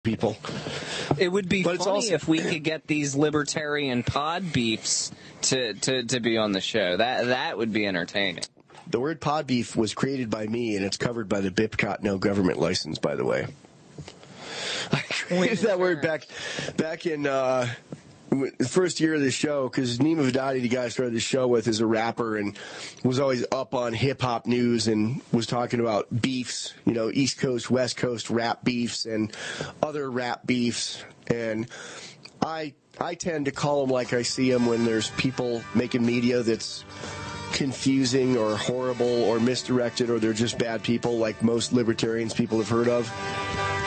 people. It would be funny if we could get these libertarian pod beefs to be on the show. That would be entertaining. The word pod beef was created by me, and it's covered by the BIPCOT no government license, by the way. I created that word back in the first year of the show, because Nima Vidadi, the guy I started the show with, is a rapper and was always up on hip-hop news and was talking about beefs, East Coast, West Coast rap beefs and other rap beefs. And I tend to call them like I see them when there's people making media that's confusing or horrible or misdirected, or they're just bad people like most libertarians people have heard of.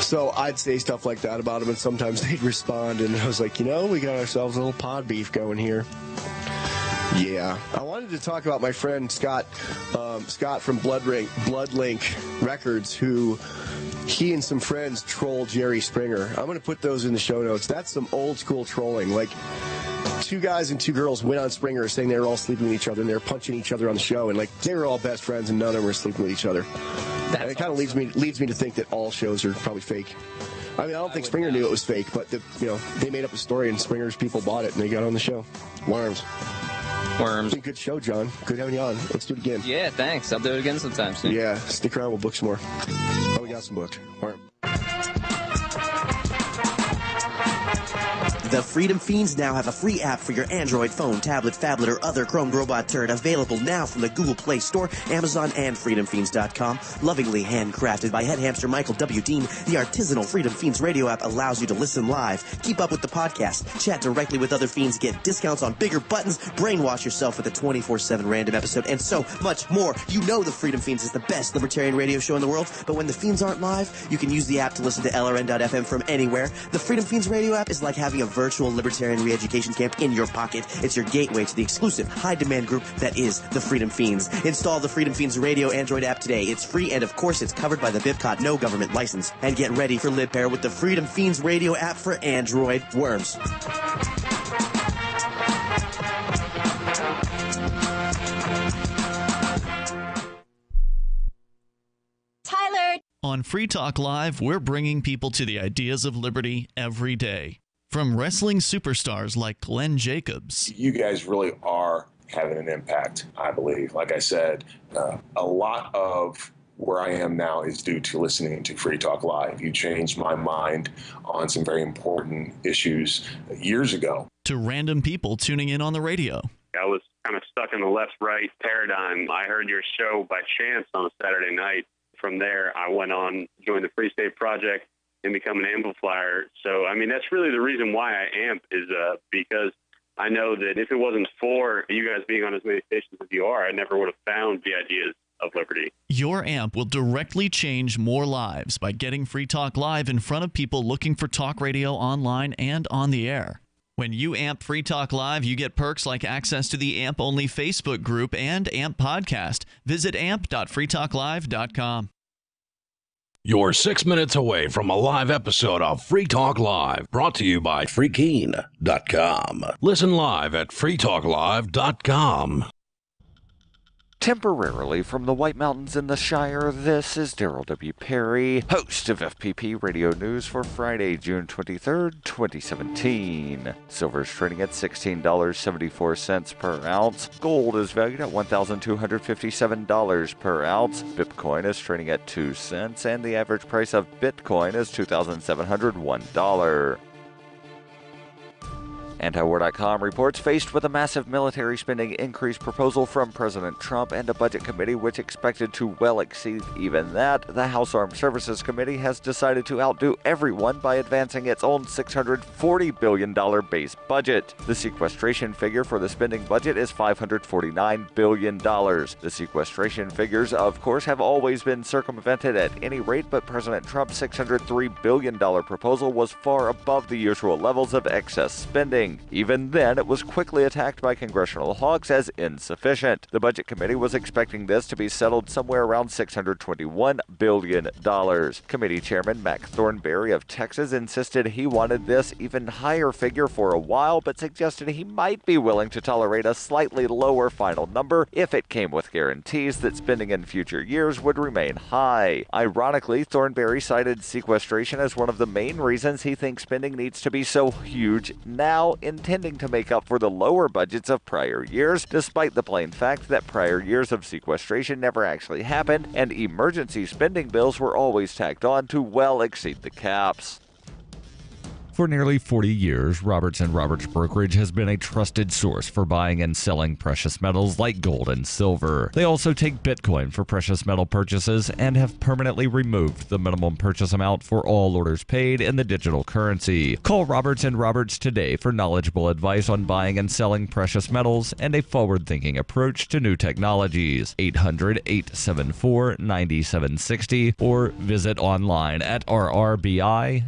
So I'd say stuff like that about them, and sometimes they'd respond, and I was like, we got ourselves a little pod beef going here. Yeah. I wanted to talk about my friend Scott from Bloodlink Records, who he and some friends troll Jerry Springer. I'm going to put those in the show notes. That's some old school trolling. Like, 2 guys and 2 girls went on Springer saying they were all sleeping with each other, and they were punching each other on the show, and they were all best friends, and none of them were sleeping with each other. And it kind of leads me to think that all shows are probably fake. I mean, I don't think Springer knew it was fake, but they made up a story, and Springer's people bought it, and they got on the show. Worms. It's been a good show, John. Good having you on. Let's do it again. Yeah, thanks. I'll do it again sometime soon. Yeah, stick around. We'll book some more. Oh, we got some booked. Worm. The Freedom Fiends now have a free app for your Android phone, tablet, phablet, or other Chrome robot turret, available now from the Google Play Store, Amazon, and FreedomFiends.com. Lovingly handcrafted by head hamster Michael W. Dean, the artisanal Freedom Fiends radio app allows you to listen live, keep up with the podcast, chat directly with other fiends, get discounts on bigger buttons, brainwash yourself with a 24/7 random episode, and so much more. You know the Freedom Fiends is the best libertarian radio show in the world, but when the fiends aren't live, you can use the app to listen to LRN.FM from anywhere. The Freedom Fiends radio app is like having a virtual libertarian re-education camp in your pocket. It's your gateway to the exclusive high-demand group that is the Freedom Fiends. Install the Freedom Fiends radio Android app today. It's free, and of course it's covered by the BIPCOT no government license. And get ready for LibPair with the Freedom Fiends radio app for Android. Worms. Tyler! On Free Talk Live, we're bringing people to the ideas of liberty every day. From wrestling superstars like Glenn Jacobs. You guys really are having an impact, I believe. Like I said, a lot of where I am now is due to listening to Free Talk Live. You changed my mind on some very important issues years ago. To random people tuning in on the radio. I was kind of stuck in the left-right paradigm. I heard your show by chance on a Saturday night. From there, I went on, joined the Free State Project, and become an amplifier. So, I mean, that's really the reason why I amp, is because I know that if it wasn't for you guys being on as many stations as you are, I never would have found the ideas of liberty. Your amp will directly change more lives by getting Free Talk Live in front of people looking for talk radio online and on the air. When you amp Free Talk Live, you get perks like access to the AMP-only Facebook group and AMP podcast. Visit amp.freetalklive.com. You're 6 minutes away from a live episode of Free Talk Live, brought to you by Freekeen.com. Listen live at freetalklive.com. Temporarily from the White Mountains in the Shire, this is Daryl W. Perry, host of FPP Radio News for Friday, June 23rd, 2017. Silver is trading at $16.74 per ounce. Gold is valued at $1,257 per ounce. Bitcoin is trading at 2 cents, and the average price of Bitcoin is $2,701. Antiwar.com reports, faced with a massive military spending increase proposal from President Trump and a budget committee which expected to well exceed even that, the House Armed Services Committee has decided to outdo everyone by advancing its own $640 billion base budget. The sequestration figure for the spending budget is $549 billion. The sequestration figures, of course, have always been circumvented at any rate, but President Trump's $603 billion proposal was far above the usual levels of excess spending. spending. Even then, it was quickly attacked by congressional hawks as insufficient. The Budget Committee was expecting this to be settled somewhere around $621 billion. Committee Chairman Mac Thornberry of Texas insisted he wanted this even higher figure for a while, but suggested he might be willing to tolerate a slightly lower final number if it came with guarantees that spending in future years would remain high. Ironically, Thornberry cited sequestration as one of the main reasons he thinks spending needs to be so huge now, intending to make up for the lower budgets of prior years, despite the plain fact that prior years of sequestration never actually happened and emergency spending bills were always tacked on to well exceed the caps. For nearly 40 years, Roberts & Roberts Brokerage has been a trusted source for buying and selling precious metals like gold and silver. They also take Bitcoin for precious metal purchases and have permanently removed the minimum purchase amount for all orders paid in the digital currency. Call Roberts & Roberts today for knowledgeable advice on buying and selling precious metals and a forward-thinking approach to new technologies. 800-874-9760 or visit online at rrbi.co.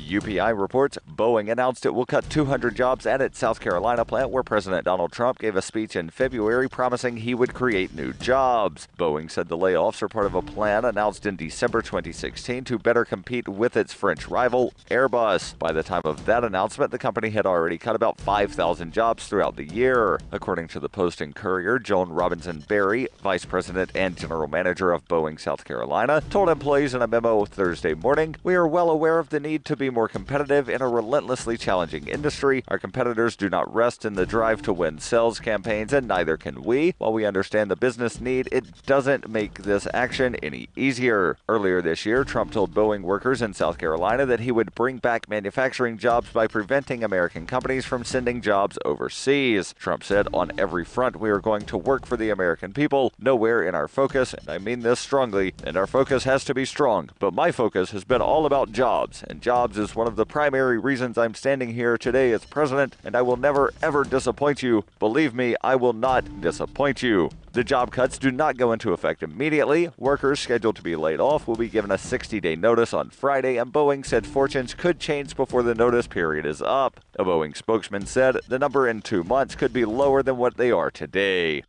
UPI reports Boeing announced it will cut 200 jobs at its South Carolina plant, where President Donald Trump gave a speech in February promising he would create new jobs. Boeing said the layoffs are part of a plan announced in December 2016 to better compete with its French rival, Airbus. By the time of that announcement, the company had already cut about 5,000 jobs throughout the year. According to the Post and Courier, Joan Robinson Berry, vice president and general manager of Boeing South Carolina, told employees in a memo Thursday morning, "We are well aware of the need to be more competitive in a relentlessly challenging industry. Our competitors do not rest in the drive to win sales campaigns, and neither can we. While we understand the business need, it doesn't make this action any easier." Earlier this year, Trump told Boeing workers in South Carolina that he would bring back manufacturing jobs by preventing American companies from sending jobs overseas. Trump said, "On every front, we are going to work for the American people. Nowhere in our focus, and I mean this strongly, and our focus has to be strong. But my focus has been all about jobs, and jobs is one of the primary reasons I'm standing here today as president, and I will never, ever disappoint you. Believe me, I will not disappoint you." The job cuts do not go into effect immediately. Workers scheduled to be laid off will be given a 60-day notice on Friday, and Boeing said fortunes could change before the notice period is up. A Boeing spokesman said the number in 2 months could be lower than what they are today.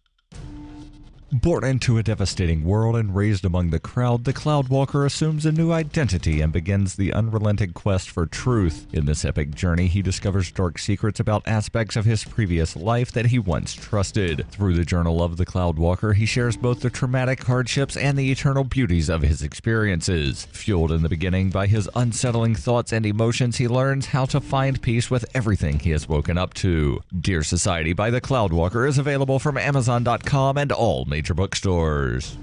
Born into a devastating world and raised among the crowd, the Cloudwalker assumes a new identity and begins the unrelenting quest for truth. In this epic journey, he discovers dark secrets about aspects of his previous life that he once trusted. Through the journal of the Cloudwalker, he shares both the traumatic hardships and the eternal beauties of his experiences. Fueled in the beginning by his unsettling thoughts and emotions, he learns how to find peace with everything he has woken up to. Dear Society by the Cloudwalker is available from Amazon.com and all major bookstores.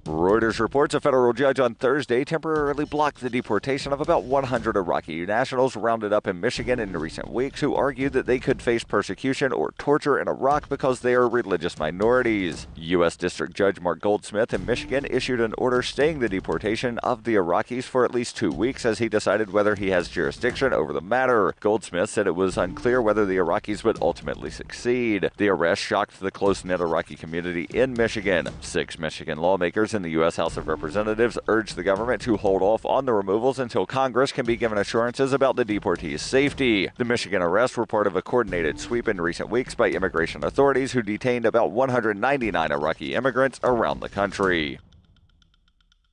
Reuters reports a federal judge on Thursday temporarily blocked the deportation of about 100 Iraqi nationals rounded up in Michigan in recent weeks who argued that they could face persecution or torture in Iraq because they are religious minorities. U.S. District Judge Mark Goldsmith in Michigan issued an order staying the deportation of the Iraqis for at least 2 weeks as he decided whether he has jurisdiction over the matter. Goldsmith said it was unclear whether the Iraqis would ultimately succeed. The arrest shocked the close-knit Iraqi community in Michigan. 6 Michigan lawmakers in the U.S. House of Representatives urged the government to hold off on the removals until Congress can be given assurances about the deportees' safety. The Michigan arrests were part of a coordinated sweep in recent weeks by immigration authorities who detained about 199 Iraqi immigrants around the country.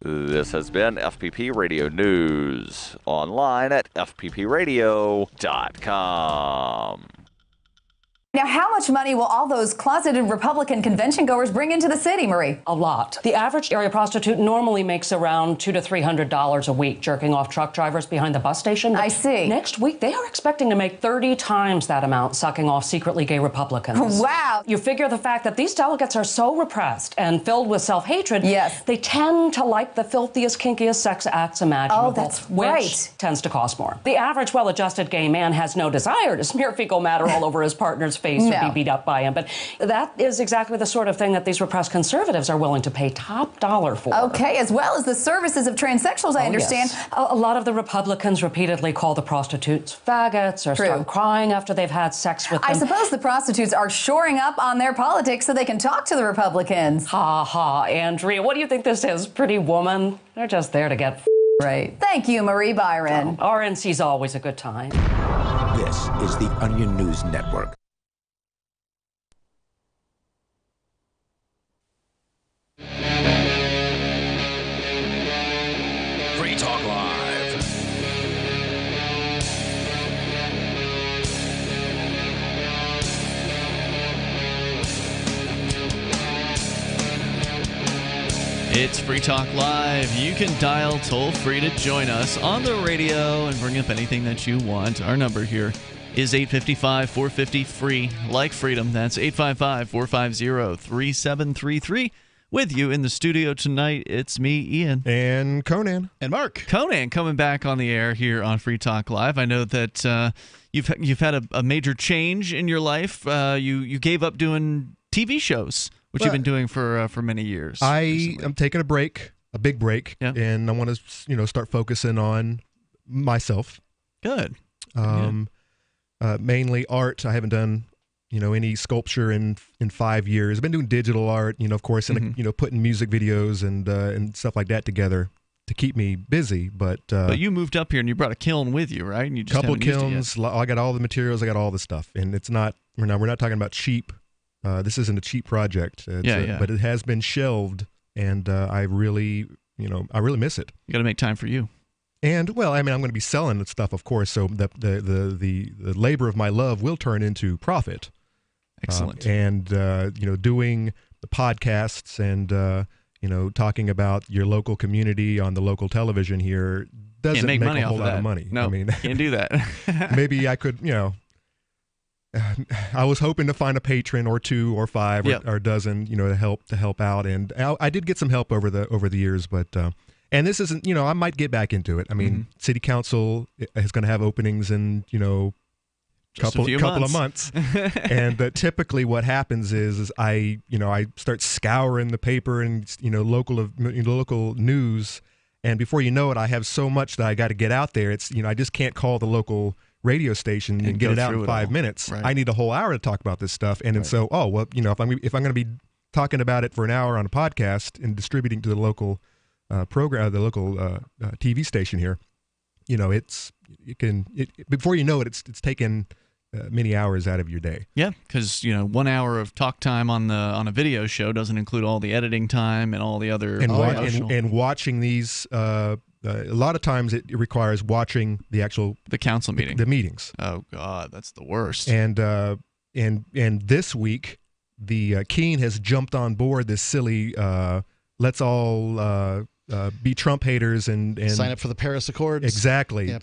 This has been FPP Radio News, online at fppradio.com. Now, how much money will all those closeted Republican convention goers bring into the city, Marie? A lot. The average area prostitute normally makes around $200 to $300 a week jerking off truck drivers behind the bus station. I see. Next week, they are expecting to make 30 times that amount sucking off secretly gay Republicans. Wow. You figure the fact that these delegates are so repressed and filled with self-hatred, yes, they tend to like the filthiest, kinkiest sex acts imaginable. Oh, that's which right. Tends to cost more. The average well-adjusted gay man has no desire to smear fecal matter all over his partner's face or be beat up by him. But that is exactly the sort of thing that these repressed conservatives are willing to pay top dollar for. Okay, as well as the services of transsexuals, I understand. Yes. A lot of the Republicans repeatedly call the prostitutes faggots or start crying after they've had sex with them. I suppose the prostitutes are shoring up on their politics so they can talk to the Republicans. Ha ha, Andrea, what do you think this is? Pretty Woman? They're just there to get Right. Thank you, Marie Byron. RNC's always a good time. This is the Onion News Network. Free Talk Live. It's Free Talk Live. You can dial toll-free to join us on the radio and bring up anything that you want. Our number here is 855-450-FREE, like freedom. That's 855-450-3733. With you in the studio tonight, it's me, Ian. And Conan. And Mark. Conan coming back on the air here on Free Talk Live. I know that you've had a major change in your life. You gave up doing TV shows, which you've been doing for many years. I am taking a break, a big break, and I want to start focusing on myself. Good. Mainly art. I haven't done any sculpture in 5 years. I've been doing digital art, of course, and putting music videos and stuff like that together to keep me busy. But you moved up here and you brought a kiln with you, right? And you just couple kilns. I got all the materials. I got all the stuff, and it's not. We're not talking about cheap. This isn't a cheap project. But it has been shelved, and I really miss it. You got to make time for you. And I'm going to be selling the stuff, of course. So the labor of my love will turn into profit. Excellent. Doing the podcasts and talking about your local community on the local television here doesn't make money a whole lot of money. No, can't do that. Maybe I could, I was hoping to find a patron or two or five or a dozen, to help out. And I did get some help over the years, but and this isn't, I might get back into it. I mean, City Council is going to have openings in, couple of months. And typically what happens is I start scouring the paper and local news, and before you know it, I have so much that I got to get out there. It's I just can't call the local radio station and get it out in 5 minutes. Right. I need a whole hour to talk about this stuff, and so if I'm going to be talking about it for an hour on a podcast and distributing to the local program, the local TV station here, before you know it, it's taken many hours out of your day. Yeah, because 1 hour of talk time on a video show doesn't include all the editing time and all the other and watching these. A lot of times it requires watching the council meeting, the meetings. Oh God, that's the worst. And this week, the Keene has jumped on board this silly. Let's all be Trump haters and sign up for the Paris Accords. Exactly. Yeah,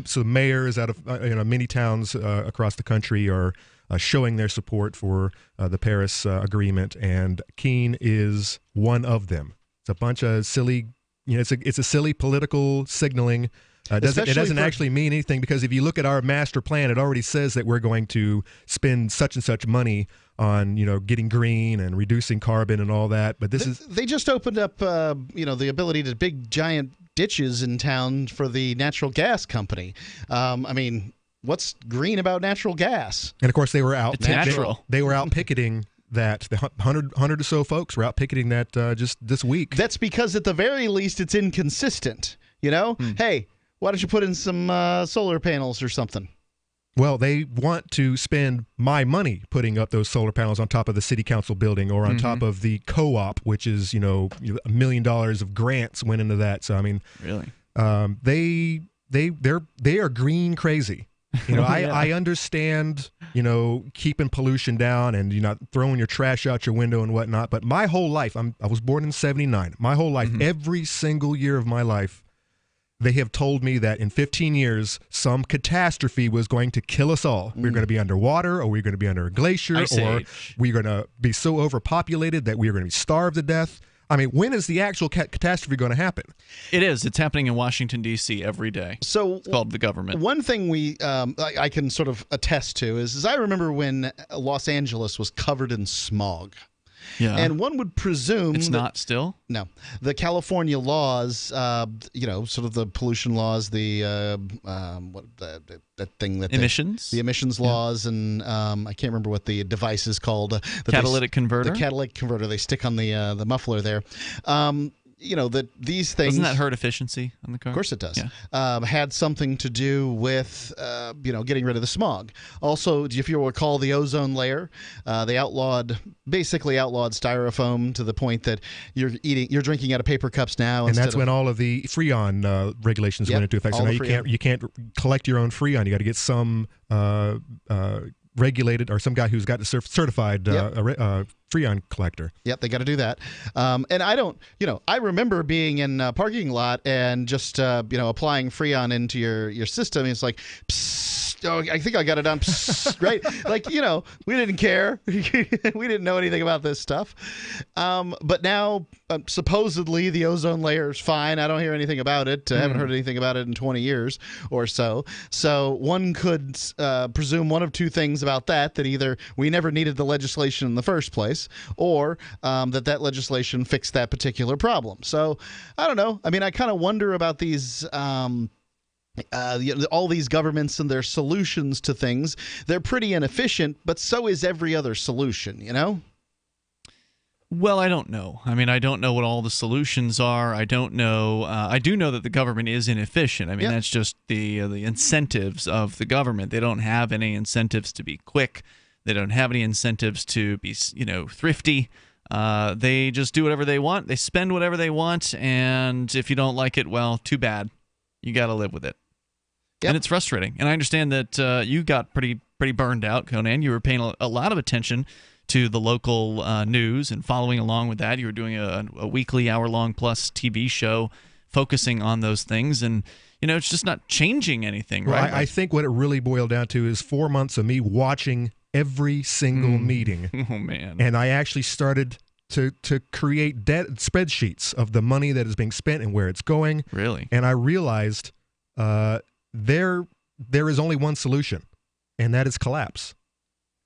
so mayors out of many towns across the country are showing their support for the Paris Agreement, and Keene is one of them. It's a bunch of silly. It's a silly political signaling. It doesn't actually mean anything, because if you look at our master plan, it already says that we're going to spend such and such money on getting green and reducing carbon and all that. But they just opened up the ability to big giant ditches in town for the natural gas company. What's green about natural gas? And of course they were out. It's natural. They were out picketing. That the 100 or so folks were out picketing that just this week. That's because at the very least it's inconsistent. Hey, why don't you put in some solar panels or something? Well, they want to spend my money putting up those solar panels on top of the city council building or on top of the co-op, which is $1 million of grants went into that. So really, they are green crazy. I understand, keeping pollution down and not throwing your trash out your window and whatnot. But my whole life, I was born in '79. My whole life, every single year of my life, they have told me that in 15 years, some catastrophe was going to kill us all. We're going to be underwater, or we're going to be under a glacier, or we're going to be so overpopulated that we're going to be starved to death. When is the actual catastrophe going to happen? It is. It's happening in Washington, D.C. every day. So it's called the government. One thing I can sort of attest to is I remember when Los Angeles was covered in smog. Yeah. And one would presume it's not still? No. The California laws, sort of the pollution laws, the emissions? The emissions laws, and I can't remember what the device is called. Catalytic converter? The catalytic converter they stick on the muffler there. that these things. Doesn't that hurt efficiency on the car? Of course it does. Yeah. Had something to do with, getting rid of the smog. Also, if you recall the ozone layer, they basically outlawed styrofoam to the point that you're drinking out of paper cups now. And that's when all of the Freon regulations went into effect. So now you can't collect your own Freon. You got to get some regulated or some guy who's got a certified Freon collector. Yep, they got to do that. And I remember being in a parking lot and just, applying Freon into your system. It's like, psst, I think I got it done. Psst, right? Like, we didn't care. We didn't know anything about this stuff. But now, supposedly, the ozone layer is fine. I don't hear anything about it. I haven't heard anything about it in 20 years or so. So one could presume one of two things about that either we never needed the legislation in the first place, or that legislation fixed that particular problem. So I don't know. I mean, I kind of wonder about these all these governments and their solutions to things. They're pretty inefficient, but so is every other solution, Well, I don't know. I mean, I don't know what all the solutions are. I don't know. I do know that the government is inefficient. I mean, that's just the incentives of the government. They don't have any incentives to be quick. They don't have any incentives to be, thrifty. They just do whatever they want. They spend whatever they want, and if you don't like it, well, too bad. You got to live with it. Yep. And it's frustrating. And I understand that you got pretty burned out, Conan. You were paying a lot of attention to the local news and following along with that. You were doing a weekly hour-long plus TV show focusing on those things, and it's just not changing anything, right? Well, I think what it really boiled down to is 4 months of me watching every single meeting. Oh, man. And I actually started to create spreadsheets of the money that is being spent and where it's going. Really? And I realized there is only one solution, and that is collapse.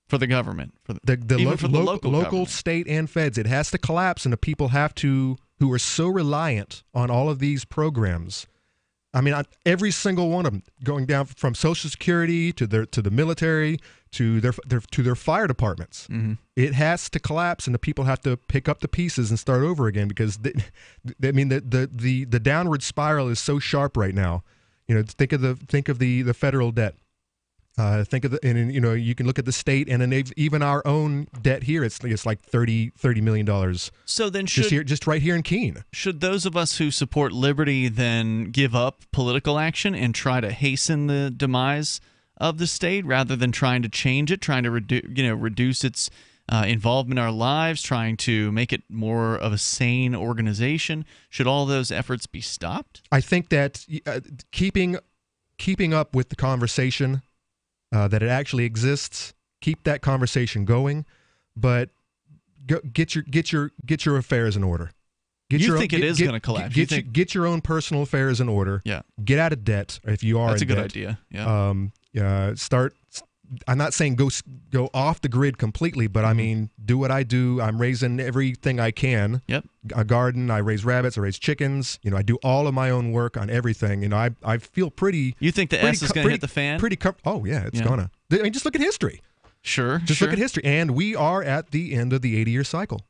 For the government. For the local government. State, and feds. It has to collapse, and the people who are so reliant on all of these programs. I mean, every single one of them, going down from Social Security to the military to their fire departments. Mm-hmm. It has to collapse, and the people have to pick up the pieces and start over again because the downward spiral is so sharp right now. Think of the federal debt. You can look at the state and then even our own debt here. It's like $30 million. So then just right here in Keene. Should those of us who support liberty then give up political action and try to hasten the demise of the state rather than trying to change it, trying to reduce its involvement in our lives, trying to make it more of a sane organization? Should all those efforts be stopped? I think that keeping up with the conversation. That it actually exists. Keep that conversation going, but get your affairs in order. You think it is going to collapse? Get your own personal affairs in order. Yeah. Get out of debt if you are. That's in a good debt. idea. Yeah. Start. I'm not saying go off the grid completely, but I mean do what I do. I'm raising everything I can. Yep. A garden. I raise rabbits. I raise chickens. I do all of my own work on everything. I feel pretty. You think the S is going to hit the fan? Oh yeah, it's gonna. I mean, just look at history. Sure. Look at history, and we are at the end of the 80-year cycle.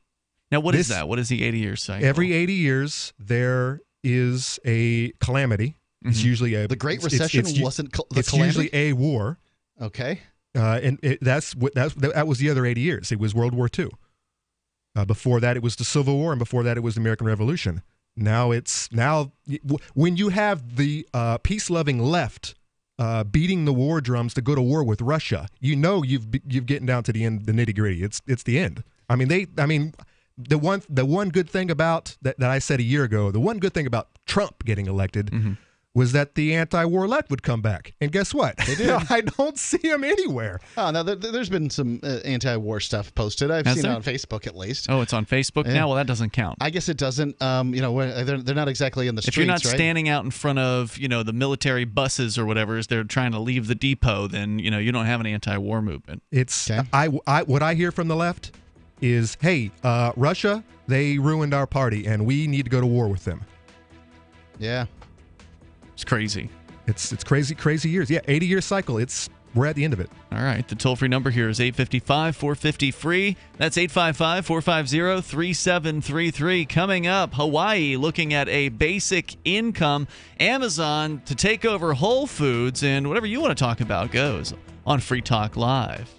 Now, what is that? What is the 80-year cycle? Every 80 years there is a calamity. Mm-hmm. It's usually the Great Recession wasn't the it's calamity? usually a war. Okay. And that was the other 80 years. It was World War II. Before that, it was the Civil War, and before that, it was the American Revolution. Now when you have the peace-loving left beating the war drums to go to war with Russia, you've getting down to the end, the nitty-gritty. It's the end. I mean the one good thing about that I said a year ago, the one good thing about Trump getting elected. Mm-hmm. Was that the anti-war left would come back. And guess what? They did. I don't see him anywhere. Oh, no, there's been some anti-war stuff posted. I've seen it on Facebook at least. Oh, it's on Facebook now? Well, that doesn't count. I guess it doesn't. They're not exactly in the streets, if you're not right? standing out in front of, the military buses or whatever as they're trying to leave the depot, then, you don't have an anti-war movement. It's what I hear from the left is, hey, Russia, they ruined our party, and we need to go to war with them. Yeah. It's crazy. It's crazy years. Yeah, 80-year cycle. we're at the end of it. All right. The toll-free number here is 855-450-FREE. That's 855-450-3733. Coming up, Hawaii looking at a basic income. Amazon to take over Whole Foods, and whatever you want to talk about goes on Free Talk Live.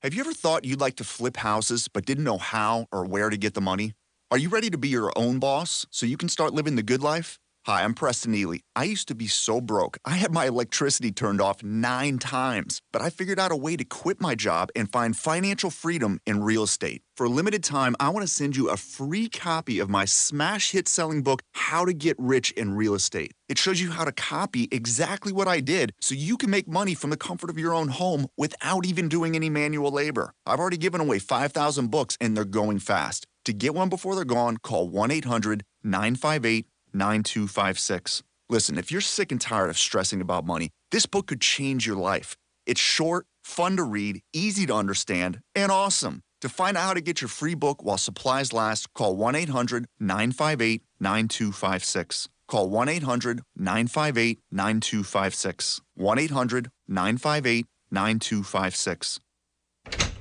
Have you ever thought you'd like to flip houses but didn't know how or where to get the money? Are you ready to be your own boss so you can start living the good life? Hi, I'm Preston Neely. I used to be so broke. I had my electricity turned off 9 times, but I figured out a way to quit my job and find financial freedom in real estate. For a limited time, I want to send you a free copy of my smash hit selling book, How to Get Rich in Real Estate. It shows you how to copy exactly what I did so you can make money from the comfort of your own home without even doing any manual labor. I've already given away 5,000 books and they're going fast. To get one before they're gone, call 1-800-958-9256. Listen, if you're sick and tired of stressing about money, this book could change your life. It's short, fun to read, easy to understand, and awesome. To find out how to get your free book while supplies last, call 1-800-958-9256. Call 1-800-958-9256. 1-800-958-9256.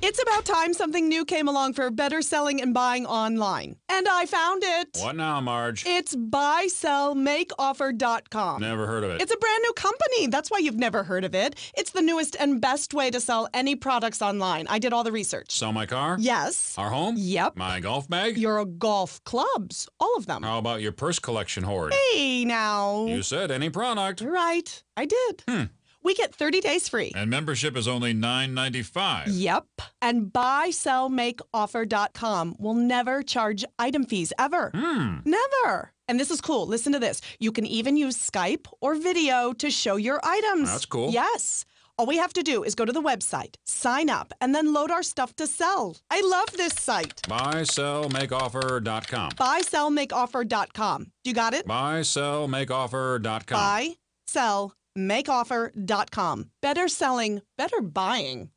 It's about time something new came along for better selling and buying online. And I found it. What now, Marge? It's buysellmakeoffer.com. Never heard of it. It's a brand new company. That's why you've never heard of it. It's the newest and best way to sell any products online. I did all the research. Sell my car? Yes. Our home? Yep. My golf bag? Your golf clubs. All of them. How about your purse collection hoard? Hey, now. You said any product. Right. I did. We get 30 days free. And membership is only $9.95. Yep. And buysellmakeoffer.com will never charge item fees, ever. Never. And this is cool. Listen to this. You can even use Skype or video to show your items. That's cool. Yes. All we have to do is go to the website, sign up, and then load our stuff to sell. I love this site. Buysellmakeoffer.com. Buysellmakeoffer.com. You got it? Buysellmakeoffer.com. Buysellmakeoffer.com. Better selling, better buying.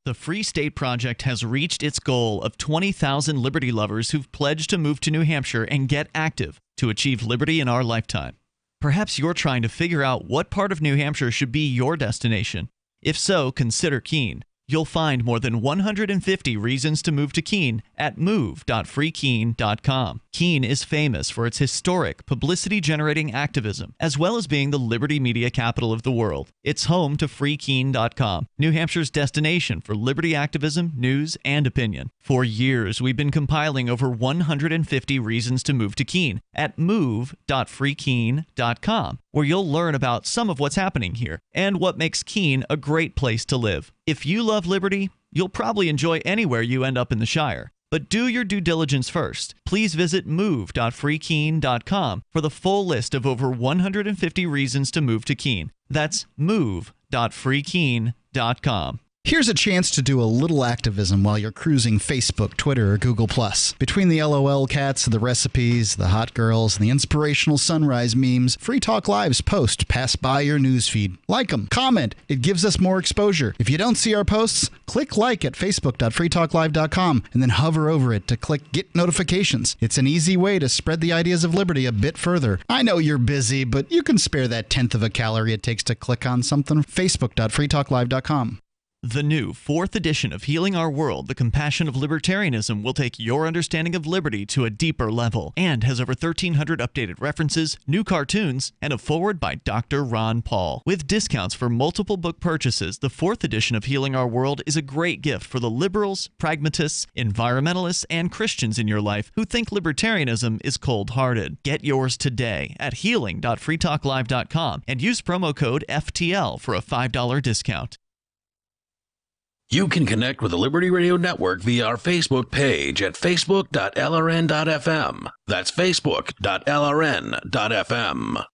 The Free State Project has reached its goal of 20,000 liberty lovers who've pledged to move to New Hampshire and get active to achieve liberty in our lifetime. Perhaps you're trying to figure out what part of New Hampshire should be your destination. If so, consider Keene. You'll find more than 150 reasons to move to Keene at move.freekeene.com. Keene is famous for its historic, publicity-generating activism, as well as being the liberty media capital of the world. It's home to freekeene.com, New Hampshire's destination for liberty activism, news, and opinion. For years, we've been compiling over 150 reasons to move to Keene at move.freekeene.com, where you'll learn about some of what's happening here and what makes Keene a great place to live. If you love liberty, you'll probably enjoy anywhere you end up in the Shire. But do your due diligence first. Please visit move.freekeene.com for the full list of over 150 reasons to move to Keene. That's move.freekeene.com. Here's a chance to do a little activism while you're cruising Facebook, Twitter, or Google+. Between the LOL cats, the recipes, the hot girls, and the inspirational sunrise memes, Free Talk Live's posts pass by your newsfeed. Like them, comment. It gives us more exposure. If you don't see our posts, click like at facebook.freetalklive.com and then hover over it to click Get Notifications. It's an easy way to spread the ideas of liberty a bit further. I know you're busy, but you can spare that 1/10 of a calorie it takes to click on something. facebook.freetalklive.com. The new 4th edition of Healing Our World, The Compassion of Libertarianism, will take your understanding of liberty to a deeper level and has over 1,300 updated references, new cartoons, and a foreword by Dr. Ron Paul. With discounts for multiple book purchases, the 4th edition of Healing Our World is a great gift for the liberals, pragmatists, environmentalists, and Christians in your life who think libertarianism is cold-hearted. Get yours today at healing.freetalklive.com and use promo code FTL for a $5 discount. You can connect with the Liberty Radio Network via our Facebook page at facebook.lrn.fm. That's facebook.lrn.fm.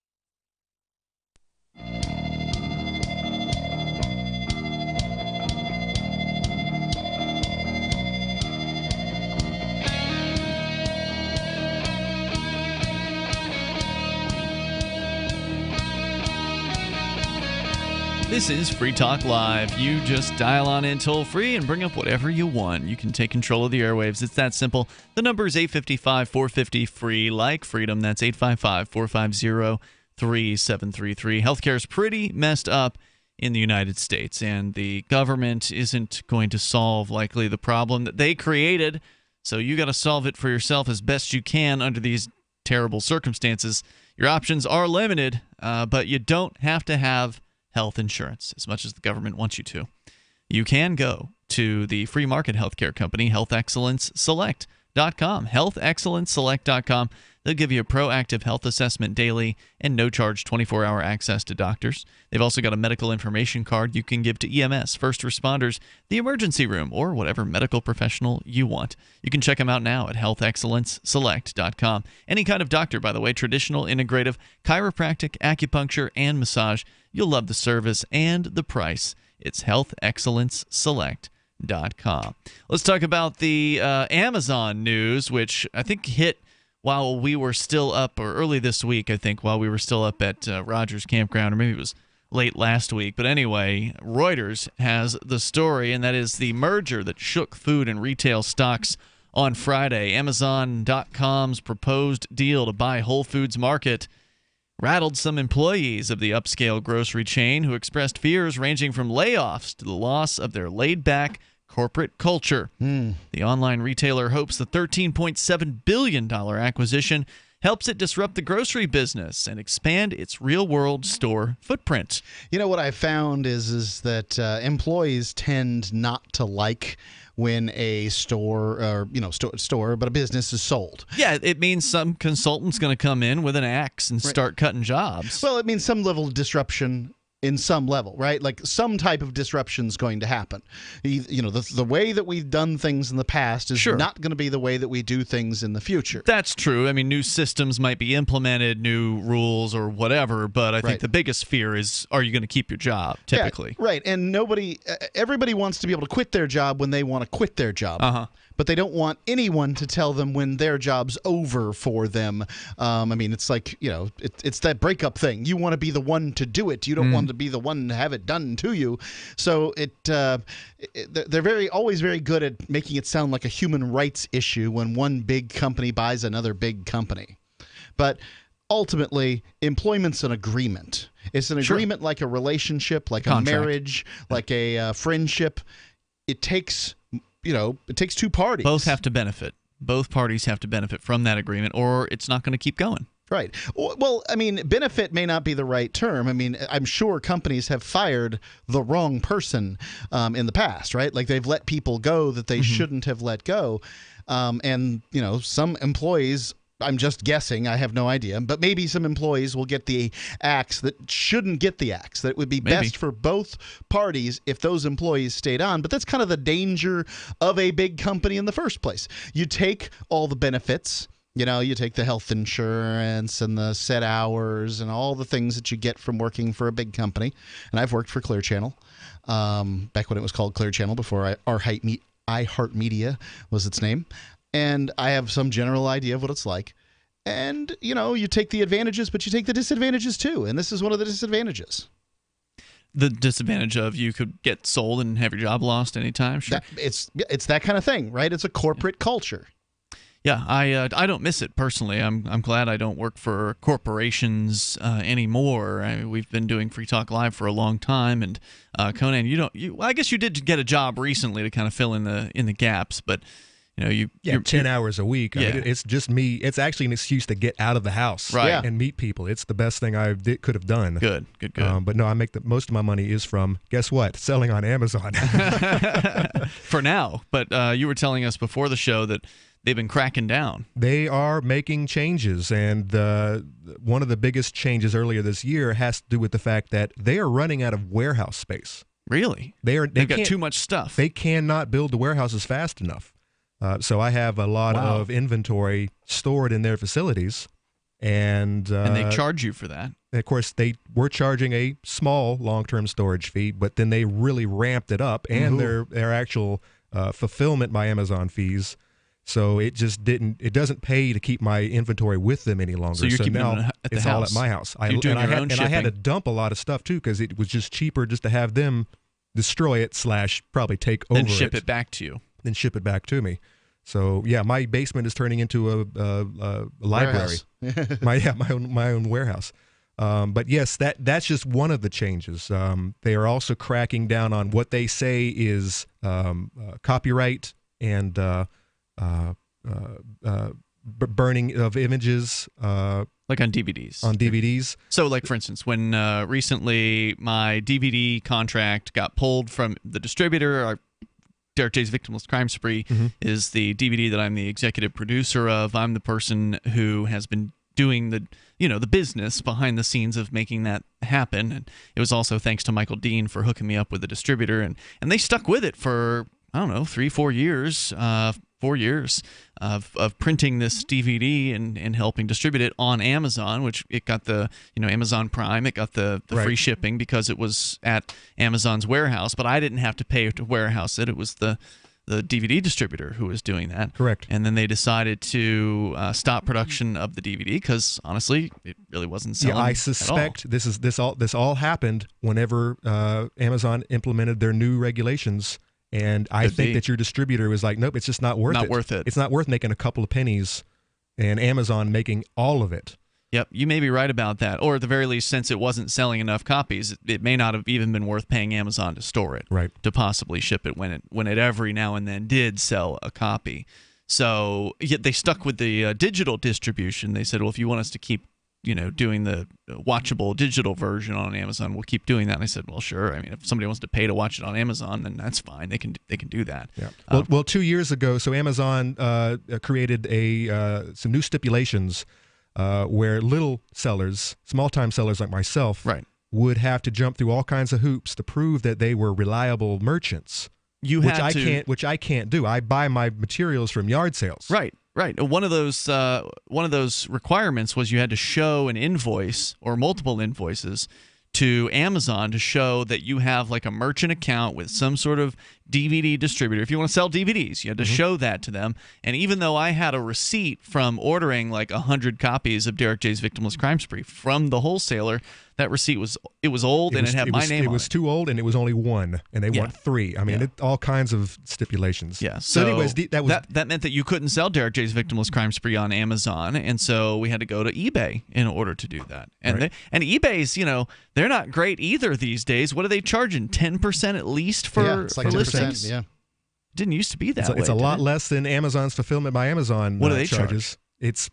This is Free Talk Live. You just dial on in toll-free and bring up whatever you want. You can take control of the airwaves. It's that simple. The number is 855-450-FREE, like freedom. That's 855-450-3733. 3733. Healthcare is pretty messed up in the United States, and the government isn't going to solve likely the problem that they created. So you got to solve it for yourself as best you can under these terrible circumstances. Your options are limited, but you don't have to have health insurance as much as the government wants you to. You can go to the free market healthcare company, healthexcellenceselect.com. Healthexcellenceselect.com. They'll give you a proactive health assessment daily and no-charge 24-hour access to doctors. They've also got a medical information card you can give to EMS, first responders, the emergency room, or whatever medical professional you want. You can check them out now at healthexcellenceselect.com. Any kind of doctor, by the way, traditional, integrative, chiropractic, acupuncture, and massage. You'll love the service and the price. It's healthexcellenceselect.com. Let's talk about the Amazon news, which I think hit while we were still up, or early this week, I think, while we were still up at Rogers Campground, or maybe it was late last week. But anyway, Reuters has the story, and that is the merger that shook food and retail stocks on Friday. Amazon.com's proposed deal to buy Whole Foods Market rattled some employees of the upscale grocery chain who expressed fears ranging from layoffs to the loss of their laid-back corporate culture. The online retailer hopes the $13.7 billion acquisition helps it disrupt the grocery business and expand its real-world store footprint. You know, what I found is that employees tend not to like when a store, or store, but a business is sold. Yeah, it means some consultant's going to come in with an axe and start cutting jobs. Well, it means some level of disruption in some level, right? Like some type of disruption is going to happen. The way that we've done things in the past is not going to be the way that we do things in the future. That's true. I mean, new systems might be implemented, new rules or whatever, but I think the biggest fear is, are you going to keep your job, typically? Yeah, right. And everybody wants to be able to quit their job when they want to quit their job. But they don't want anyone to tell them when their job's over for them. I mean, it's like, it's that breakup thing. You want to be the one to do it. You don't want to be the one to have it done to you. So they're always very good at making it sound like a human rights issue when one big company buys another big company. But ultimately, employment's an agreement. It's an agreement like a relationship, like a marriage, like a friendship. It takes two parties. Both have to benefit. Both parties have to benefit from that agreement, or it's not going to keep going. Right. Well, I mean, benefit may not be the right term. I mean, I'm sure companies have fired the wrong person in the past, right? Like they've let people go that they shouldn't have let go. And, some employees, I'm just guessing, I have no idea, but maybe some employees will get the axe that shouldn't get the axe, that it would be best for both parties if those employees stayed on. But that's kind of the danger of a big company in the first place. You take all the benefits. You take the health insurance and the set hours and all the things that you get from working for a big company. And I've worked for Clear Channel back when it was called Clear Channel, before iHeartMedia was its name. And I have some general idea of what it's like. And, you take the advantages, but you take the disadvantages too. And this is one of the disadvantages. The disadvantage of you could get sold and have your job lost anytime? Sure. It's that kind of thing, right? It's a corporate culture. Yeah, I don't miss it personally. I'm glad I don't work for corporations anymore. We've been doing Free Talk Live for a long time, and Conan, I guess you did get a job recently to kind of fill in the gaps, but you're 10 hours a week. Yeah. I mean, it's just me. It's actually an excuse to get out of the house and meet people. It's the best thing I could have done. Good. But no, I make most of my money is from, guess what? Selling on Amazon. For now. But you were telling us before the show that they've been cracking down. They are making changes, and one of the biggest changes earlier this year has to do with the fact that they are running out of warehouse space. Really? They've got too much stuff. They cannot build the warehouses fast enough. So I have a lot of inventory stored in their facilities, and they charge you for that. Of course, they were charging a small long-term storage fee, but then they really ramped it up, and their actual fulfillment by Amazon fees. So it doesn't pay to keep my inventory with them any longer. So you're keeping now them at the it's house. all at my house. You're doing your own shipping. I had to dump a lot of stuff too, because it was just cheaper just to have them destroy it / probably take over Then ship it back to you. Then ship it back to me. So yeah, my basement is turning into a library. my own warehouse. But yes, that's just one of the changes. They are also cracking down on what they say is copyright and burning of images. Like on DVDs. On DVDs. So, like, for instance, when recently my DVD contract got pulled from the distributor, Derek J's Victimless Crime Spree is the DVD that I'm the executive producer of. I'm the person who has been doing the business behind the scenes of making that happen. And it was also thanks to Michael Dean for hooking me up with the distributor. And they stuck with it for, I don't know, 3-4 years. 4 years of printing this DVD and helping distribute it on Amazon, which it got the Amazon Prime, it got the free shipping because it was at Amazon's warehouse, but I didn't have to pay to warehouse it. It was the DVD distributor who was doing that. Correct. And then they decided to stop production of the DVD because honestly, it really wasn't selling. Yeah, I suspect this all happened whenever Amazon implemented their new regulations. And I think that your distributor was like, nope, it's just not worth it. Not worth it. It's not worth making a couple of pennies and Amazon making all of it. Yep, you may be right about that. Or at the very least, since it wasn't selling enough copies, it may not have even been worth paying Amazon to store it. Right. To possibly ship it when it every now and then did sell a copy. So yet they stuck with the digital distribution. They said, well, if you want us to keep doing the watchable digital version on Amazon, we'll keep doing that. And I said, well, sure. I mean, if somebody wants to pay to watch it on Amazon, then that's fine. They can do that. Yeah. Well, 2 years ago, so Amazon created some new stipulations where little sellers, small-time sellers like myself, would have to jump through all kinds of hoops to prove that they were reliable merchants. Which I can't do. I buy my materials from yard sales. Right. One of those requirements was you had to show an invoice or multiple invoices to Amazon to show that you have like a merchant account with some sort of DVD distributor. If you want to sell DVDs, you had to show that to them. And even though I had a receipt from ordering like 100 copies of Derek J's Victimless Crime Spree from the wholesaler, that receipt was old and it had my name on it. It was too old and it was only one, and they want 3. I mean, all kinds of stipulations. Yeah. So anyways, that meant that you couldn't sell Derek J's Victimless Crime Spree on Amazon, and so we had to go to eBay in order to do that. And and eBay's, they're not great either these days. What are they charging? 10% at least for it's like listings? 10%, yeah. Didn't used to be that way. It's a lot less than Amazon's Fulfillment by Amazon what do they charges. Charge? It's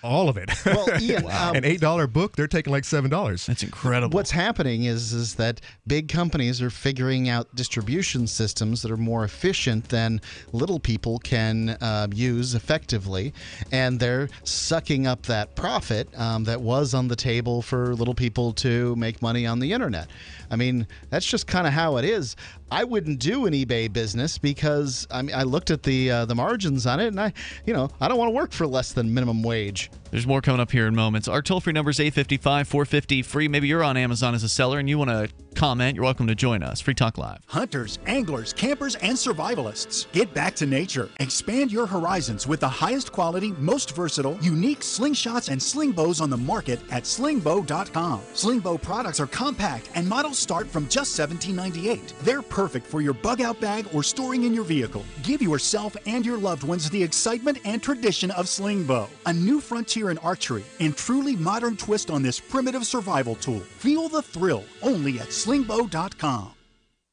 all of it. Well, Ian, an $8 book, they're taking like $7. That's incredible. What's happening is that big companies are figuring out distribution systems that are more efficient than little people can use effectively, and they're sucking up that profit that was on the table for little people to make money on the internet. I mean, that's just kind of how it is. I wouldn't do an eBay business because I looked at the margins on it, and I don't want to work for less than minimum wage. There's more coming up here in moments. Our toll-free number is 855-450-FREE. Maybe you're on Amazon as a seller and you want to comment. You're welcome to join us. Free Talk Live. Hunters, anglers, campers, and survivalists. Get back to nature. Expand your horizons with the highest quality, most versatile, unique slingshots and sling bows on the market at slingbow.com. Slingbow products are compact and models start from just $17.98. They're perfect for your bug-out bag or storing in your vehicle. Give yourself and your loved ones the excitement and tradition of Slingbow, a new frontier in archery and truly modern twist on this primitive survival tool. Feel the thrill only at slingbow.com.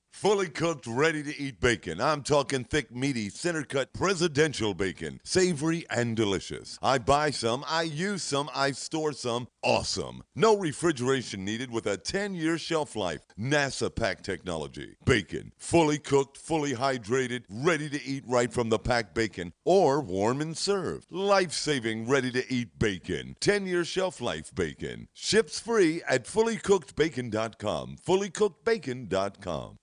Fully cooked, ready-to-eat bacon. I'm talking thick, meaty, center-cut presidential bacon. Savory and delicious. I buy some, I use some, I store some. Awesome. No refrigeration needed with a 10-year shelf life. NASA pack technology. Bacon. Fully cooked, fully hydrated, ready to eat right from the packed bacon. Or warm and served. Life-saving, ready-to-eat bacon. 10-year shelf life bacon. Ships free at fullycookedbacon.com. Fullycookedbacon.com.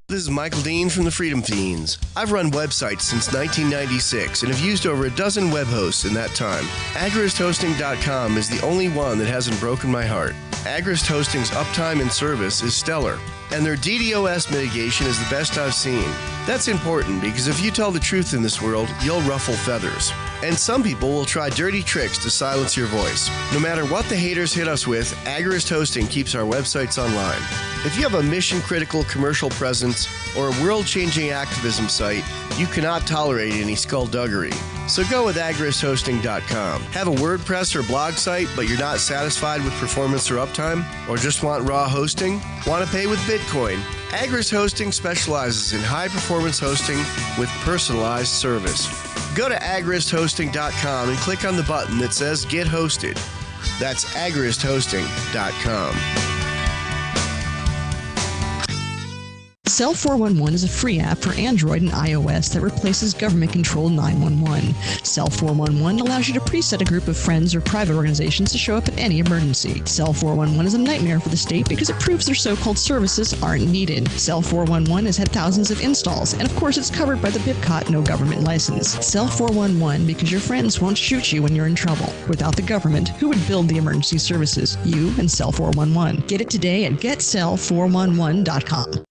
This is Michael Dean from the Freedom Fiends. I've run websites since 1996 and have used over a dozen web hosts in that time. AgristHosting.com is the only one that hasn't broken my heart. Agrist Hosting's uptime and service is stellar, and their DDoS mitigation is the best I've seen. That's important because if you tell the truth in this world, you'll ruffle feathers. And some people will try dirty tricks to silence your voice. No matter what the haters hit us with, Agorist Hosting keeps our websites online. If you have a mission-critical commercial presence or a world-changing activism site, you cannot tolerate any skullduggery. So go with agoristhosting.com. Have a WordPress or blog site, but you're not satisfied with performance or uptime? Or just want raw hosting? Want to pay with Bitcoin? Agorist Hosting specializes in high-performance hosting with personalized service. Go to agoristhosting.com and click on the button that says Get Hosted. That's agoristhosting.com. Cell 411 is a free app for Android and iOS that replaces government-controlled 911. Cell 411 allows you to preset a group of friends or private organizations to show up at any emergency. Cell 411 is a nightmare for the state because it proves their so-called services aren't needed. Cell 411 has had thousands of installs, and of course it's covered by the BIPCOT no government license. Cell 411 because your friends won't shoot you when you're in trouble. Without the government, who would build the emergency services? You and Cell 411. Get it today at getcell411.com.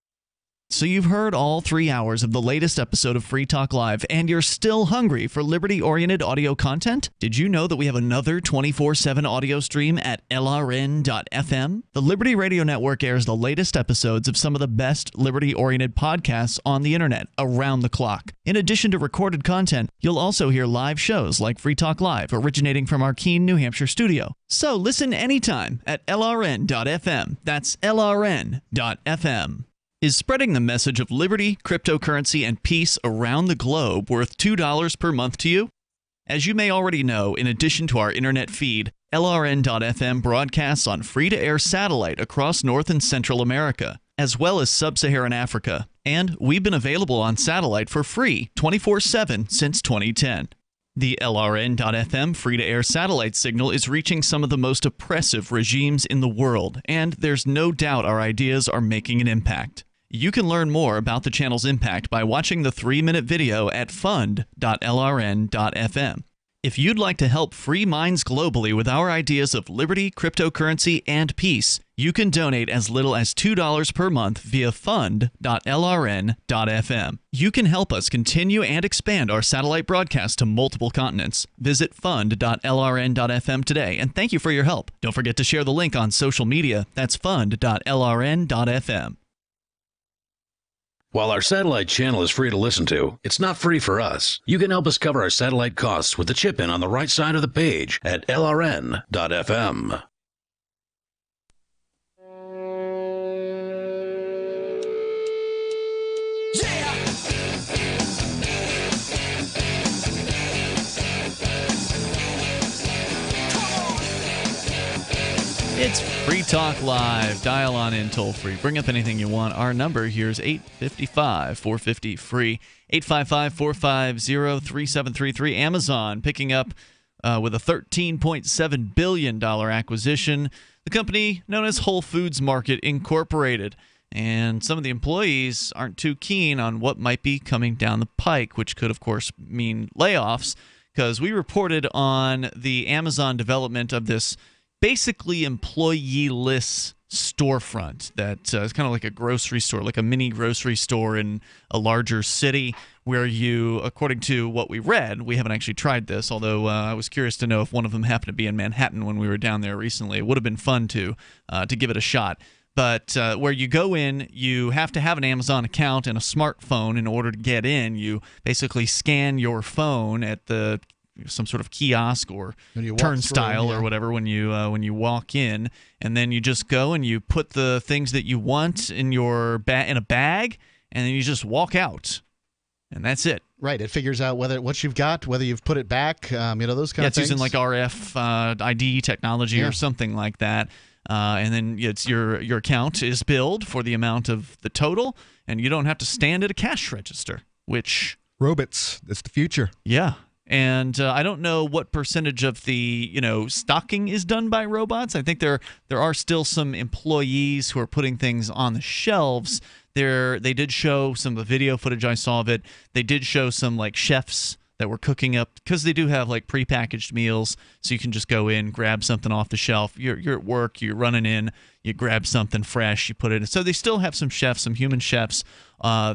So you've heard all 3 hours of the latest episode of Free Talk Live, and you're still hungry for liberty-oriented audio content? Did you know that we have another 24/7 audio stream at LRN.FM? The Liberty Radio Network airs the latest episodes of some of the best liberty-oriented podcasts on the internet around the clock. In addition to recorded content, you'll also hear live shows like Free Talk Live, originating from our Keene, New Hampshire studio. So listen anytime at LRN.FM. That's LRN.FM. Is spreading the message of liberty, cryptocurrency, and peace around the globe worth $2 per month to you? As you may already know, in addition to our internet feed, LRN.FM broadcasts on free-to-air satellite across North and Central America, as well as Sub-Saharan Africa. And we've been available on satellite for free 24/7 since 2010. The LRN.FM free-to-air satellite signal is reaching some of the most oppressive regimes in the world, and there's no doubt our ideas are making an impact. You can learn more about the channel's impact by watching the 3-minute video at fund.lrn.fm. If you'd like to help free minds globally with our ideas of liberty, cryptocurrency, and peace, you can donate as little as $2 per month via fund.lrn.fm. You can help us continue and expand our satellite broadcast to multiple continents. Visit fund.lrn.fm today, and thank you for your help. Don't forget to share the link on social media. That's fund.lrn.fm. While our satellite channel is free to listen to, it's not free for us. You can help us cover our satellite costs with the chip-in on the right side of the page at lrn.fm. It's Free Talk Live. Dial on in toll free. Bring up anything you want. Our number here is 855-450-FREE. 855-450-3733. Amazon picking up with a $13.7 billion acquisition. The company known as Whole Foods Market Incorporated. And some of the employees aren't too keen on what might be coming down the pike, which could, of course, mean layoffs, because we reported on the Amazon development of this basically employee-less storefront that is kind of like a grocery store, like a mini grocery store in a larger city where you, according to what we read, we haven't actually tried this, although I was curious to know if one of them happened to be in Manhattan when we were down there recently. It would have been fun to give it a shot. But where you go in, you have to have an Amazon account and a smartphone in order to get in. You basically scan your phone at some sort of kiosk or turnstile or whatever when you walk in, and then you just go and you put the things that you want in your in a bag, and then you just walk out, and that's it. Right. It figures out what you've got, whether you've put it back, those kind of things. It's using like RFID technology or something like that, and then your account is billed for the amount of the total, and you don't have to stand at a cash register. Which robots? That's the future. Yeah. And I don't know what percentage of the stocking is done by robots. I think there are still some employees who are putting things on the shelves. They did show some of the video footage I saw of it. They did show some like chefs that were cooking up, because they do have like prepackaged meals, so you can just go in, grab something off the shelf. You're at work, you're running in, you grab something fresh, you put it in. So they still have some chefs, some human chefs.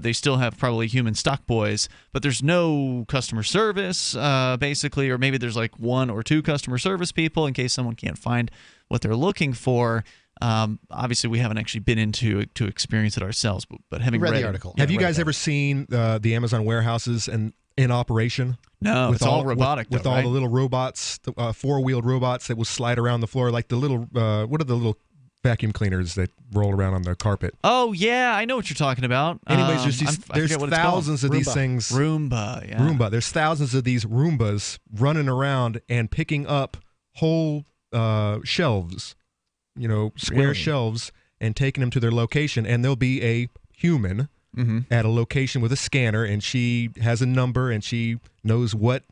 They still have probably human stock boys, but there's no customer service, basically, or maybe there's like 1 or 2 customer service people in case someone can't find what they're looking for. Obviously, we haven't actually been into to experience it ourselves, but having read the article. Have you guys ever seen the Amazon warehouses in operation? No, it's all robotic. With all the little robots, the 4-wheeled robots that will slide around the floor, like the little, what are the little vacuum cleaners that roll around on the carpet? Oh, yeah, I know what you're talking about. Anyways, there's thousands of these things. Roomba, yeah. Roomba. There's thousands of these Roombas running around and picking up whole shelves, square shelves, and taking them to their location. And there'll be a human at a location with a scanner, and she has a number, and she knows what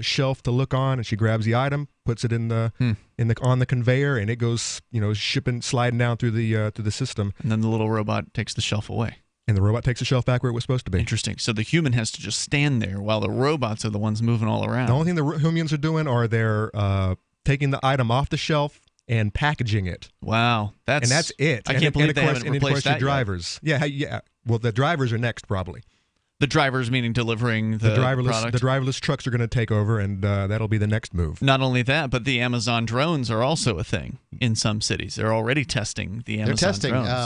shelf to look on, and she grabs the item, puts it on the conveyor, and it goes, sliding down through the system. And then the little robot takes the shelf away. And the robot takes the shelf back where it was supposed to be. Interesting. So the human has to just stand there while the robots are the ones moving all around. The only thing the humans are doing are they're taking the item off the shelf and packaging it. Wow, that's it. I can't believe they haven't replaced that drivers. yet. Yeah. Well, the drivers are next, probably. The drivers, meaning delivering the driverless. The driverless trucks are going to take over, and that'll be the next move. Not only that, but the Amazon drones are also a thing in some cities. They're already testing the Amazon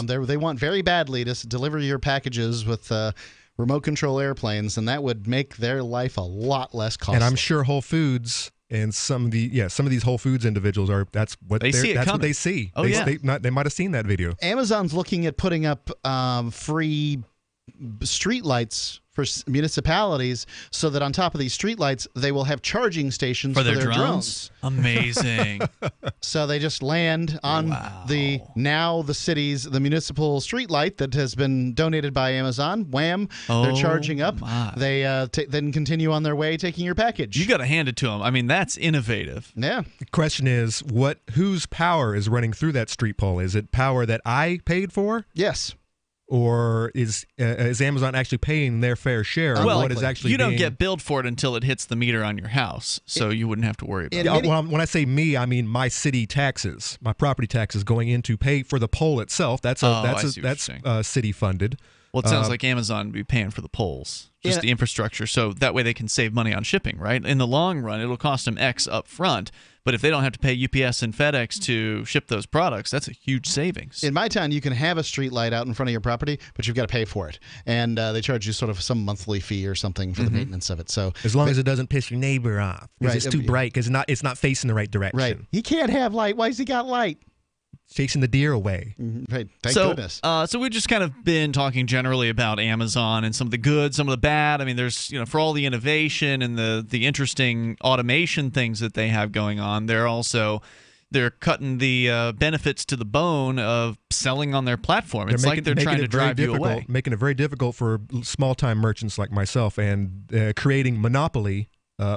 drones. They want very badly to deliver your packages with remote control airplanes, and that would make their life a lot less costly. And I'm sure Whole Foods and some of these Whole Foods individuals that's what they see. Oh, they might have seen that video. Amazon's looking at putting up free street lights for municipalities, so that on top of these street lights, they will have charging stations for their drones. Amazing. So they just land on the municipal street light that has been donated by Amazon. Wham! They're charging up. They then continue on their way, taking your package. You got to hand it to them. I mean, that's innovative. Yeah. The question is, whose power is running through that street pole? Is it power that I paid for? Yes. Or is Amazon actually paying their fair share of what is actually you don't get billed for it until it hits the meter on your house, so you wouldn't have to worry about it. When I say me, I mean my city taxes, my property taxes going in to pay for the pole itself. That's city funded. Well, it sounds like Amazon would be paying for the poles, just the infrastructure, so that way they can save money on shipping, right? In the long run, it'll cost them X up front, but if they don't have to pay UPS and FedEx to ship those products, that's a huge savings. In my town, you can have a street light out in front of your property, but you've got to pay for it. And they charge you sort of some monthly fee or something for the maintenance of it. So as long as it doesn't piss your neighbor off, because it's too bright, because it's not facing the right direction. Right. He can't have light. Why's he got light? Chasing the deer away. Right. Thank goodness. So we've just kind of been talking generally about Amazon and some of the good, some of the bad. I mean, there's, for all the innovation and the interesting automation things that they have going on, they're cutting the benefits to the bone of selling on their platform. It's like they're trying to drive you away. Making it very difficult for small-time merchants like myself, and creating monopoly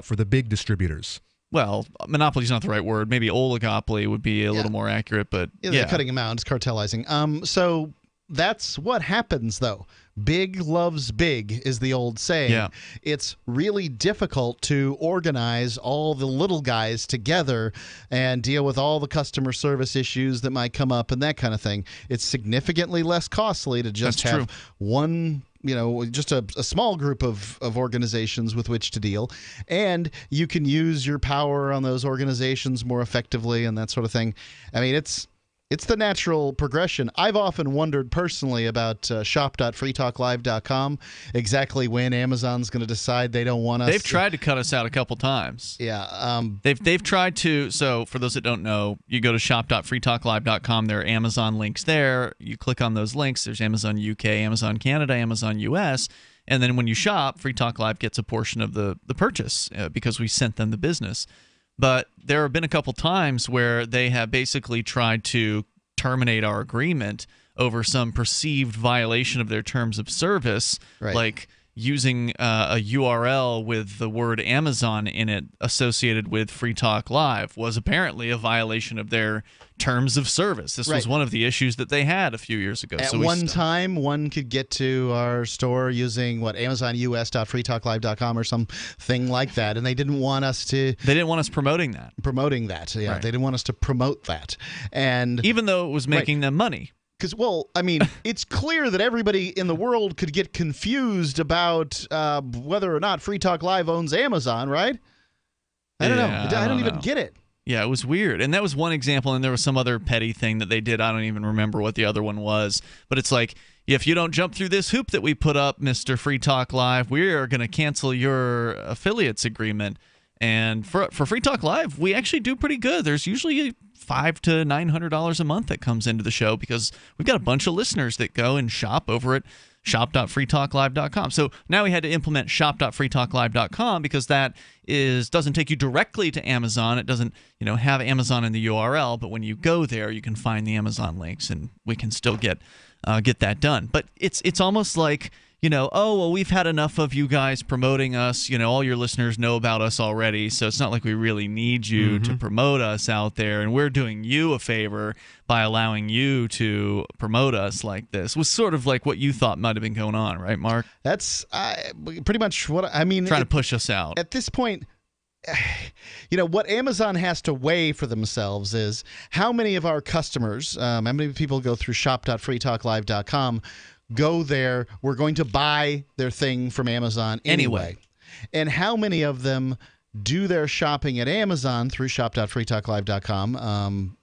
for the big distributors. Well, monopoly is not the right word. Maybe oligopoly would be a little more accurate, but they're cutting them out. It's cartelizing. So that's what happens, though. Big loves big is the old saying. Yeah. It's really difficult to organize all the little guys together and deal with all the customer service issues that might come up and that kind of thing. It's significantly less costly to just have one, just a small group of organizations with which to deal. And you can use your power on those organizations more effectively and that sort of thing. I mean, it's the natural progression. I've often wondered personally about shop.freetalklive.com, exactly when Amazon's going to decide they don't want us. They've tried to cut us out a couple times. Yeah. They've tried to. So for those that don't know, you go to shop.freetalklive.com. There are Amazon links there. You click on those links. There's Amazon UK, Amazon Canada, Amazon US. And then when you shop, Free Talk Live gets a portion of the purchase because we sent them the business. But there have been a couple times where they have basically tried to terminate our agreement over some perceived violation of their terms of service. Right. Like, using a URL with the word Amazon in it associated with Free Talk Live was apparently a violation of their terms of service. This was one of the issues that they had a few years ago. At one time, one could get to our store using AmazonUS.freetalklive.com or something like that, and they didn't want us to. They didn't want us promoting that. Yeah, they didn't want us to promote that, and even though it was making them money. Because, it's clear that everybody in the world could get confused about whether or not Free Talk Live owns Amazon, right? I don't know. I don't even get it. Yeah, it was weird. And that was one example, and there was some other petty thing that they did. I don't even remember what the other one was. But it's like, if you don't jump through this hoop that we put up, Mr. Free Talk Live, we are going to cancel your affiliates agreement. And for Free Talk Live, we actually do pretty good. There's usually $500 to $900 a month that comes into the show because we've got a bunch of listeners that go and shop over at shop.freetalklive.com. So now we had to implement shop.freetalklive.com because that doesn't take you directly to Amazon. It doesn't, have Amazon in the URL, but when you go there, you can find the Amazon links, and we can still get that done. But it's almost like, we've had enough of you guys promoting us. All your listeners know about us already, so it's not like we really need you to promote us out there, and we're doing you a favor by allowing you to promote us like this. Was sort of like what you thought might have been going on, right, Mark? That's pretty much what I mean. Trying to push us out. At this point, what Amazon has to weigh for themselves is how many of our customers, how many people go through shop.freetalklive.com, go there, we're going to buy their thing from Amazon anyway. And how many of them do their shopping at Amazon through shop.freetalklive.com?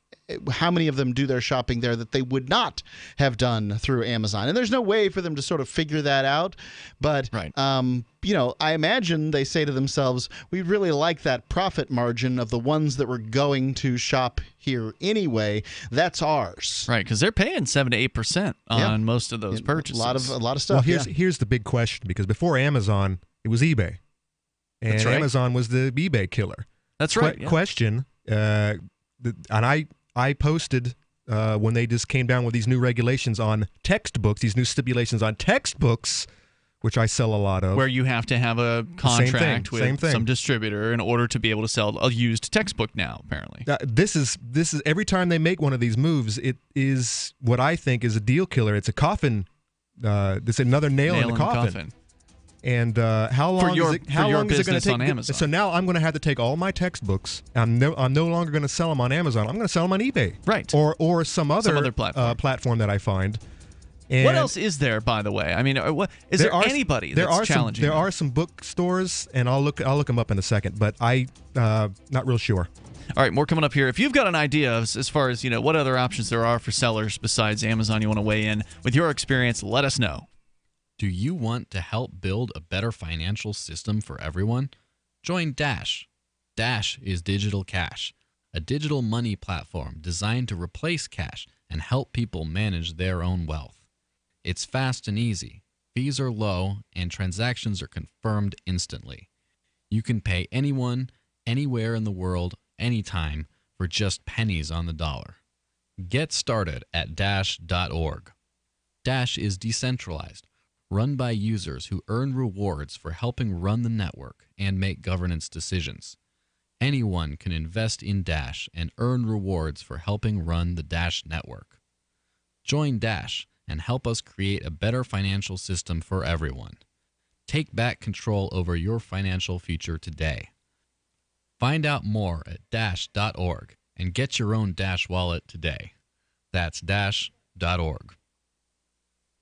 How many of them do their shopping there that they would not have done through Amazon? And there's no way for them to sort of figure that out. But, I imagine they say to themselves, we really like that profit margin of the ones that were going to shop here anyway. That's ours. Right, because they're paying 7 to 8% on most of those purchases. A lot of stuff. Well, here's the big question, because before Amazon, it was eBay. And Amazon was the eBay killer. That's right. Question, and I posted when they just came down with these new regulations on textbooks, these new stipulations on textbooks, which I sell a lot of. Where you have to have a contract with some distributor in order to be able to sell a used textbook now, apparently. This is every time they make one of these moves, it is what I think is a deal killer. It's a coffin. It's another nail in the coffin. And how long is it going to take? On Amazon. So now I'm going to have to take all my textbooks. I'm no longer going to sell them on Amazon. I'm going to sell them on eBay, right? Or some other platform that I find. And what else is there, by the way? I mean, is there anybody that's challenging? There are some bookstores, and I'll look them up in a second. But I not real sure. All right, more coming up here. If you've got an idea as far as what other options there are for sellers besides Amazon, you want to weigh in with your experience, let us know. Do you want to help build a better financial system for everyone? Join Dash. Dash is digital cash, a digital money platform designed to replace cash and help people manage their own wealth. It's fast and easy, fees are low, and transactions are confirmed instantly. You can pay anyone, anywhere in the world, anytime, for just pennies on the dollar. Get started at Dash.org. Dash is decentralized, run by users who earn rewards for helping run the network and make governance decisions. Anyone can invest in Dash and earn rewards for helping run the Dash network. Join Dash and help us create a better financial system for everyone. Take back control over your financial future today. Find out more at Dash.org and get your own Dash wallet today. That's Dash.org.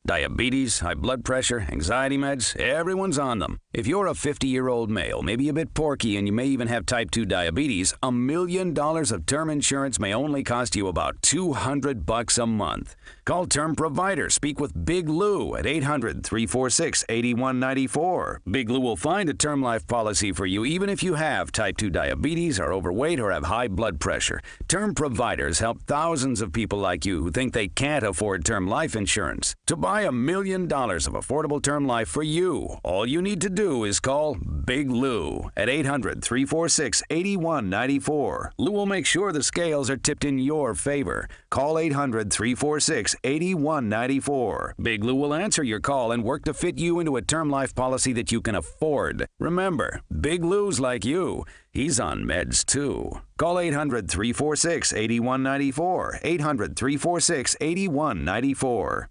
Diabetes, high blood pressure, anxiety meds, everyone's on them. If you're a 50-year-old male, maybe a bit porky, and you may even have type 2 diabetes, $1 million of term insurance may only cost you about $200 a month. Call Term Provider. Speak with Big Lou at 800-346-8194. Big Lou will find a term life policy for you even if you have type 2 diabetes, are overweight, or have high blood pressure. Term Providers help thousands of people like you who think they can't afford term life insurance. To buy Buy $1 million of affordable term life for you. All you need to do is call Big Lou at 800-346-8194. Lou will make sure the scales are tipped in your favor. Call 800-346-8194. Big Lou will answer your call and work to fit you into a term life policy that you can afford. Remember, Big Lou's like you. He's on meds too. Call 800-346-8194. 800-346-8194.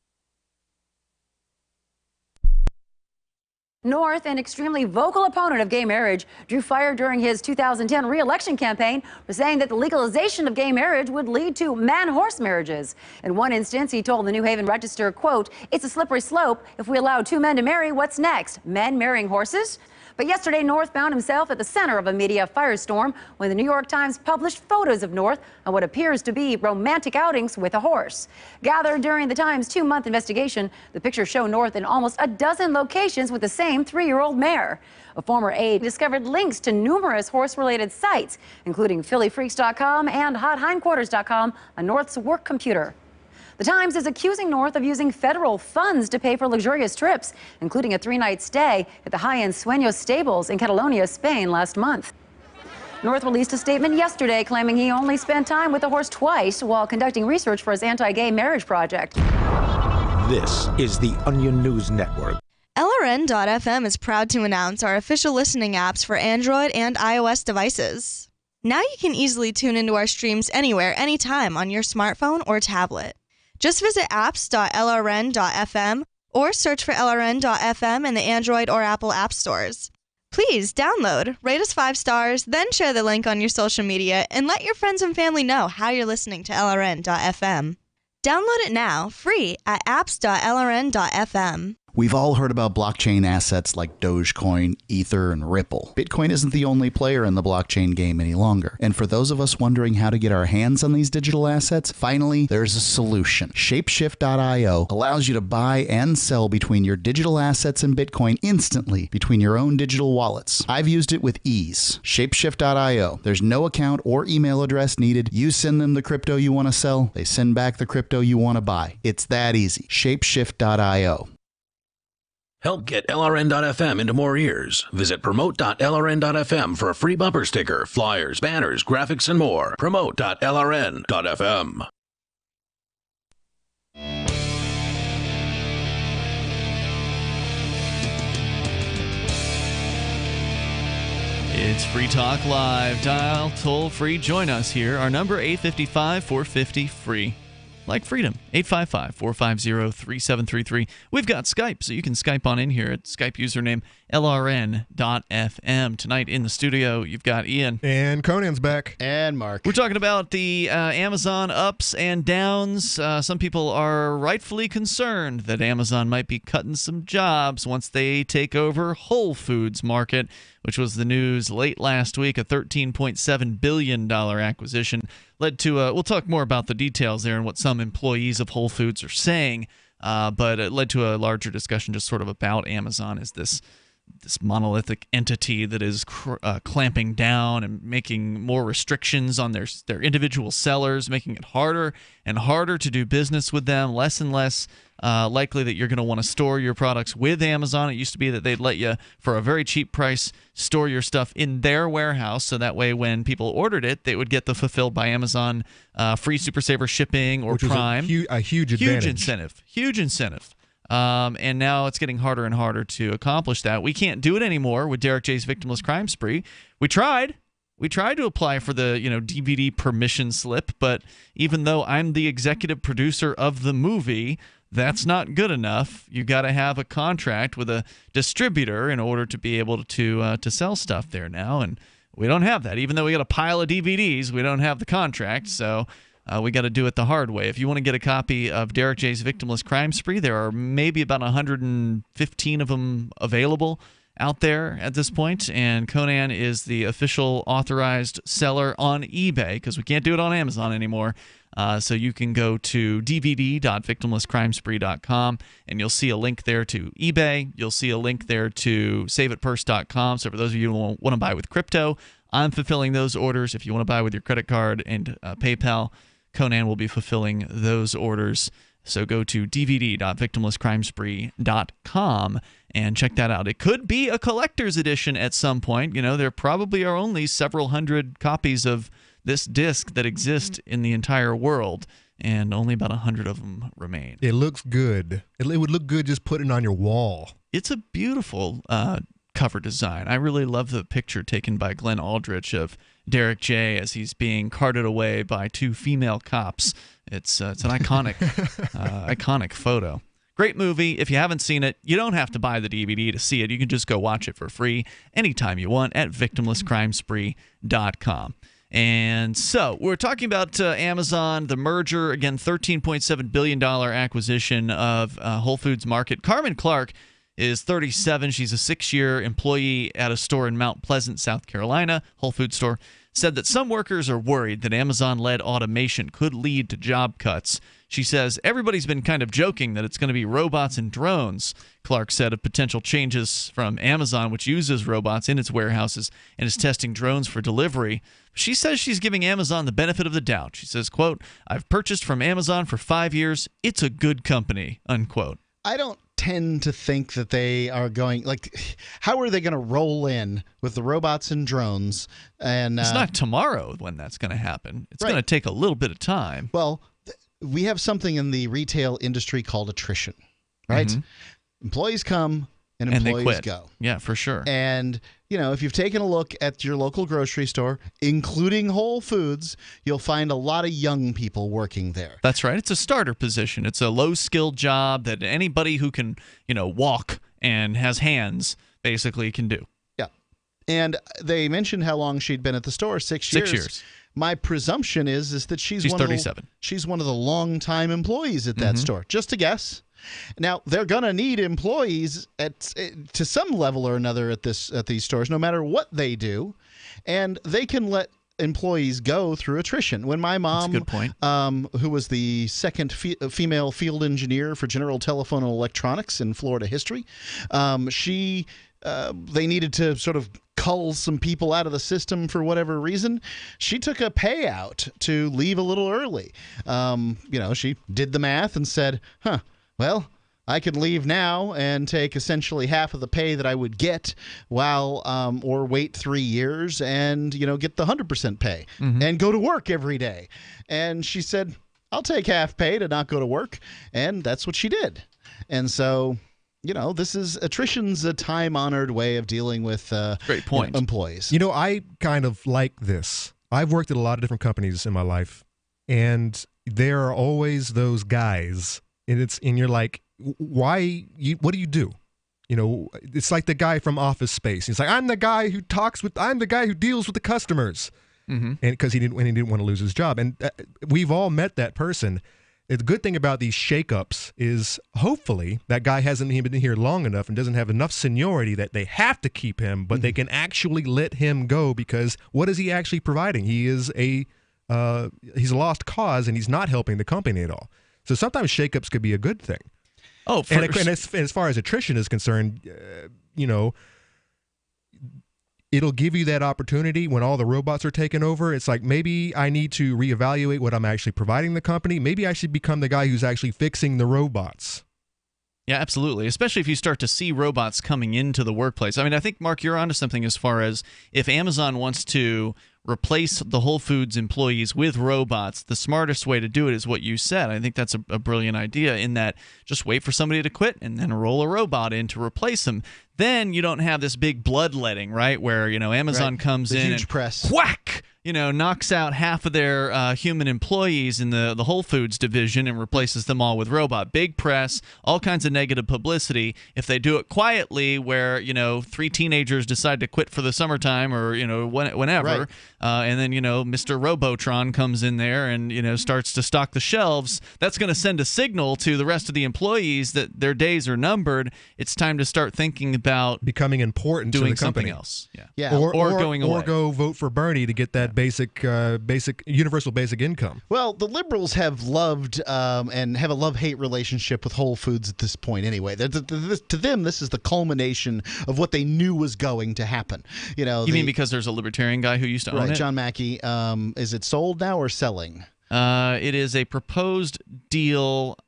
North, an extremely vocal opponent of gay marriage, drew fire during his 2010 re-election campaign for saying that the legalization of gay marriage would lead to man-horse marriages. In one instance, he told the New Haven Register, quote, "It's a slippery slope. If we allow two men to marry, what's next? Men marrying horses?" But yesterday, North found himself at the center of a media firestorm when the New York Times published photos of North on what appears to be romantic outings with a horse. Gathered during the Times' 2-month investigation, the pictures show North in almost a dozen locations with the same 3-year-old mare. A former aide discovered links to numerous horse-related sites, including phillyfreaks.com and hothindquarters.com on North's work computer. The Times is accusing North of using federal funds to pay for luxurious trips, including a 3-night stay at the high-end Sueños stables in Catalonia, Spain last month. North released a statement yesterday claiming he only spent time with the horse twice while conducting research for his anti-gay marriage project. This is the Onion News Network. LRN.FM is proud to announce our official listening apps for Android and iOS devices. Now you can easily tune into our streams anywhere, anytime on your smartphone or tablet. Just visit apps.lrn.fm or search for LRN.FM in the Android or Apple app stores. Please download, rate us 5 stars, then share the link on your social media and let your friends and family know how you're listening to LRN.FM. Download it now, free at apps.lrn.fm. We've all heard about blockchain assets like Dogecoin, Ether, and Ripple. Bitcoin isn't the only player in the blockchain game any longer. And for those of us wondering how to get our hands on these digital assets, finally, there's a solution. Shapeshift.io allows you to buy and sell between your digital assets and Bitcoin instantly between your own digital wallets. I've used it with ease. Shapeshift.io. There's no account or email address needed. You send them the crypto you want to sell. They send back the crypto you want to buy. It's that easy. Shapeshift.io. Help get LRN.FM into more ears. Visit promote.lrn.fm for a free bumper sticker, flyers, banners, graphics, and more. Promote.lrn.fm. It's Free Talk Live. Dial toll free. Join us here. Our number 855-450-FREE. Like freedom, 855-450-3733. We've got Skype, so you can Skype on in here at Skype username LRN.FM. Tonight in the studio, you've got Ian. And Conan's back. And Mark. We're talking about the Amazon ups and downs. Some people are rightfully concerned that Amazon might be cutting some jobs once they take over Whole Foods Market, which was the news late last week. A $13.7 billion acquisition led to we'll talk more about the details there and what some employees of Whole Foods are saying, but it led to a larger discussion just sort of about Amazon as this monolithic entity that is clamping down and making more restrictions on their individual sellers, making it harder and harder to do business with them, less and less likely that you're going to want to store your products with Amazon. It used to be that they'd let you, for a very cheap price, store your stuff in their warehouse, so that way when people ordered it, they would get the Fulfilled by Amazon free Super Saver shipping or Which Prime. Was a huge advantage. Huge incentive. And now it's getting harder and harder to accomplish that. We can't do it anymore with Derek J's Victimless Crime Spree. We tried to apply for the DVD permission slip, but even though I'm the executive producer of the movie, that's not good enough. You got to have a contract with a distributor in order to be able to sell stuff there now, and we don't have that. Even though we got a pile of DVDs, we don't have the contract, so we got to do it the hard way. If you want to get a copy of Derek J's Victimless Crime Spree, there are maybe about 115 of them available out there at this point, and Conan is the official authorized seller on eBay because we can't do it on Amazon anymore. So you can go to dvd.victimlesscrimespree.com and you'll see a link there to eBay. You'll see a link there to saveitpurse.com. So for those of you who want to buy with crypto, I'm fulfilling those orders. If you want to buy with your credit card and PayPal, Conan will be fulfilling those orders So go to dvd.victimlesscrimespree.com and check that out. It could be a collector's edition at some point. There probably are only several hundred copies of this disc that exist in the entire world, and only about 100 of them remain. It looks good. It would look good just putting it on your wall. It's a beautiful cover design. I really love the picture taken by Glenn Aldrich of Derek J. as he's being carted away by two female cops. It's an iconic, iconic photo. Great movie. If you haven't seen it, you don't have to buy the DVD to see it. You can just go watch it for free anytime you want at victimlesscrimespree.com. And so we're talking about Amazon, the merger, again, $13.7 billion acquisition of Whole Foods Market. Carmen Clark is 37. She's a 6-year employee at a store in Mount Pleasant, South Carolina, Whole Foods store, said that some workers are worried that Amazon-led automation could lead to job cuts. She says everybody's been kind of joking that it's going to be robots and drones. Clark said of potential changes from Amazon, which uses robots in its warehouses and is testing drones for delivery. She says she's giving Amazon the benefit of the doubt. She says, quote, "I've purchased from Amazon for 5 years. It's a good company," unquote. I don't tend to think that they are going, how are they going to roll in with the robots and drones? And it's not tomorrow when that's going to happen. It's going to take a little bit of time. Well, we have something in the retail industry called attrition, right? Mm-hmm. Employees come and employees they quit. Go. Yeah, for sure. And, if you've taken a look at your local grocery store, including Whole Foods, you'll find a lot of young people working there. That's right. It's a starter position. It's a low-skilled job that anybody who can, walk and has hands basically can do. Yeah. And they mentioned how long she'd been at the store, 6 years. 6 years. My presumption is that she's 37. She's one of the long-time employees at that store. Just a guess. Now, they're going to need employees to some level or another at these stores, no matter what they do, and they can let employees go through attrition. When my mom, that's a good point. Who was the second female field engineer for General Telephone and Electronics in Florida history, they needed to sort of cull some people out of the system for whatever reason. She took a payout to leave a little early. She did the math and said, well, I could leave now and take essentially half of the pay that I would get or wait 3 years and, get the 100% pay and go to work every day. And she said, I'll take half pay to not go to work. And that's what she did. And so, attrition's a time-honored way of dealing with great point. Employees. I kind of like this. I've worked at a lot of different companies in my life, and there are always those guys. And you're like, why? What do you do? It's like the guy from Office Space. He's like, I'm the guy who deals with the customers, and because he didn't want to lose his job. And we've all met that person. The good thing about these shakeups is hopefully that guy hasn't been here long enough and doesn't have enough seniority that they have to keep him, but they can actually let him go because what is he actually providing? He is he's a lost cause and he's not helping the company at all. So sometimes shakeups could be a good thing. Oh, and as far as attrition is concerned, it'll give you that opportunity when all the robots are taken over. It's like maybe I need to reevaluate what I'm actually providing the company. Maybe I should become the guy who's actually fixing the robots. Yeah, absolutely. Especially if you start to see robots coming into the workplace. I mean, I think, Mark, you're onto something as far as if Amazon wants to replace the Whole Foods employees with robots, the smartest way to do it is what you said. I think that's a brilliant idea in that just wait for somebody to quit and then roll a robot in to replace them. Then you don't have this big bloodletting, right, where, Amazon comes in huge and press. Whack! Knocks out half of their human employees in the Whole Foods division and replaces them all with robot. Big press, all kinds of negative publicity. If they do it quietly where, 3 teenagers decide to quit for the summertime or, whenever, and then, Mr. Robotron comes in there and, starts to stock the shelves, that's going to send a signal to the rest of the employees that their days are numbered. It's time to start thinking about becoming important doing to the company. Something else. Yeah. Or going away. Or go vote for Bernie to get that basic universal basic income. Well, the liberals have loved and have a love-hate relationship with Whole Foods at this point anyway. To them, this is the culmination of what they knew was going to happen. You mean because there's a libertarian guy who used to own it? John Mackey. Is it sold now or selling? It is a proposed deal.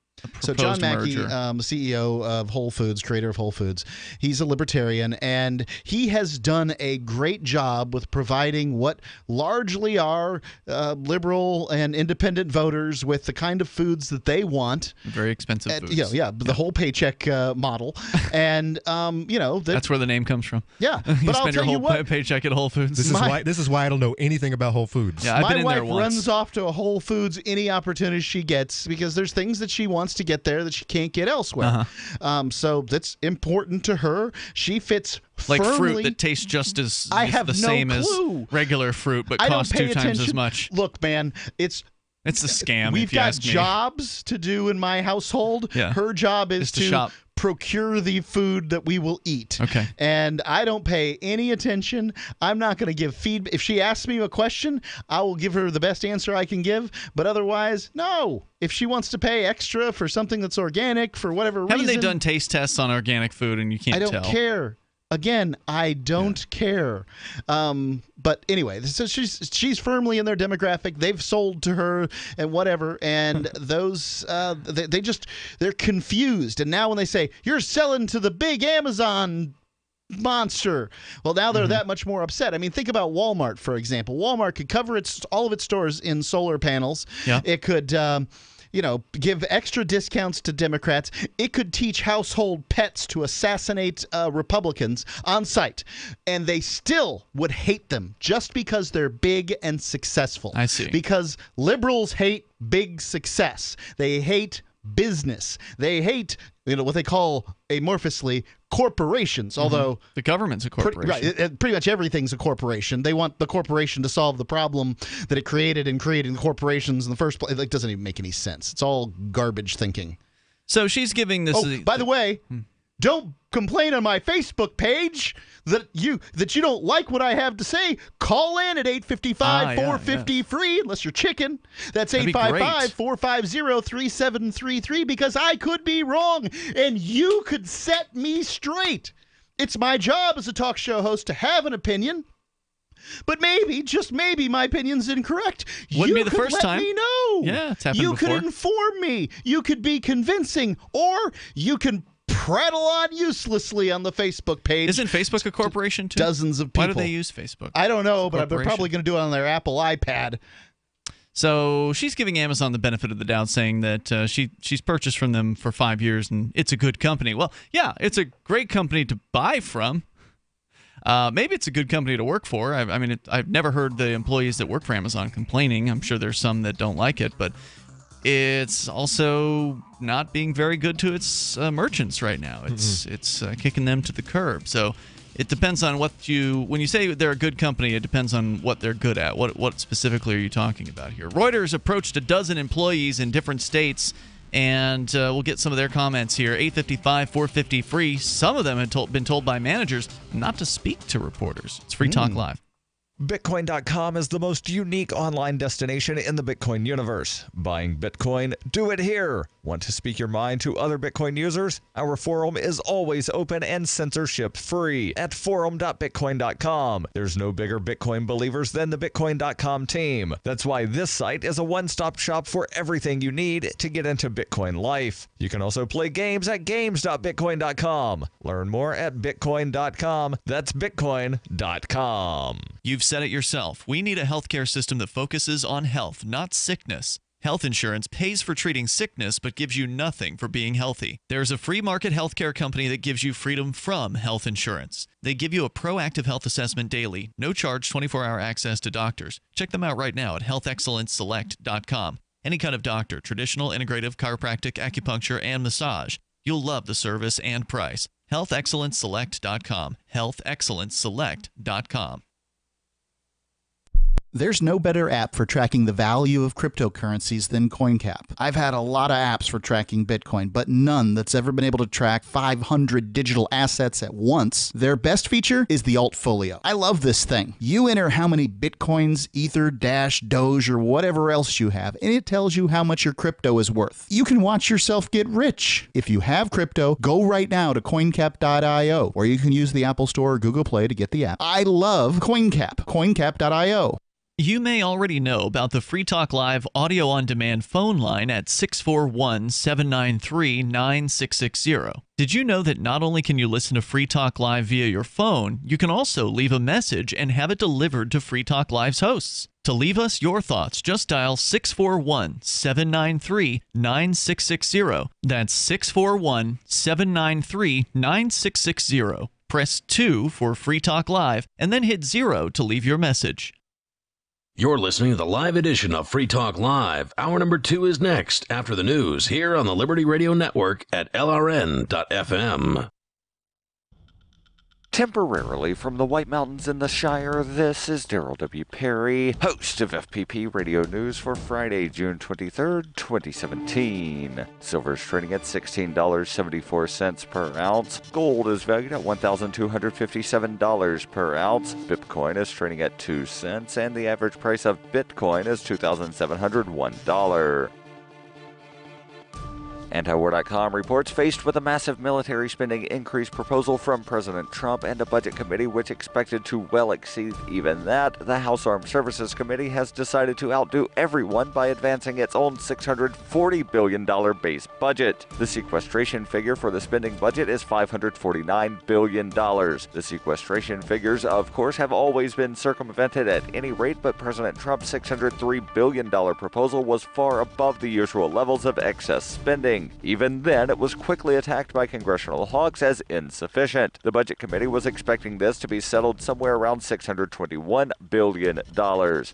So John Mackey, merger. CEO of Whole Foods, creator of Whole Foods, he's a libertarian, and he has done a great job with providing what largely are liberal and independent voters with the kind of foods that they want. Very expensive foods. The whole paycheck model. And, that's where the name comes from. Yeah. You But I'll spend your tell you whole what. paycheck at Whole Foods. This is why I don't know anything about Whole Foods. Yeah, I've My been in wife there once. runs off to a Whole Foods any opportunity she gets because there's things that she wants to get there that she can't get elsewhere. So that's important to her. She fits Like firmly. fruit that tastes just as I have the no same clue. as regular fruit, but I don't costs pay 2 times as attention. much. Look, man, it's a scam. We've if you got ask me. jobs to do in my household. Yeah. Her job is to shop. procure the food that we will eat. Okay. And I don't pay any attention. I'm not going to give feedback. If she asks me a question, I will give her the best answer I can give. But otherwise, no. If she wants to pay extra for something that's organic for whatever reason. Haven't they done taste tests on organic food and you can't I tell? don't care. Again, I don't care. But anyway, so she's firmly in their demographic. They've sold to her and whatever. And those they're confused. And now when they say you're selling to the big Amazon monster, well, now they're that much more upset. I mean, think about Walmart, for example. Walmart could cover all of its stores in solar panels. Yeah. It could. Give extra discounts to Democrats. It could teach household pets to assassinate Republicans on site. And they still would hate them just because they're big and successful. I see. Because liberals hate big success. They hate business. They hate what they call amorphously corporations, although the government's a corporation. Pretty much everything's a corporation. They want the corporation to solve the problem that it created in creating the corporations in the first place. It doesn't even make any sense. It's all garbage thinking. So she's giving this. By the way, don't complain on my Facebook page that you don't like what I have to say. Call in at 855-450-FREE, unless you're chicken. That's 855-450-3733, because I could be wrong, and you could set me straight. It's my job as a talk show host to have an opinion. But maybe, just maybe, my opinion's incorrect. Wouldn't be the could first let time. me know. Yeah, it's happened You before. could inform me. You could be convincing, or you can prattle on uselessly on the Facebook page. Isn't Facebook a corporation too? Dozens of people. Why do they use Facebook? I don't know, but they're probably going to do it on their Apple iPad. So she's giving Amazon the benefit of the doubt, saying that she's purchased from them for 5 years and it's a good company. Well, yeah, it's a great company to buy from. Maybe it's a good company to work for. I've never heard the employees that work for Amazon complaining. I'm sure there's some that don't like it, but it's also not being very good to its merchants right now. It's kicking them to the curb. So it depends on when you say they're a good company, it depends on what they're good at. What specifically are you talking about here? Reuters approached a dozen employees in different states, and we'll get some of their comments here. 855-450-FREE. Some of them had been told by managers not to speak to reporters. It's Free Talk Live. Bitcoin.com is the most unique online destination in the Bitcoin universe. Buying Bitcoin? Do it here. Want to speak your mind to other Bitcoin users? Our forum is always open and censorship free at forum.bitcoin.com. There's no bigger Bitcoin believers than the Bitcoin.com team. That's why this site is a one-stop shop for everything you need to get into Bitcoin life. You can also play games at games.bitcoin.com. Learn more at bitcoin.com. That's bitcoin.com. You've said it yourself. We need a healthcare system that focuses on health, not sickness. Health insurance pays for treating sickness but gives you nothing for being healthy. There's a free market healthcare company that gives you freedom from health insurance. They give you a proactive health assessment daily, no charge 24-hour access to doctors. Check them out right now at healthexcellenceselect.com. Any kind of doctor, traditional, integrative, chiropractic, acupuncture, and massage. You'll love the service and price. healthexcellenceselect.com. healthexcellenceselect.com. There's no better app for tracking the value of cryptocurrencies than CoinCap. I've had a lot of apps for tracking Bitcoin, but none that's ever been able to track 500 digital assets at once. Their best feature is the Altfolio. I love this thing. You enter how many Bitcoins, Ether, Dash, Doge, or whatever else you have, and it tells you how much your crypto is worth. You can watch yourself get rich. If you have crypto, go right now to coincap.io, or you can use the Apple Store or Google Play to get the app. I love CoinCap. coincap.io. You may already know about the Free Talk Live audio on demand phone line at 641-793-9660. Did you know that not only can you listen to Free Talk Live via your phone, you can also leave a message and have it delivered to Free Talk Live's hosts? To leave us your thoughts, just dial 641-793-9660. That's 641-793-9660. Press 2 for Free Talk Live, and then hit 0 to leave your message. You're listening to the live edition of Free Talk Live. Hour number 2 is next, after the news, here on the Liberty Radio Network at LRN.FM. Temporarily from the White Mountains in the Shire, this is Daryl W. Perry, host of FPP Radio News for Friday, June 23rd, 2017. Silver is trading at $16.74 per ounce. Gold is valued at $1,257 per ounce. Bitcoin is trading at 2 cents, and the average price of Bitcoin is $2,701. Antiwar.com reports faced with a massive military spending increase proposal from President Trump and a budget committee which expected to well exceed even that, the House Armed Services Committee has decided to outdo everyone by advancing its own $640 billion base budget. The sequestration figure for the spending budget is $549 billion. The sequestration figures, of course, have always been circumvented at any rate, but President Trump's $603 billion proposal was far above the usual levels of excess spending. Even then, it was quickly attacked by congressional hawks as insufficient. The Budget Committee was expecting this to be settled somewhere around $621 billion.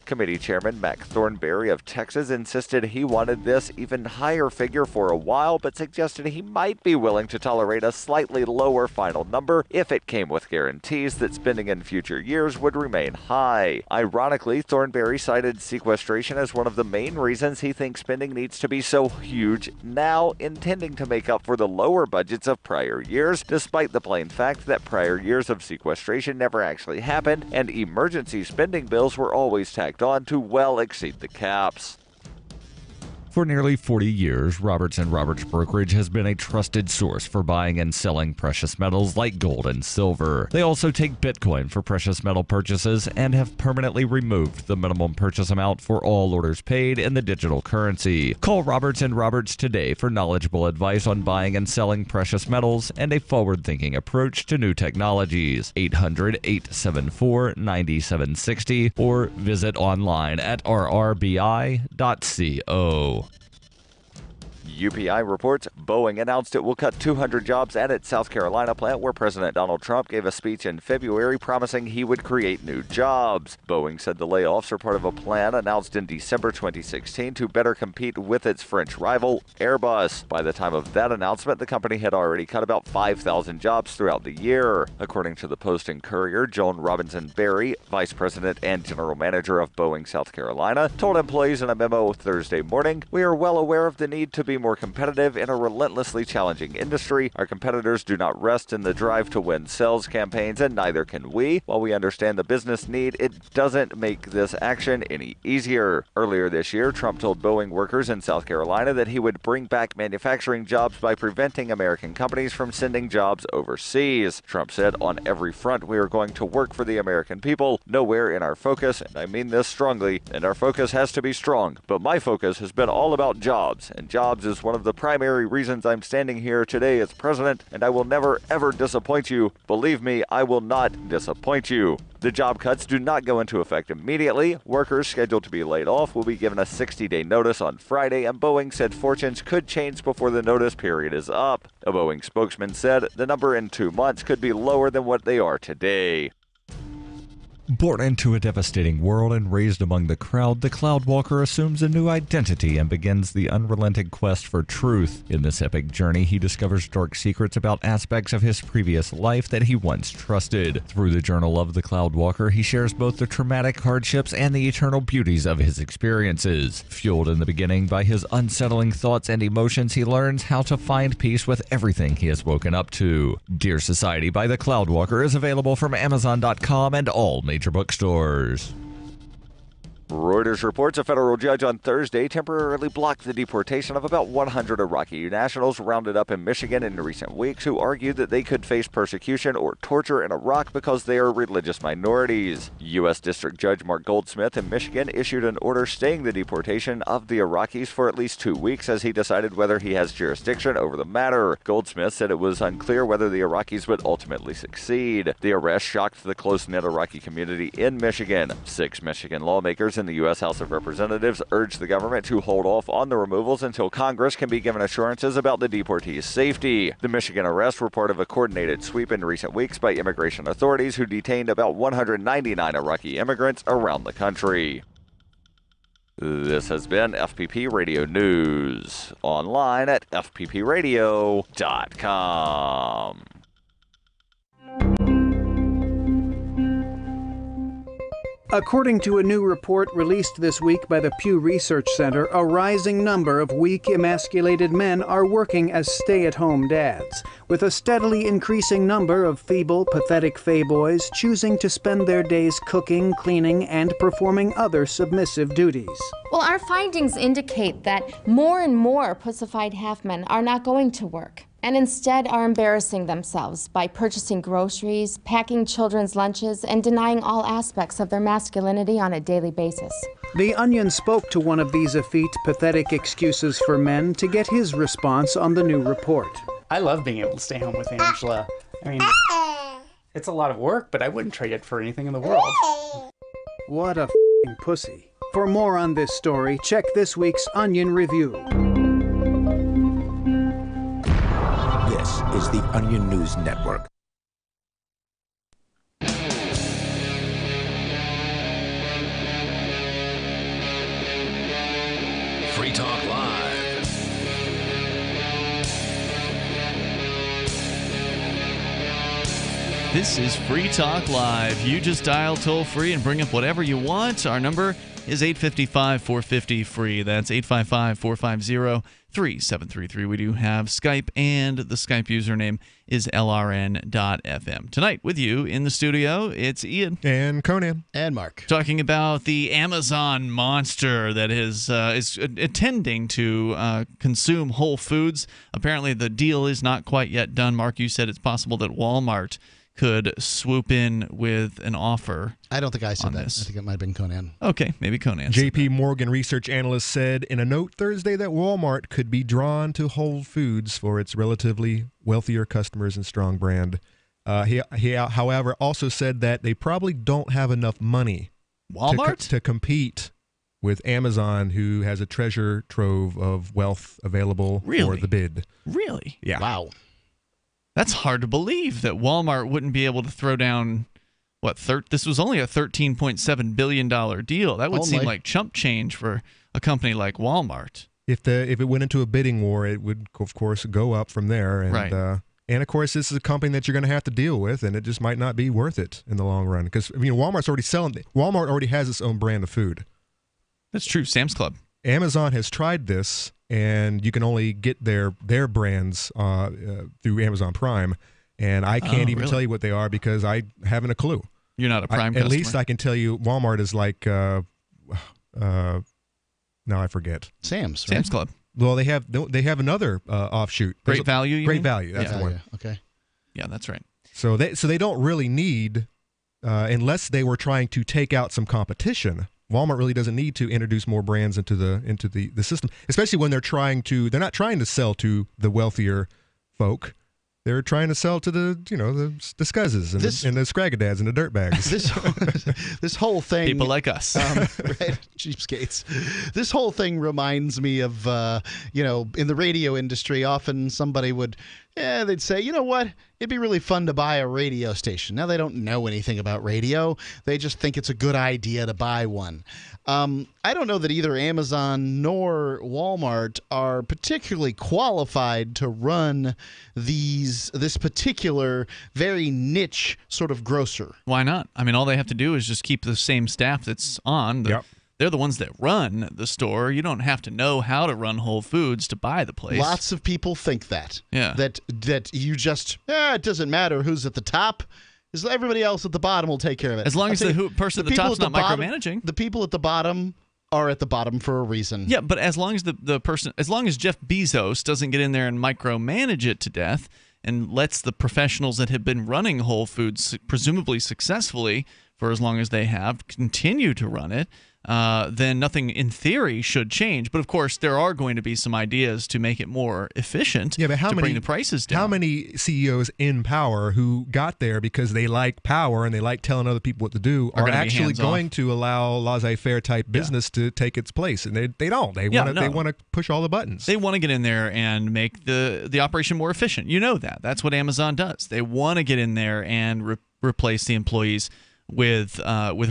Committee Chairman Mac Thornberry of Texas insisted he wanted this even higher figure for a while, but suggested he might be willing to tolerate a slightly lower final number if it came with guarantees that spending in future years would remain high. Ironically, Thornberry cited sequestration as one of the main reasons he thinks spending needs to be so huge now, intending to make up for the lower budgets of prior years, despite the plain fact that prior years of sequestration never actually happened, and emergency spending bills were always tacked on to well exceed the caps. For nearly 40 years, Roberts & Roberts Brokerage has been a trusted source for buying and selling precious metals like gold and silver. They also take Bitcoin for precious metal purchases and have permanently removed the minimum purchase amount for all orders paid in the digital currency. Call Roberts & Roberts today for knowledgeable advice on buying and selling precious metals and a forward-thinking approach to new technologies. 800-874-9760 or visit online at rrbi.co. UPI reports Boeing announced it will cut 200 jobs at its South Carolina plant where President Donald Trump gave a speech in February promising he would create new jobs. Boeing said the layoffs are part of a plan announced in December 2016 to better compete with its French rival, Airbus. By the time of that announcement, the company had already cut about 5,000 jobs throughout the year. According to the Post and Courier, Joan Robinson-Berry, vice president and general manager of Boeing South Carolina, told employees in a memo Thursday morning, "We are well aware of the need to be more competitive in a relentlessly challenging industry. Our competitors do not rest in the drive to win sales campaigns, and neither can we. While we understand the business need, it doesn't make this action any easier." Earlier this year, Trump told Boeing workers in South Carolina that he would bring back manufacturing jobs by preventing American companies from sending jobs overseas. Trump said, "On every front, we are going to work for the American people. Nowhere in our focus, and I mean this strongly, and our focus has to be strong. But my focus has been all about jobs, and jobs is one of the primary reasons I'm standing here today as president, and I will never, ever disappoint you. Believe me, I will not disappoint you." The job cuts do not go into effect immediately. Workers scheduled to be laid off will be given a 60-day notice on Friday, and Boeing said fortunes could change before the notice period is up. A Boeing spokesman said the number in 2 months could be lower than what they are today. Born into a devastating world and raised among the crowd, the Cloudwalker assumes a new identity and begins the unrelenting quest for truth. In this epic journey, he discovers dark secrets about aspects of his previous life that he once trusted. Through the Journal of the Cloudwalker, he shares both the traumatic hardships and the eternal beauties of his experiences. Fueled in the beginning by his unsettling thoughts and emotions, he learns how to find peace with everything he has woken up to. Dear Society by the Cloudwalker is available from Amazon.com and all major bookstores. Reuters reports a federal judge on Thursday temporarily blocked the deportation of about 100 Iraqi nationals rounded up in Michigan in recent weeks who argued that they could face persecution or torture in Iraq because they are religious minorities. U.S. District Judge Mark Goldsmith in Michigan issued an order staying the deportation of the Iraqis for at least 2 weeks as he decided whether he has jurisdiction over the matter. Goldsmith said it was unclear whether the Iraqis would ultimately succeed. The arrest shocked the close-knit Iraqi community in Michigan. 6 Michigan lawmakers in the U.S. House of Representatives urged the government to hold off on the removals until Congress can be given assurances about the deportees' safety. The Michigan arrests were part of a coordinated sweep in recent weeks by immigration authorities who detained about 199 Iraqi immigrants around the country. This has been FPP Radio News, online at fppradio.com. According to a new report released this week by the Pew Research Center, a rising number of weak, emasculated men are working as stay-at-home dads, with a steadily increasing number of feeble, pathetic fayboys choosing to spend their days cooking, cleaning, and performing other submissive duties. Well, our findings indicate that more and more pussified half-men are not going to work, and instead are embarrassing themselves by purchasing groceries, packing children's lunches, and denying all aspects of their masculinity on a daily basis. The Onion spoke to one of these effete, pathetic excuses for men to get his response on the new report. I love being able to stay home with Angela. I mean, it's a lot of work, but I wouldn't trade it for anything in the world. What a f***ing pussy. For more on this story, check this week's Onion Review. This is the Onion News Network. Free Talk Live. This is Free Talk Live. You just dial toll free and bring up whatever you want. Our number is 855-450-FREE. That's 855-450-3733. We do have Skype, and the Skype username is LRN.FM. Tonight with you in the studio, it's Ian. And Conan. And Mark. Talking about the Amazon monster that is intending to consume Whole Foods. Apparently the deal is not quite yet done. Mark, you said it's possible that Walmart could swoop in with an offer. I don't think I said that. This. I think it might have been Conan. Okay, maybe Conan. JP Morgan research analyst said in a note Thursday that Walmart could be drawn to Whole Foods for its relatively wealthier customers and strong brand. He however, also said that they probably don't have enough money Walmart to compete with Amazon, who has a treasure trove of wealth available for the bid. Really? Yeah. Wow. That's hard to believe that Walmart wouldn't be able to throw down, this was only a $13.7 billion deal. That would seem like chump change for a company like Walmart. If it went into a bidding war, it would, of course, go up from there. And, right. And, of course, this is a company that you're going to have to deal with, and it just might not be worth it in the long run. Because, Walmart already has its own brand of food. That's true. Sam's Club. Amazon has tried this, and you can only get their brands through Amazon Prime, and I can't even tell you what they are because I haven't a clue. You're not a Prime customer? At least I can tell you Walmart is like, now I forget. Sam's, right? Sam's Club. Well, they have another offshoot. Great Value, you Great mean? Value, that's the one. Yeah, okay. Yeah, that's right. So they don't really need, unless they were trying to take out some competition, Walmart really doesn't need to introduce more brands into the system, especially when they're not trying to sell to the wealthier folk. They're trying to sell to the scuzzes and the scragadads and the dirtbags. This whole thing, people like us, right? Cheapskates. This whole thing reminds me of in the radio industry, often somebody would they'd say, you know what, it'd be really fun to buy a radio station. Now they don't know anything about radio. They just think it's a good idea to buy one. I don't know that either Amazon nor Walmart are particularly qualified to run this particular very niche sort of grocer. Why not? I mean, all they have to do is just keep the same staff that's on. Yep. They're the ones that run the store. You don't have to know how to run Whole Foods to buy the place. Lots of people think that. Yeah. That you just, it doesn't matter who's at the top. As everybody else at the bottom will take care of it. As long as the person at the top's not micromanaging. The people at the bottom are at the bottom for a reason. Yeah, but as long as the person, as long as Jeff Bezos doesn't get in there and micromanage it to death and lets the professionals that have been running Whole Foods presumably successfully for as long as they have continue to run it, then nothing in theory should change. But of course, there are going to be some ideas to make it more efficient. Yeah, but bring the prices down. How many CEOs in power who got there because they like power and they like telling other people what to do are actually going to allow laissez-faire type business to take its place? And they don't. They want to push all the buttons. They want to get in there and make the operation more efficient. You know that. That's what Amazon does. They want to get in there and replace the employees with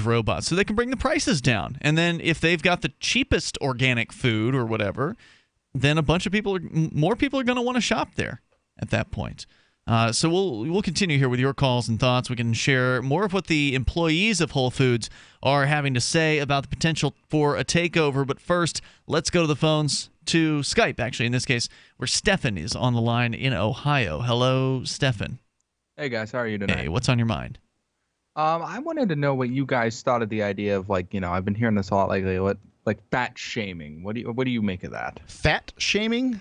robots so they can bring the prices down. And then if they've got the cheapest organic food or whatever, then more people are going to want to shop there at that point. So we'll continue here with your calls and thoughts. We can share more of what the employees of Whole Foods are having to say about the potential for a takeover. But first, let's go to the phones, to Skype, actually, in this case, where Stefan is on the line in Ohio. Hello, Stefan. Hey, guys. How are you tonight? Hey, what's on your mind? I wanted to know what you guys thought of the idea of, like, I've been hearing this a lot lately, like fat shaming. What do you make of that? Fat shaming?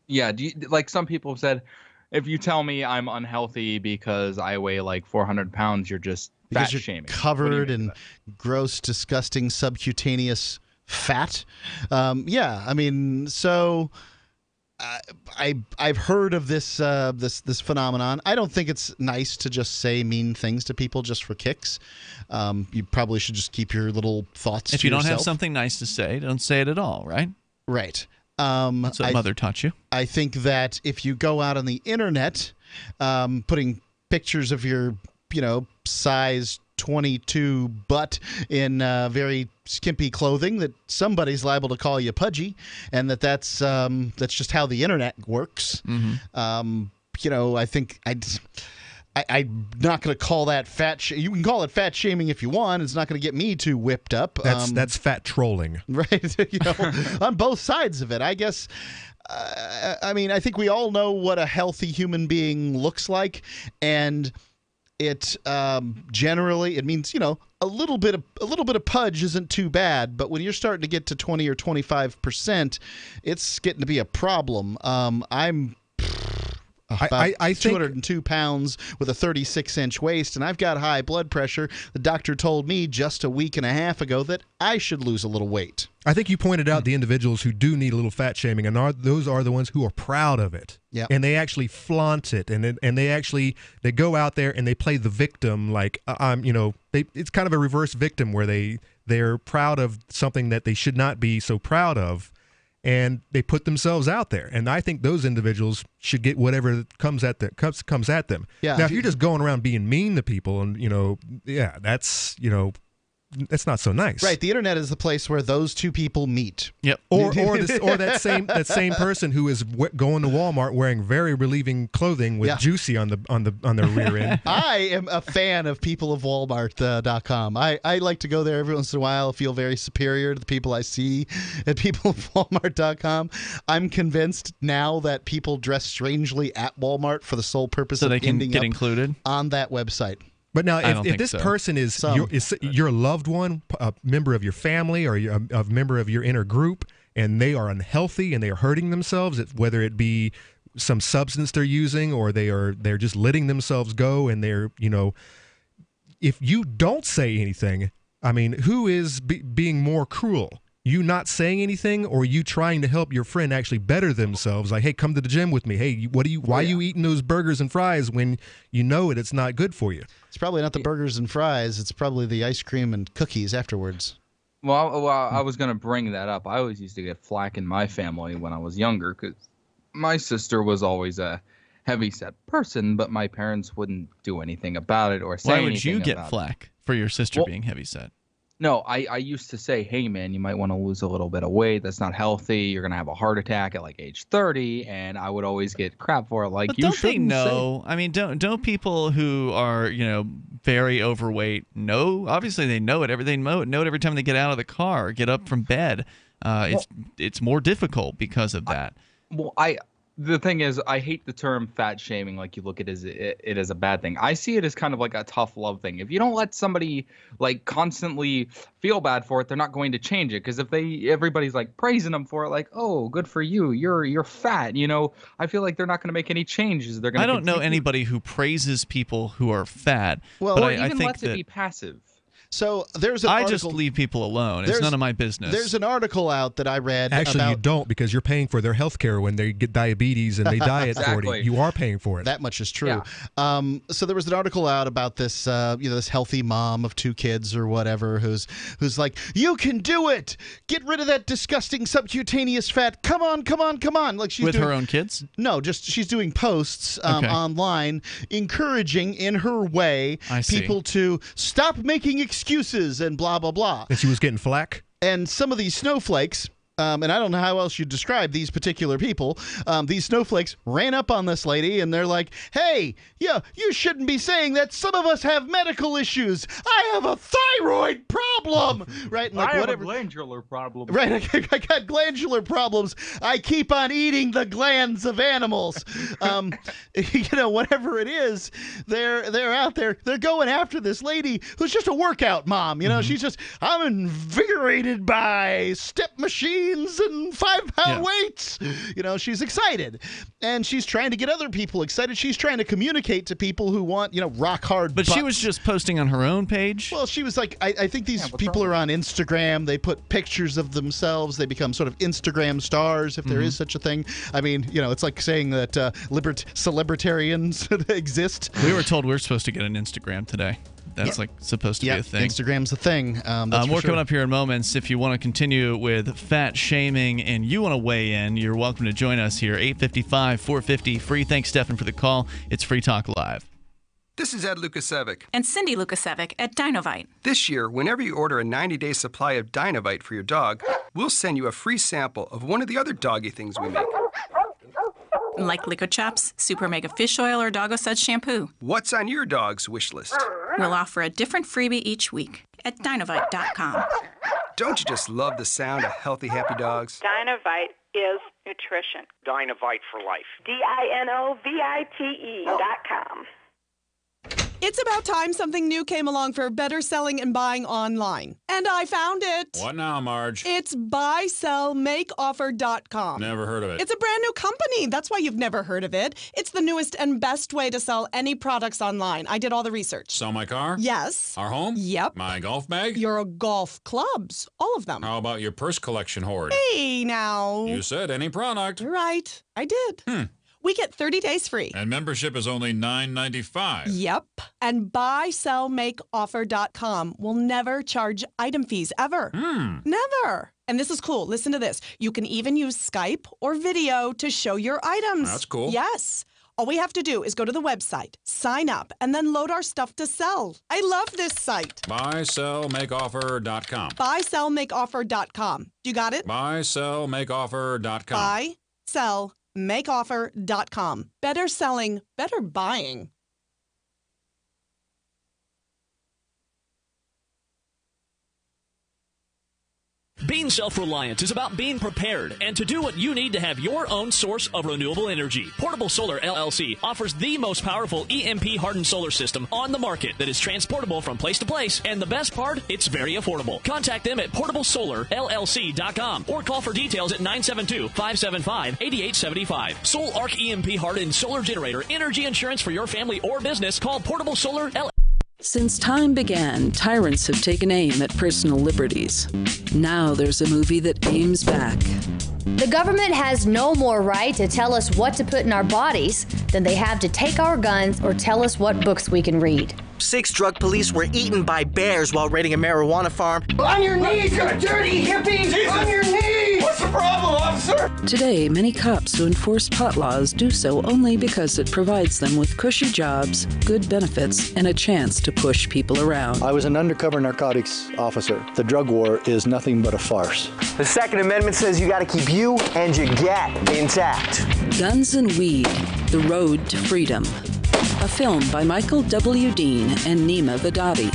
Yeah. Like some people have said, if you tell me I'm unhealthy because I weigh like 400 pounds, you're just fat shaming. Covered in gross, disgusting subcutaneous fat. Yeah. I mean, so. I've heard of this phenomenon. I don't think it's nice to just say mean things to people just for kicks. You probably should just keep your little thoughts to yourself. If you don't have something nice to say, don't say it at all, right? Right. That's what Mother taught you. I think that if you go out on the internet, putting pictures of your, size 22 butt in very skimpy clothing, that somebody's liable to call you pudgy, and that's just how the internet works. Mm-hmm. I think I'm not going to call that fat. You can call it fat shaming if you want. It's not going to get me too whipped up. That's fat trolling, right? On both sides of it, I guess. I mean, I think we all know what a healthy human being looks like, and it generally it means a little bit of pudge isn't too bad, but when you're starting to get to 20 or 25%, it's getting to be a problem. I'm about 202 pounds with a 36-inch waist, and I've got high blood pressure. The doctor told me just a week and a half ago that I should lose a little weight. I think you pointed out the individuals who do need a little fat shaming, and those are the ones who are proud of it. Yeah. And they actually flaunt it, and they go out there and they play the victim like it's kind of a reverse victim where they're proud of something that they should not be so proud of. And they put themselves out there, and I think those individuals should get whatever comes at them. Yeah. Now, if you're just going around being mean to people, and that's not so nice. Right. The internet is the place where those two people meet. Yep. Or that same person who is going to Walmart wearing very relieving clothing with Juicy on their rear end. I am a fan of people of Walmart.com. I like to go there every once in a while, feel very superior to the people I see at people of Walmart.com. I'm convinced now that people dress strangely at Walmart for the sole purpose of they can get included on that website. But now, if this person is your loved one, a member of your family, or a member of your inner group, and they are unhealthy and they are hurting themselves, whether it be some substance they're using or they're just letting themselves go, and if you don't say anything, I mean, who is being more cruel? You not saying anything, or you trying to help your friend actually better themselves? Like, hey, come to the gym with me. Hey, why are you eating those burgers and fries when you know it's not good for you? It's probably not the burgers and fries. It's probably the ice cream and cookies afterwards. Well, I was going to bring that up. I always used to get flack in my family when I was younger because my sister was always a heavyset person, but my parents wouldn't do anything about it or say anything about it. Why would you get flack for your sister being heavyset? No, I used to say, hey, man, you might want to lose a little bit of weight. That's not healthy. You're going to have a heart attack at like age 30. And I would always get crap for it. Like, but you don't shouldn't they know? I mean, don't people who are, very overweight know? Obviously, they know it. They know it every time they get out of the car, get up from bed. It's more difficult because of that. the thing is, I hate the term fat shaming. Like you look at it as a bad thing. I see it as kind of like a tough love thing. If you don't let somebody like constantly feel bad for it, they're not going to change it. Because if everybody's like praising them for it, like, oh, good for you, you're fat. You know, I feel like they're not going to make any changes. They're going. I don't know anybody who praises people who are fat. Well, but or I even think lets it be passive. So there's an I article, just leave people alone. It's none of my business. There's an article out that I read. Actually, about, you don't, because you're paying for their health care when they get diabetes and they die at 40. You are paying for it. That much is true. Yeah. So there was an article out about this, this healthy mom of 2 kids or whatever, who's like, you can do it. Get rid of that disgusting subcutaneous fat. Come on. Like she's with doing, her own kids. No, just she's doing posts online, encouraging in her way people to stop making excuses and blah blah blah. And she was getting flack. And some of these snowflakes, and I don't know how else you describe these particular people, these snowflakes ran up on this lady and they're like, hey, yeah, you shouldn't be saying that. Some of us have medical issues. I have a thyroid problem, right? And like, I have whatever. a glandular problem. Right, I got glandular problems. I keep on eating the glands of animals. Whatever it is, they're out there. They're going after this lady who's just a workout mom. You know, she's just, I'm invigorated by step machines and 5-pound weights. You know, she's excited, and she's trying to get other people excited. She's trying to communicate to people who want, rock hard. But she was just posting on her own page. Well, she was like, I think these people are on Instagram. They put pictures of themselves. They become sort of Instagram stars, if there is such a thing. I mean, it's like saying that celebritarians exist. We were told we're supposed to get an Instagram today. That's supposed to be a thing. Instagram's a thing. More coming up here in moments. If you want to continue with fat shaming and you want to weigh in, you're welcome to join us here. 855-450-FREE. Thanks, Stefan, for the call. It's Free Talk Live. This is Ed Lukasevic. And Cindy Lukasevic at Dinovite. This year, whenever you order a 90-day supply of Dinovite for your dog, we'll send you a free sample of one of the other doggy things we make. Like Lico Chops, Super Mega Fish Oil, or Doggo Suds Shampoo. What's on your dog's wish list? We'll offer a different freebie each week at Dinovite.com. Don't you just love the sound of healthy, happy dogs? Dinovite is nutrition. Dinovite for life. DINOVITE.com. It's about time something new came along for better selling and buying online. And I found it. What now, Marge? It's buysellmakeoffer.com. Never heard of it. It's a brand new company. That's why you've never heard of it. It's the newest and best way to sell any products online. I did all the research. Sell my car? Yes. Our home? Yep. My golf bag? Your golf clubs. All of them. How about your purse collection hoard? Hey, now. You said any product. Right. I did. We get 30 days free. And membership is only $9.95. Yep. And buysellmakeoffer.com will never charge item fees, ever. Never. And this is cool. Listen to this. You can even use Skype or video to show your items. That's cool. Yes. All we have to do is go to the website, sign up, and then load our stuff to sell. I love this site. Buysellmakeoffer.com. Buysellmakeoffer.com. You got it? Buysellmakeoffer.com. Buysellmakeoffer.com. Better selling, better buying. Being self-reliant is about being prepared and to do what you need to have your own source of renewable energy. Portable Solar LLC offers the most powerful EMP-hardened solar system on the market that is transportable from place to place, and the best part, it's very affordable. Contact them at portablesolarllc.com or call for details at 972-575-8875. Sol Arc EMP-hardened solar generator, energy insurance for your family or business. Call Portable Solar LLC. Since time began, tyrants have taken aim at personal liberties. Now there's a movie that aims back. The government has no more right to tell us what to put in our bodies than they have to take our guns or tell us what books we can read. 6 drug police were eaten by bears while raiding a marijuana farm. On your knees, you dirty hippie! Jesus. On your knees! What's the problem, officer? Today, many cops who enforce pot laws do so only because it provides them with cushy jobs, good benefits, and a chance to push people around. I was an undercover narcotics officer. The drug war is nothing but a farce. The Second Amendment says you gotta keep you and your gat intact. Guns and Weed, The Road to Freedom. A film by Michael W. Dean and Nima Vadadi.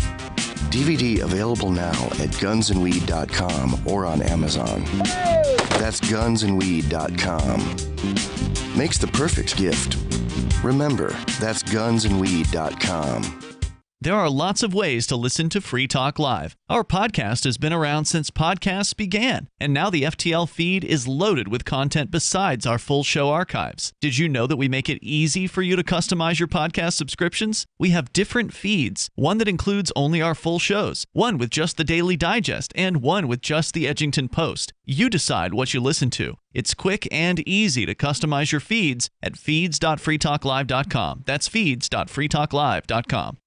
DVD available now at gunsandweed.com or on Amazon. Hey! That's gunsandweed.com. Makes the perfect gift. Remember, that's gunsandweed.com. There are lots of ways to listen to Free Talk Live. Our podcast has been around since podcasts began, and now the FTL feed is loaded with content besides our full show archives. Did you know that we make it easy for you to customize your podcast subscriptions? We have different feeds, one that includes only our full shows, one with just the Daily Digest, and one with just the Edgington Post. You decide what you listen to. It's quick and easy to customize your feeds at feeds.freetalklive.com. That's feeds.freetalklive.com.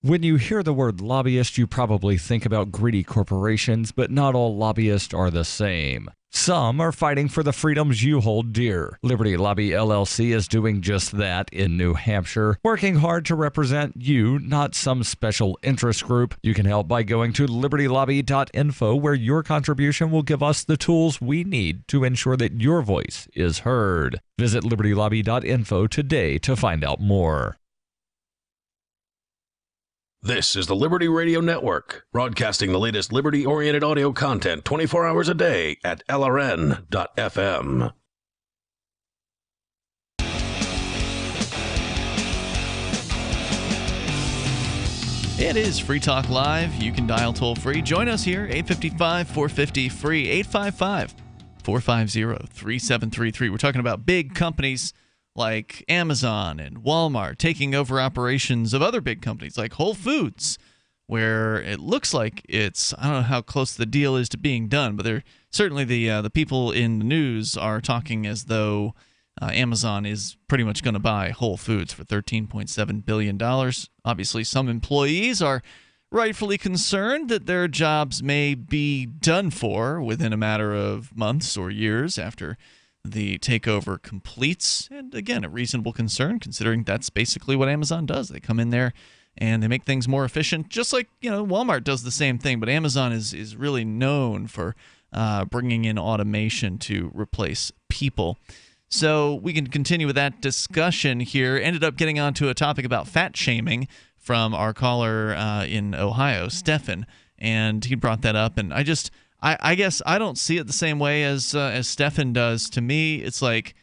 When you hear the word lobbyist, you probably think about greedy corporations, but not all lobbyists are the same. Some are fighting for the freedoms you hold dear. Liberty Lobby LLC is doing just that in New Hampshire, working hard to represent you, not some special interest group. You can help by going to libertylobby.info, where your contribution will give us the tools we need to ensure that your voice is heard. Visit libertylobby.info today to find out more. This is the Liberty Radio Network, broadcasting the latest liberty-oriented audio content 24 hours a day at LRN.FM. It is Free Talk Live. You can dial toll-free. Join us here, 855-450-FREE, 855-450-3733. We're talking about big companies like Amazon and Walmart taking over operations of other big companies like Whole Foods, where it looks like it's, I don't know how close the deal is to being done, but they're certainly the people in the news are talking as though Amazon is pretty much going to buy Whole Foods for $13.7 billion. Obviously, some employees are rightfully concerned that their jobs may be done for within a matter of months or years after the takeover completes. And again, a reasonable concern considering that's basically what Amazon does. They come in there and they make things more efficient, just like, Walmart does the same thing. But Amazon is really known for bringing in automation to replace people. So we can continue with that discussion here. Ended up getting onto a topic about fat shaming from our caller in Ohio, Stefan, and he brought that up. And I guess I don't see it the same way as Stefan does. To me, it's like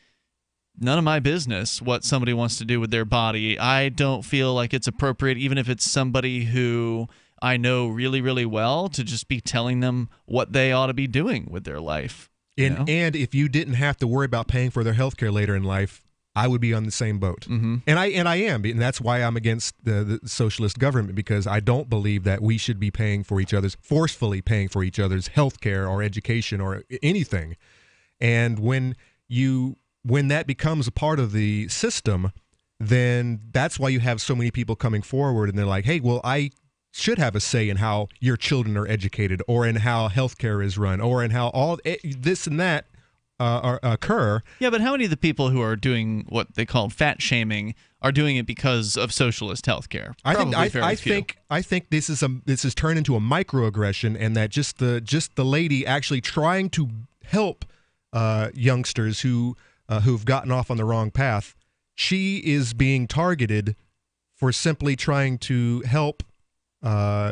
none of my business what somebody wants to do with their body. I don't feel like it's appropriate, even if it's somebody who I know really, really well, to just be telling them what they ought to be doing with their life. And if you didn't have to worry about paying for their health care later in life, I would be on the same boat. Mm-hmm. And I am, and that's why I'm against the socialist government, because I don't believe that we should be forcefully paying for each other's health care or education or anything. And when that becomes a part of the system, then that's why you have so many people coming forward and they're like, hey, well, I should have a say in how your children are educated, or in how healthcare is run, or in how all this and that occur. Yeah, but how many of the people who are doing what they call fat shaming are doing it because of socialist healthcare? I think this is turned into a microaggression, and that just the lady actually trying to help youngsters who've gotten off on the wrong path, she is being targeted for simply trying to help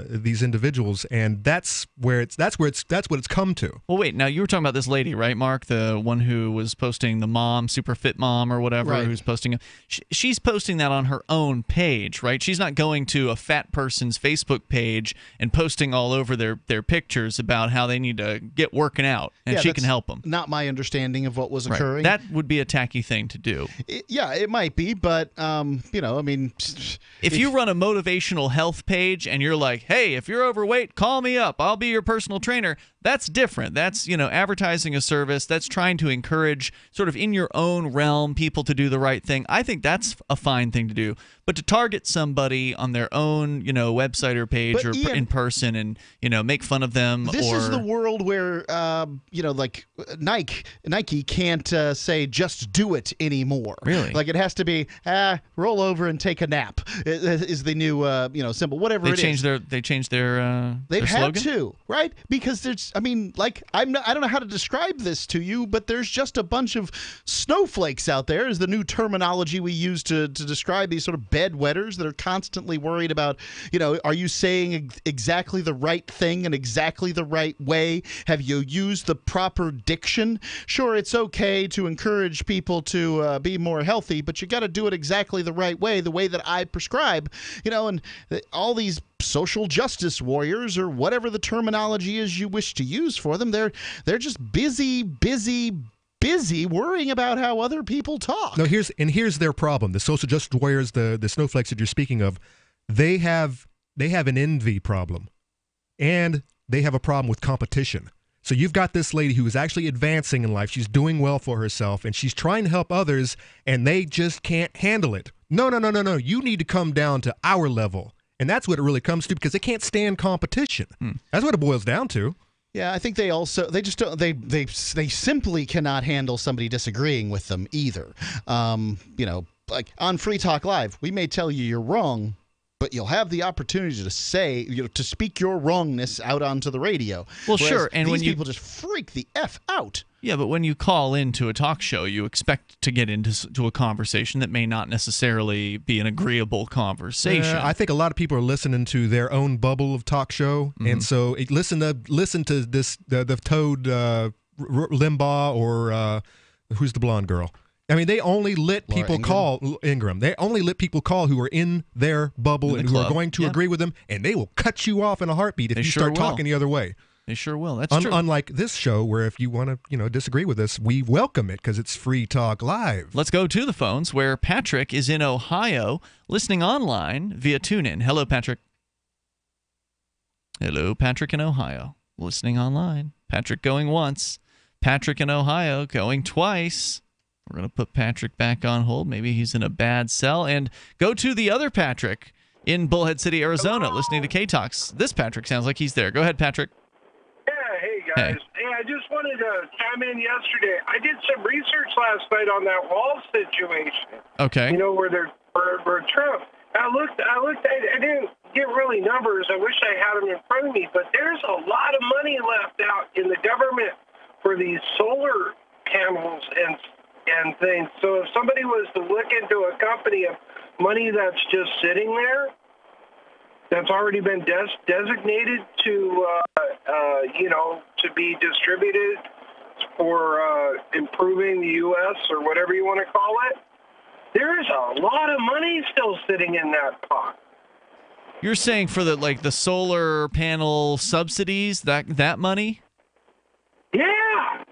these individuals, and that's what it's come to. Well, wait, now you were talking about this lady, right, Mark? The one who was posting, the mom, super fit mom or whatever, right, who's posting it. She's posting that on her own page, right? She's not going to a fat person's Facebook page and posting all over their pictures about how they need to get working out, and she can help them. Not my understanding of what was occurring. That would be a tacky thing to do. It might be, but if you run a motivational health page and you're like, hey, if you're overweight, call me up, I'll be your personal trainer, that's different. That's, advertising a service. That's trying to encourage, sort of in your own realm, people to do the right thing. I think that's a fine thing to do. But to target somebody on their own, website or page, or Ian, in person, and, make fun of them. This is the world where, like Nike can't say just do it anymore. Really? Like it has to be, roll over and take a nap is the new, symbol, whatever it is. They changed their They've their had slogan? to, right? Because there's, I don't know how to describe this to you, but there's just a bunch of snowflakes out there is the new terminology we use to describe these sort of bedwetters that are constantly worried about, are you saying exactly the right thing in exactly the right way? Have you used the proper diction? Sure, it's okay to encourage people to be more healthy, but you got to do it exactly the right way, the way that I prescribe, and all these social justice warriors, or whatever the terminology is you wish to use for them, they're just busy worrying about how other people talk. No, here's their problem. The social justice warriors, the snowflakes that you're speaking of, they have an envy problem, and they have a problem with competition. So you've got this lady who is actually advancing in life. She's doing well for herself, and she's trying to help others, and they just can't handle it. No. You need to come down to our level. And that's what it really comes to, because they can't stand competition. That's what it boils down to. Yeah, I think they simply cannot handle somebody disagreeing with them either. Like on Free Talk Live, we may tell you you're wrong, but you'll have the opportunity to say, to speak your wrongness out onto the radio. Well, Whereas sure, and these people just freak the F out. Yeah, but when you call into a talk show, you expect to get into a conversation that may not necessarily be an agreeable conversation. I think a lot of people are listening to their own bubble of talk show, and so listen to this the Toad Limbaugh, or who's the blonde girl? I mean, they only let people call Ingram. They only let people call who are in their bubble and who are going to agree with them, and they will cut you off in a heartbeat if you start talking the other way. They sure will. That's true. Unlike this show, where if you want to, disagree with us, we welcome it because it's Free Talk Live. Let's go to the phones, where Patrick is in Ohio, listening online via TuneIn. Hello, Patrick. Hello, Patrick in Ohio, listening online. Patrick going once. Patrick in Ohio going twice. We're going to put Patrick back on hold. Maybe he's in a bad cell. And go to the other Patrick in Bullhead City, Arizona, listening to K-Talks. This Patrick sounds like he's there. Go ahead, Patrick. Hey, guys. Hey, I just wanted to chime in yesterday. I did some research last night on that wall situation. Okay. Where Trump. I didn't get really numbers. I wish I had them in front of me, but there's a lot of money left out in the government for these solar panels and things. So if somebody was to look into a company of money that's just sitting there, that's already been designated to be distributed for improving the U.S. or whatever you want to call it, there's a lot of money still sitting in that pot. You're saying for the solar panel subsidies, that money? Yeah.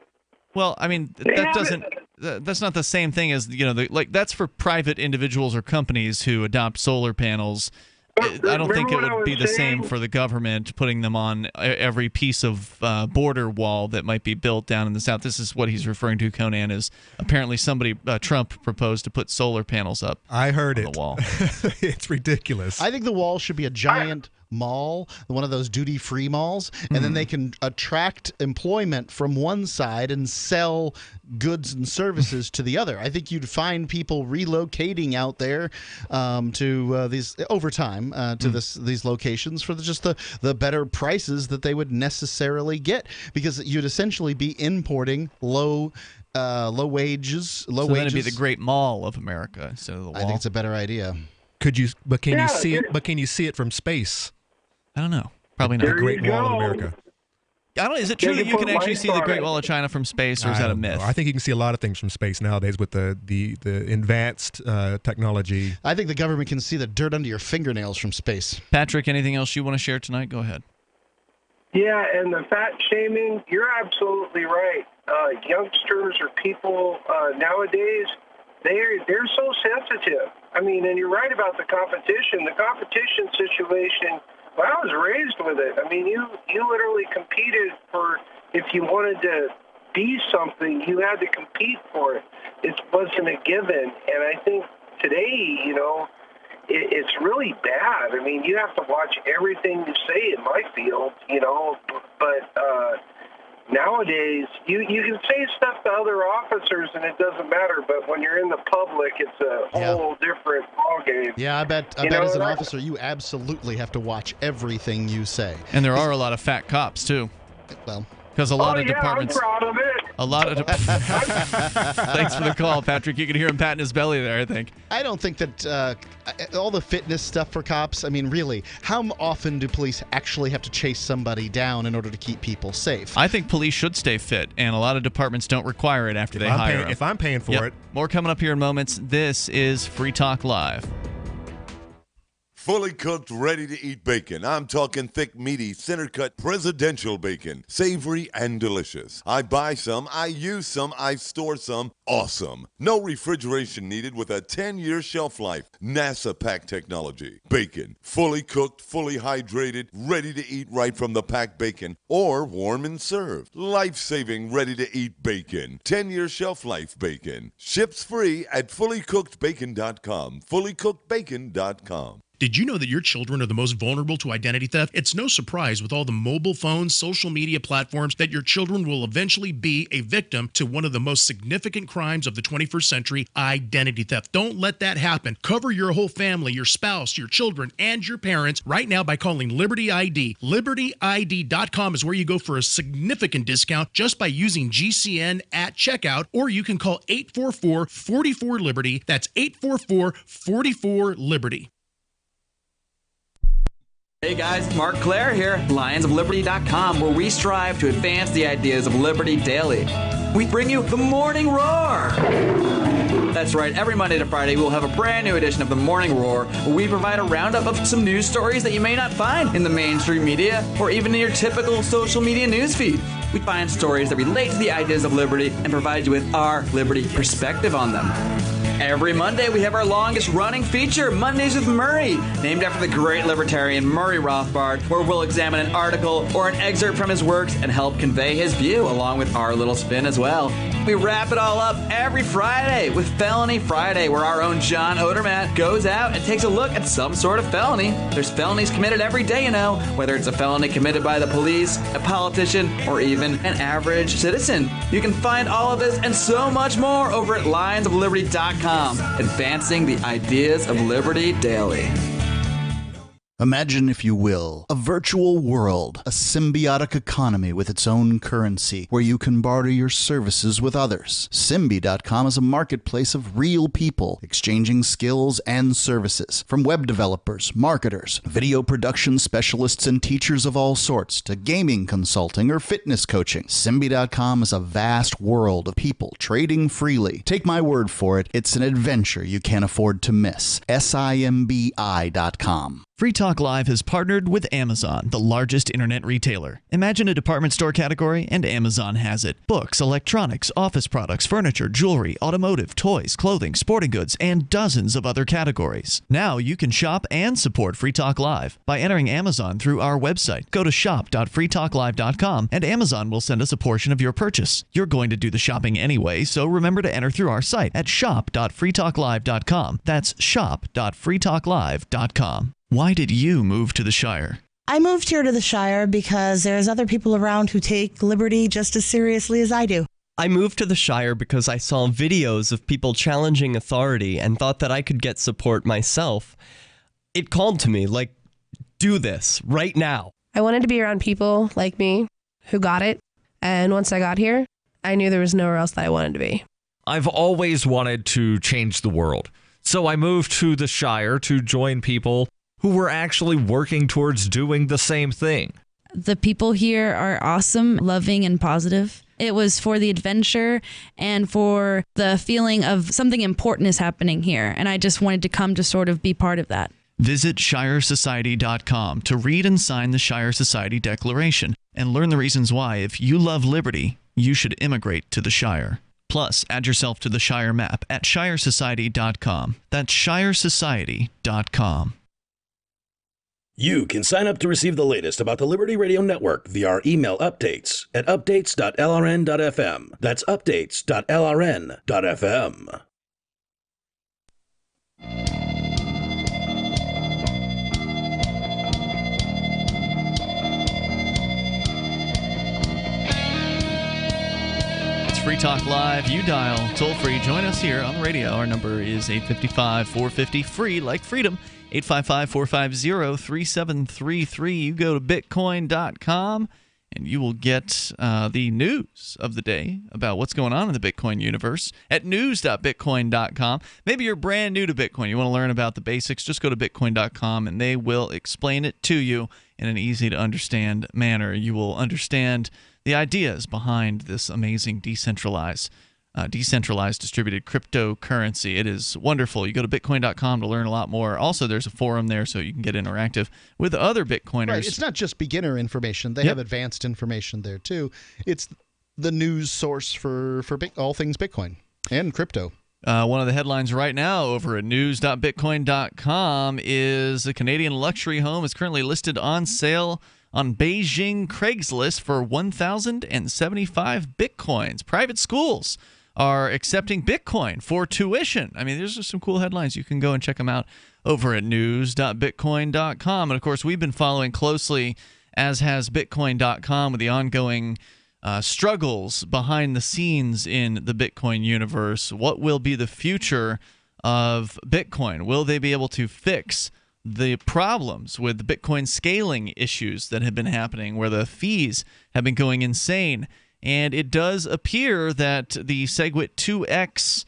Well, I mean, that's not the same thing as, that's for private individuals or companies who adopt solar panels. I don't think it would be the same for the government putting them on every piece of border wall that might be built down in the South. This is what he's referring to, Conan, is apparently Trump proposed to put solar panels up. I heard on the wall. It's ridiculous. I think the wall should be a giant mall, one of those duty-free malls, and then they can attract employment from one side and sell goods and services to the other. I think you'd find people relocating out there to these over time to these locations for just the better prices that they would necessarily get, because you'd essentially be importing low wages. So then it'd be the Great Mall of America instead of the wall. I think it's a better idea. Can you see it? But can you see it from space? I don't know. Probably not. The Great Wall of America. Is it true that you can actually see the Great Wall of China from space, or is that a myth? I think you can see a lot of things from space nowadays with the advanced technology. I think the government can see the dirt under your fingernails from space. Patrick, anything else you want to share tonight? Go ahead. Yeah, and the fat shaming, you're absolutely right. Youngsters or people nowadays, they're so sensitive. I mean, and you're right about the competition. The competition situation, well, I was raised with it. I mean, you literally competed for, if you wanted to be something, you had to compete for it. It wasn't a given. And I think today, it's really bad. I mean, you have to watch everything you say in my field, but nowadays, you can say stuff to other officers and it doesn't matter, but when you're in the public, it's a whole different ballgame. Yeah, I bet as an officer, you absolutely have to watch everything you say. And there are a lot of fat cops, too. Well, because a lot of departments. I'm proud of it. A lot of Thanks for the call, Patrick. You can hear him patting his belly there, I think. I don't think that all the fitness stuff for cops, I mean, really, how often do police actually have to chase somebody down in order to keep people safe? I think police should stay fit, and a lot of departments don't require it after they hire them. If I'm paying for it. More coming up here in moments. This is Free Talk Live. Fully cooked, ready-to-eat bacon. I'm talking thick, meaty, center-cut presidential bacon. Savory and delicious. I buy some, I use some, I store some. Awesome. No refrigeration needed with a 10-year shelf life. NASA pack technology. Bacon. Fully cooked, fully hydrated, ready to eat right from the packed bacon. Or warm and served. Life-saving, ready-to-eat bacon. 10-year shelf life bacon. Ships free at fullycookedbacon.com. Fullycookedbacon.com. Did you know that your children are the most vulnerable to identity theft? It's no surprise with all the mobile phones, social media platforms that your children will eventually be a victim to one of the most significant crimes of the 21st century, identity theft. Don't let that happen. Cover your whole family, your spouse, your children, and your parents right now by calling Liberty ID. LibertyID.com is where you go for a significant discount just by using GCN at checkout, or you can call 844-44-LIBERTY. That's 844-44-LIBERTY. Hey guys, Mark Claire here, lionsofliberty.com, where we strive to advance the ideas of liberty daily. We bring you the Morning Roar. That's right, every Monday to Friday we'll have a brand new edition of the Morning Roar, where we provide a roundup of some news stories that you may not find in the mainstream media or even in your typical social media newsfeed. We find stories that relate to the ideas of liberty and provide you with our liberty perspective on them. Every Monday, we have our longest-running feature, Mondays with Murray, named after the great libertarian Murray Rothbard, where we'll examine an article or an excerpt from his works and help convey his view, along with our little spin as well. We wrap it all up every Friday with Felony Friday, where our own John Odermatt goes out and takes a look at some sort of felony. There's felonies committed every day, you know, whether it's a felony committed by the police, a politician, or even an average citizen. You can find all of this and so much more over at lionsofliberty.com. Advancing the ideas of liberty daily. Imagine, if you will, a virtual world, a symbiotic economy with its own currency, where you can barter your services with others. Symbi.com is a marketplace of real people exchanging skills and services, from web developers, marketers, video production specialists, and teachers of all sorts, to gaming consulting or fitness coaching. Symbi.com is a vast world of people trading freely. Take my word for it, it's an adventure you can't afford to miss. Simbi.com. Free Talk Live has partnered with Amazon, the largest internet retailer. Imagine a department store category, and Amazon has it. Books, electronics, office products, furniture, jewelry, automotive, toys, clothing, sporting goods, and dozens of other categories. Now you can shop and support Free Talk Live by entering Amazon through our website. Go to shop.freetalklive.com, and Amazon will send us a portion of your purchase. You're going to do the shopping anyway, so remember to enter through our site at shop.freetalklive.com. That's shop.freetalklive.com. Why did you move to the Shire? I moved here to the Shire because there's other people around who take liberty just as seriously as I do. I moved to the Shire because I saw videos of people challenging authority and thought that I could get support myself. It called to me, like, do this right now. I wanted to be around people like me who got it. And once I got here, I knew there was nowhere else that I wanted to be. I've always wanted to change the world. So I moved to the Shire to join people who were actually working towards doing the same thing. The people here are awesome, loving, and positive. It was for the adventure and for the feeling of something important is happening here. And I just wanted to come to sort of be part of that. Visit ShireSociety.com to read and sign the Shire Society Declaration and learn the reasons why, if you love liberty, you should immigrate to the Shire. Plus, add yourself to the Shire map at ShireSociety.com. That's ShireSociety.com. You can sign up to receive the latest about the Liberty Radio Network via our email updates at updates.lrn.fm. That's updates.lrn.fm. It's Free Talk Live. You dial toll free. Join us here on the radio. Our number is 855-450-FREE, like freedom. 855-450-3733. You go to bitcoin.com and you will get the news of the day about what's going on in the Bitcoin universe at news.bitcoin.com. Maybe you're brand new to Bitcoin. You want to learn about the basics, just go to bitcoin.com, and they will explain it to you in an easy-to-understand manner. You will understand the ideas behind this amazing decentralized distributed cryptocurrency. It is wonderful. You go to bitcoin.com to learn a lot more. Also, there's a forum there so you can get interactive with other Bitcoiners. Right. It's not just beginner information. They have advanced information there, too. It's the news source for all things Bitcoin and crypto. One of the headlines right now over at news.bitcoin.com is a Canadian luxury home is currently listed on sale on Beijing Craigslist for 1,075 Bitcoins. Private schools are accepting Bitcoin for tuition. I mean, there's just some cool headlines. You can go and check them out over at news.bitcoin.com. And, of course, we've been following closely, as has Bitcoin.com, with the ongoing struggles behind the scenes in the Bitcoin universe. What will be the future of Bitcoin? Will they be able to fix the problems with the Bitcoin scaling issues that have been happening, where the fees have been going insane? And it does appear that the SegWit 2X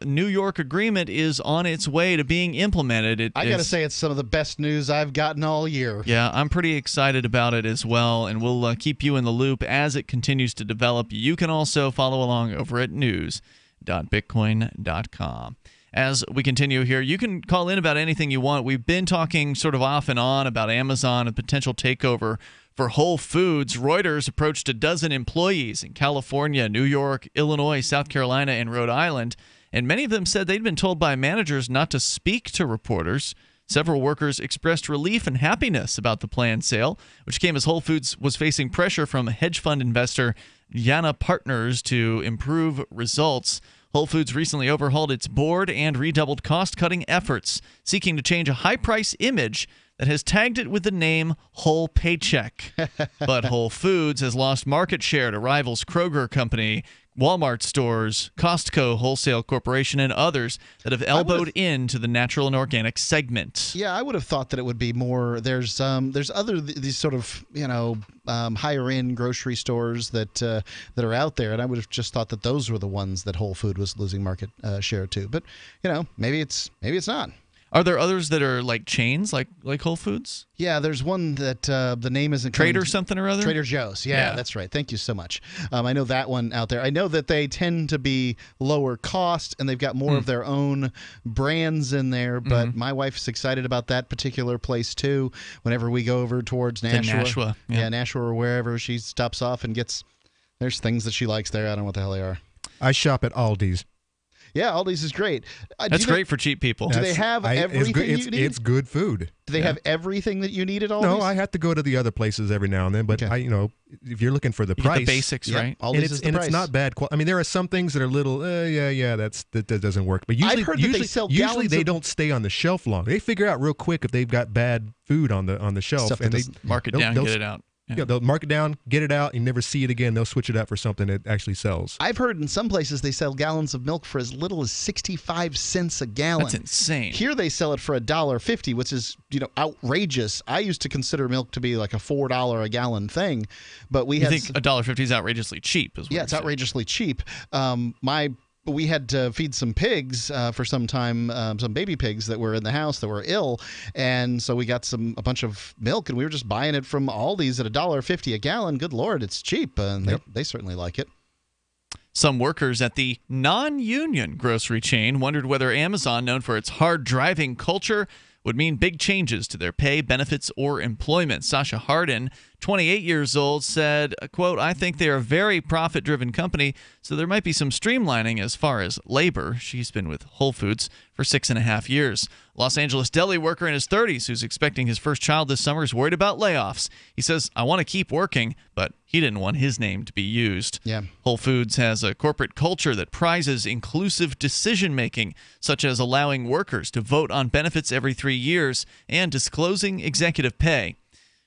New York agreement is on its way to being implemented. I got to say, it's some of the best news I've gotten all year. Yeah, I'm pretty excited about it as well, and we'll keep you in the loop as it continues to develop. You can also follow along over at news.bitcoin.com. As we continue here, you can call in about anything you want. We've been talking sort of off and on about Amazon and potential takeover for Whole Foods. Reuters approached a dozen employees in California, New York, Illinois, South Carolina, and Rhode Island, and many of them said they'd been told by managers not to speak to reporters. Several workers expressed relief and happiness about the planned sale, which came as Whole Foods was facing pressure from hedge fund investor Yana Partners to improve results. Whole Foods recently overhauled its board and redoubled cost-cutting efforts, seeking to change a high-price image that has tagged it with the name Whole Paycheck. But Whole Foods has lost market share to rivals Kroger Company, Walmart stores, Costco Wholesale Corporation, and others that have elbowed into the natural and organic segment. Yeah, I would have thought that it would be more. There's other these sort of higher end grocery stores that are out there, and I would have just thought that those were the ones that Whole Food was losing market share to. But maybe it's not. Are there others that are like chains, like Whole Foods? Yeah, there's one that the name isn't Trader something or other? Trader Joe's. Yeah, that's right. Thank you so much. I know that one out there. I know that they tend to be lower cost, and they've got more of their own brands in there, but my wife's excited about that particular place, too. Whenever we go over towards Nashua. Nashua or wherever, she stops off and there's things that she likes there. I don't know what the hell they are. I shop at Aldi's. Yeah, Aldi's is great. That's great for cheap people. Do they have everything you need? It's good food. Do they have everything that you need at Aldi's? No, I have to go to the other places every now and then. But if you're looking for the price, the basics, right? Aldi's is the price. It's not bad. I mean, there are some things that are little. That doesn't work. But usually, I've heard that they sell usually they don't stay on the shelf long. They figure out real quick if they've got bad food on the shelf, and they mark it down, get it out. Yeah, they'll mark it down, get it out, and never see it again. They'll switch it out for something that actually sells. I've heard in some places they sell gallons of milk for as little as 65 cents a gallon. That's insane. Here they sell it for $1.50, which is outrageous. I used to consider milk to be like a $4 a gallon thing, but you think $1.50 is outrageously cheap? It's outrageously cheap. We had to feed some pigs for some time, some baby pigs that were in the house that were ill, and so we got a bunch of milk, and we were just buying it from Aldi's at $1.50 a gallon. Good Lord, it's cheap, and they certainly like it. Some workers at the non-union grocery chain wondered whether Amazon, known for its hard driving culture, would mean big changes to their pay, benefits, or employment. Sasha Hardin, 28 years old, said, quote, "I think they are a very profit-driven company, so there might be some streamlining as far as labor." She's been with Whole Foods for 6.5 years. Los Angeles deli worker in his 30s who's expecting his first child this summer is worried about layoffs. He says, "I want to keep working," but he didn't want his name to be used. Yeah. Whole Foods has a corporate culture that prizes inclusive decision-making, such as allowing workers to vote on benefits every 3 years and disclosing executive pay.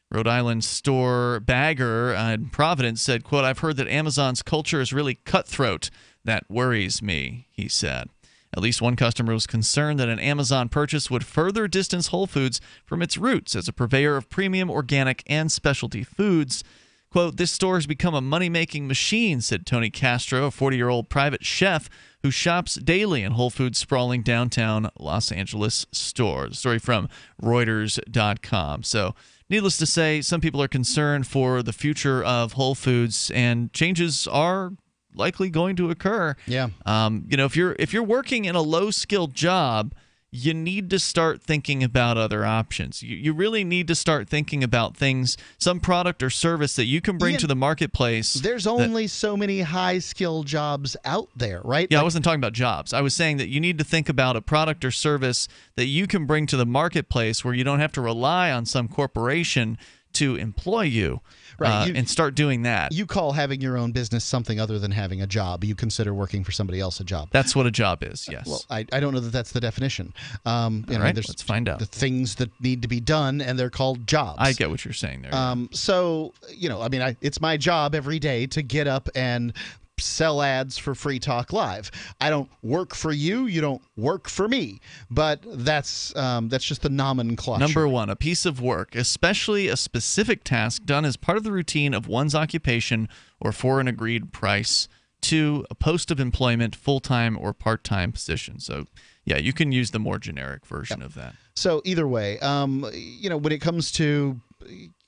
Rhode Island store Bagger in Providence said, quote, "I've heard that Amazon's culture is really cutthroat. That worries me," he said. At least one customer was concerned that an Amazon purchase would further distance Whole Foods from its roots as a purveyor of premium, organic, and specialty foods. Quote, "This store has become a money-making machine," said Tony Castro, a 40-year-old private chef who shops daily in Whole Foods' sprawling downtown Los Angeles store. The story from Reuters.com. So, needless to say, some people are concerned for the future of Whole Foods, and changes are likely going to occur. Yeah. If you're working in a low-skilled job, you need to start thinking about other options. You really need to start thinking about things, some product or service that you can bring to the marketplace. There's only so many high-skilled jobs out there, right? Yeah, I wasn't talking about jobs. I was saying that you need to think about a product or service that you can bring to the marketplace where you don't have to rely on some corporation to employ you, and start doing that. You call having your own business something other than having a job. You consider working for somebody else a job. That's what a job is, yes. Well, I don't know that that's the definition. All right, let's find out. The things that need to be done, and they're called jobs. I get what you're saying there. So, it's my job every day to get up and sell ads for Free Talk Live. I don't work for you. You don't work for me. But that's just the nomenclature. Number one, a piece of work, especially a specific task done as part of the routine of one's occupation or for an agreed price. 2, a post of employment, full-time or part-time position. So, yeah, you can use the more generic version of that. So either way, when it comes to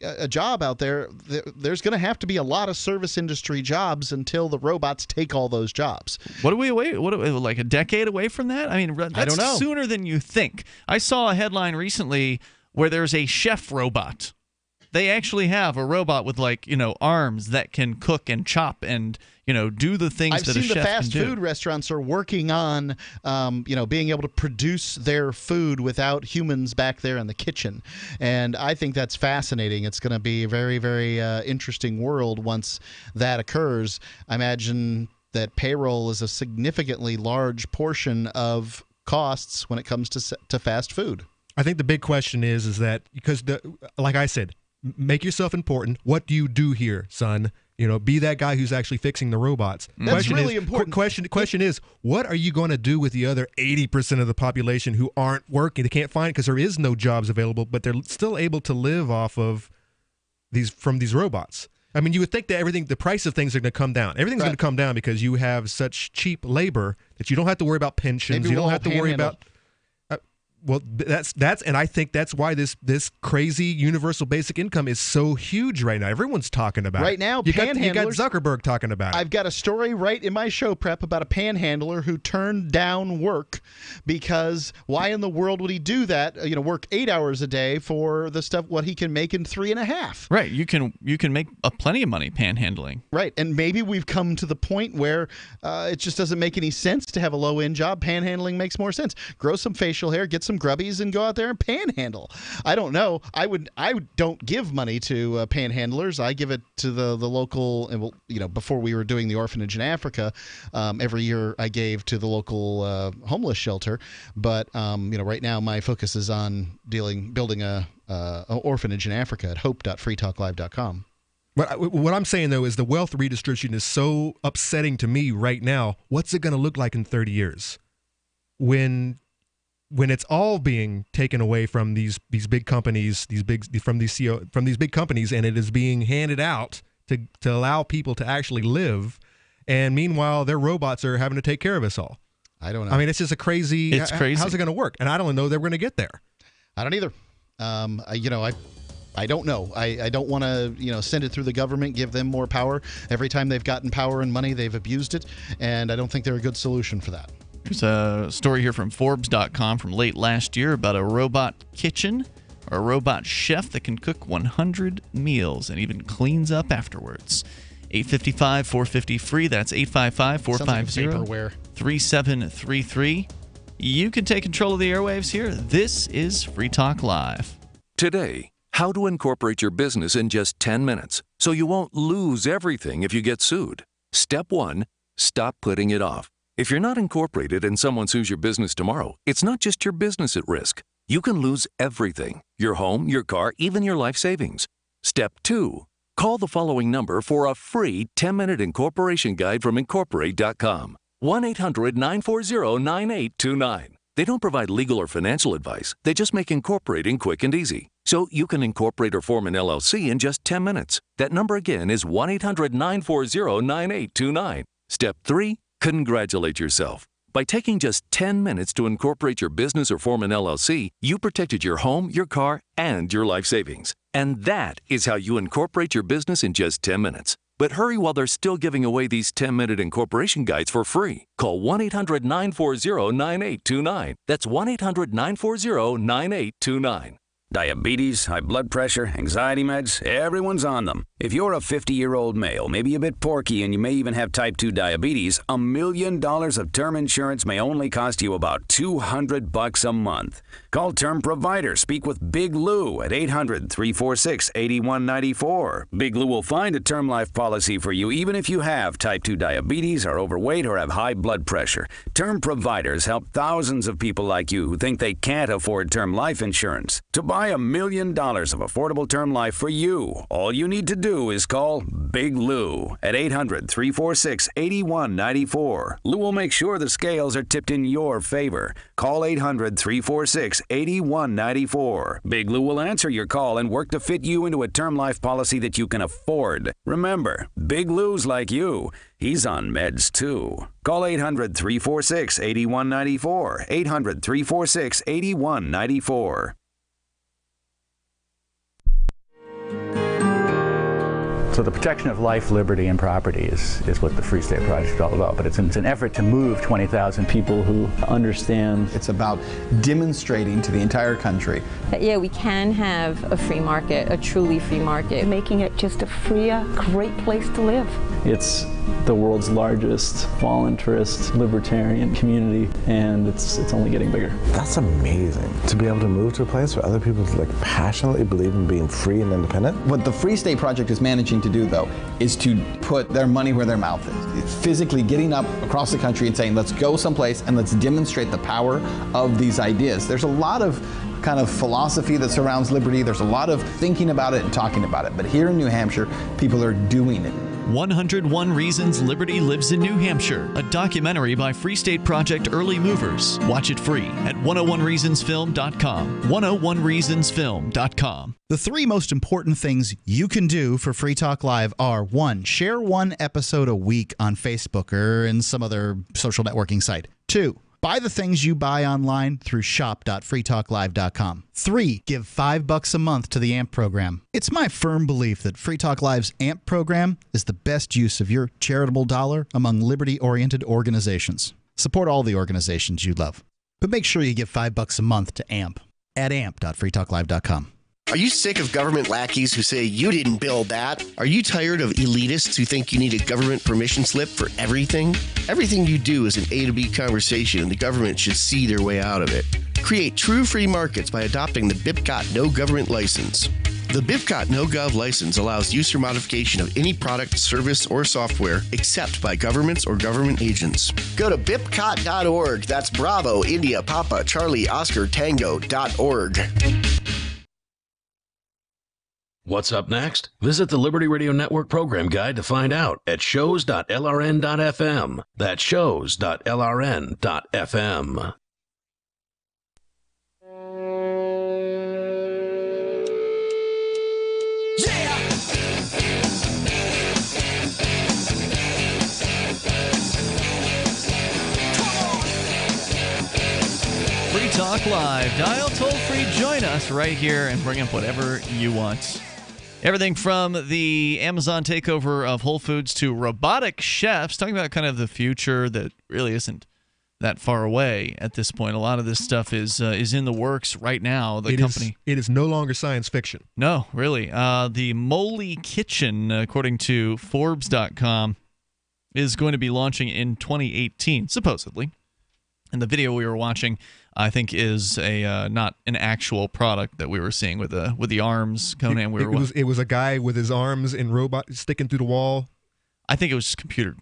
a job out there, there's going to have to be a lot of service industry jobs until the robots take all those jobs. What are we like a decade away from that? I mean, that's I don't know. Sooner than you think. I saw a headline recently where there's a chef robot. They actually have a robot with arms that can cook and chop and do the things that a chef can do. I've seen the fast food restaurants are working on being able to produce their food without humans back there in the kitchen, and I think that's fascinating. It's going to be a very, very interesting world once that occurs. I imagine that payroll is a significantly large portion of costs when it comes to fast food. I think the big question is that because like I said, make yourself important. What do you do here, son? Be that guy who's actually fixing the robots. That's really important. Question is, what are you going to do with the other 80% of the population who aren't working? They can't find because there is no jobs available, but they're still able to live off of from these robots. I mean, you would think that the price of things are going to come down. Everything's going to come down because you have such cheap labor that you don't have to worry about pensions. Maybe you don't have to worry about. Well, and I think that's why this crazy universal basic income is so huge right now. Everyone's talking about it. Right now, you got Zuckerberg talking about it. I've got a story right in my show prep about a panhandler who turned down work because why in the world would he do that? Work 8 hours a day for the stuff what he can make in 3.5. Right. You can make plenty of money panhandling. Right. And maybe we've come to the point where it just doesn't make any sense to have a low-end job. Panhandling makes more sense. Grow some facial hair, get some grubbies, and go out there and panhandle. I don't know. I don't give money to panhandlers. I give it to the local. Before we were doing the orphanage in Africa, every year I gave to the local homeless shelter. But right now my focus is on building a orphanage in Africa at hope.freetalklive.com. What I'm saying, though, is the wealth redistribution is so upsetting to me right now. What's it going to look like in 30 years when it's all being taken away from these big companies, from these big companies, and it is being handed out to allow people to actually live, and meanwhile their robots are having to take care of us all. I don't know. I mean, it's just crazy. It's crazy. How's it going to work? And I don't know that we're going to get there. I don't either. I don't know. I don't want to, send it through the government, give them more power. Every time they've gotten power and money, they've abused it, and I don't think they're a good solution for that. There's a story here from Forbes.com from late last year about a robot kitchen or a robot chef that can cook 100 meals and even cleans up afterwards. 855-450-FREE. That's 855-450-3733. You can take control of the airwaves here. This is Free Talk Live. Today, how to incorporate your business in just 10 minutes so you won't lose everything if you get sued. Step 1, stop putting it off. If you're not incorporated and someone sues your business tomorrow, it's not just your business at risk. You can lose everything: your home, your car, even your life savings. Step 2, call the following number for a free 10-minute incorporation guide from Incorporate.com. 1-800-940-9829. They don't provide legal or financial advice. They just make incorporating quick and easy. so you can incorporate or form an LLC in just 10 minutes. That number again is 1-800-940-9829. Step 3, congratulate yourself. By taking just 10 minutes to incorporate your business or form an LLC, you protected your home, your car, and your life savings. And that is how you incorporate your business in just 10 minutes. But hurry while they're still giving away these 10-minute incorporation guides for free. Call 1-800-940-9829. That's 1-800-940-9829. Diabetes, high blood pressure, anxiety meds, everyone's on them. If you're a 50-year-old male, maybe a bit porky, and you may even have type 2 diabetes, $1 million of term insurance may only cost you about $200 a month. Call Term Provider. Speak with Big Lou at 800-346-8194. Big Lou will find a term life policy for you even if you have type 2 diabetes, are overweight, or have high blood pressure. Term Providers help thousands of people like you who think they can't afford term life insurance. To buy $1 million of affordable term life for you, all you need to do is call Big Lou at 800-346-8194. Lou will make sure the scales are tipped in your favor. Call 800-346-8194. Big Lou will answer your call and work to fit you into a term life policy that you can afford. Remember, Big Lou's like you. He's on meds too. Call 800-346-8194. 800-346-8194. So the protection of life, liberty, and property is what the Free State Project is all about. But it's an effort to move 20,000 people who understand. It's about demonstrating to the entire country that, yeah, we can have a free market, a truly free market. Making it just a freer, great place to live. It's the world's largest voluntarist libertarian community, and it's only getting bigger. That's amazing, to be able to move to a place where other people passionately believe in being free and independent. What the Free State Project is managing to do, though, is to put their money where their mouth is. It's physically getting up across the country and saying, let's go someplace and let's demonstrate the power of these ideas. There's a lot of kind of philosophy that surrounds liberty. There's a lot of thinking about it and talking about it. But here in New Hampshire, people are doing it. 101 Reasons Liberty Lives in New Hampshire, a documentary by Free State Project Early Movers. Watch it free at 101reasonsfilm.com. 101reasonsfilm.com. The three most important things you can do for Free Talk Live are: 1, share one episode a week on Facebook or in some other social networking site. 2, buy the things you buy online through shop.freetalklive.com. 3, give $5 a month to the AMP program. It's my firm belief that Free Talk Live's AMP program is the best use of your charitable dollar among liberty-oriented organizations. Support all the organizations you love, but make sure you give $5 a month to AMP at amp.freetalklive.com. Are you sick of government lackeys who say you didn't build that? Are you tired of elitists who think you need a government permission slip for everything? Everything you do is an A to B conversation, and the government should see their way out of it. Create true free markets by adopting the BIPCOT No Government License. The BIPCOT No Gov license allows use or modification of any product, service, or software except by governments or government agents. Go to BIPCOT.org. That's Bravo, India, Papa, Charlie, Oscar, Tango.org. What's up next? Visit the Liberty Radio Network program guide to find out at shows.lrn.fm. That's shows.lrn.fm. Free Talk Live. Dial toll free. Join us right here and bring up whatever you want. Everything from the Amazon takeover of Whole Foods to robotic chefs, talking about kind of the future that really isn't that far away at this point. A lot of this stuff is in the works right now. It is no longer science fiction. No, really. The Moley Kitchen, according to Forbes.com, is going to be launching in 2018, supposedly. And the video we were watching, I think, is a not an actual product that we were seeing with the arms. Conan, it was a guy with his arms in robot sticking through the wall. I think it was computer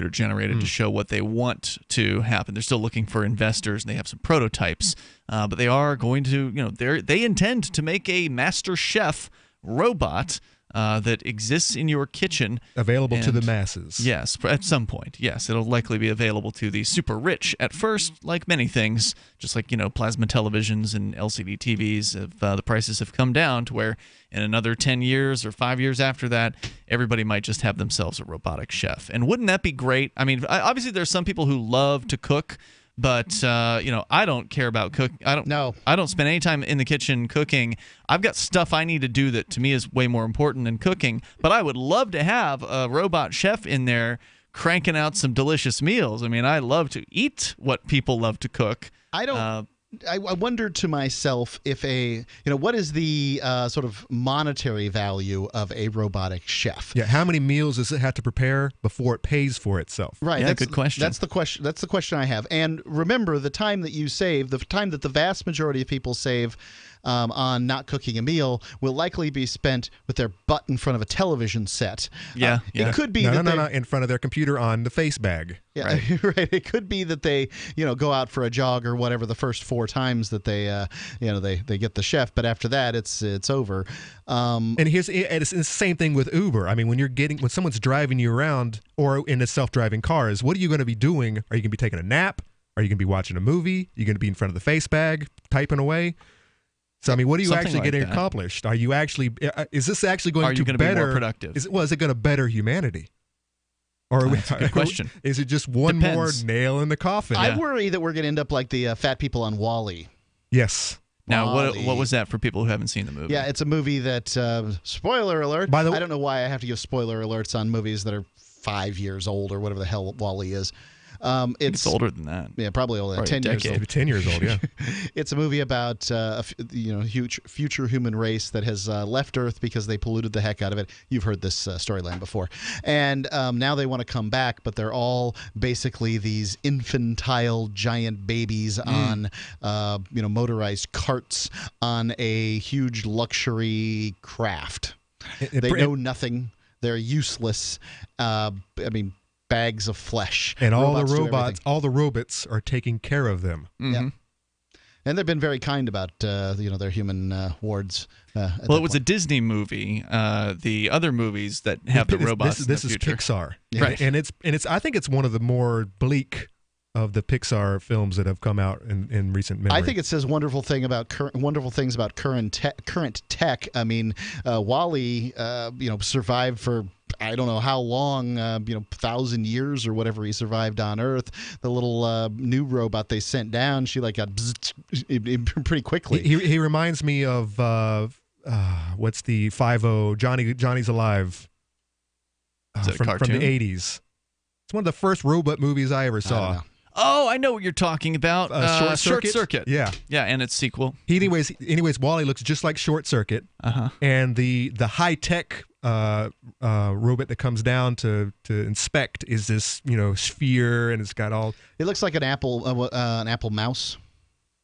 generated to show what they want to happen. They're still looking for investors, and they have some prototypes, but they are going to, they intend to make a Master Chef robot that exists in your kitchen. Available to the masses. Yes, at some point. Yes, it'll likely be available to the super rich at first, like many things, just like, plasma televisions and LCD TVs. The prices have come down to where in another 10 years or 5 years after that, everybody might just have themselves a robotic chef. And wouldn't that be great? I mean, obviously there's some people who love to cook, but I don't care about cook. I don't spend any time in the kitchen cooking. I've got stuff I need to do that to me is way more important than cooking. But I would love to have a robot chef in there cranking out some delicious meals. I mean, I love to eat what people love to cook. I wondered to myself if what is the sort of monetary value of a robotic chef? Yeah, how many meals does it have to prepare before it pays for itself? Right. Yeah, good question. That's the question. That's the question I have. And remember, the time that you save, the time that the vast majority of people save on not cooking a meal, will likely be spent with their butt in front of a television set. Yeah. It could be no, in front of their computer on the face bag. Yeah, right. It could be that they, go out for a jog or whatever the first 4 times that they, they get the chef, but after that, it's over. And it's the same thing with Uber. I mean, when someone's driving you around or in a self-driving cars, what are you going to be doing? Are you going to be taking a nap? Are you going to be watching a movie? Are you going to be in front of the face bag typing away? So I mean, what are you actually getting accomplished? Are you actually? Is this actually going to better? Be more productive? Is it going to better humanity? Or that's a good question. Is it just one more nail in the coffin? I worry that we're going to end up like the fat people on WALL-E. Yes. Now, what was that for people who haven't seen the movie? Yeah, it's a movie that, spoiler alert, I don't know why I have to give spoiler alerts on movies that are 5 years old or whatever the hell WALL-E is. It's older than that. Yeah, probably older than 10 years old. 10 years old, yeah. It's a movie about huge future human race that has left Earth because they polluted the heck out of it. You've heard this storyline before. And now they want to come back, but they're all basically these infantile giant babies on motorized carts on a huge luxury craft. They know nothing. They're useless. Bags of flesh. And all the robots are taking care of them. Mm-hmm. Yeah. And they've been very kind about their human wards. Well, it was a Disney movie. The other movies that have the robots. This in the is future. Pixar, right? And it's I think it's one of the more bleak of the Pixar films that have come out in recent memory. I think it says wonderful things about current tech. I mean, WALL-E, survived for I don't know how long, 1,000 years or whatever he survived on Earth. The little new robot they sent down, she got pretty quickly. He reminds me of what's the 5-0 Johnny's Alive from the 80s. It's one of the first robot movies I ever saw. Oh, I know what you're talking about. Short Circuit. Yeah, and its sequel. Anyways, WALL-E looks just like Short Circuit. And the high tech robot that comes down to inspect is this sphere, and it's got all. It looks like an Apple mouse.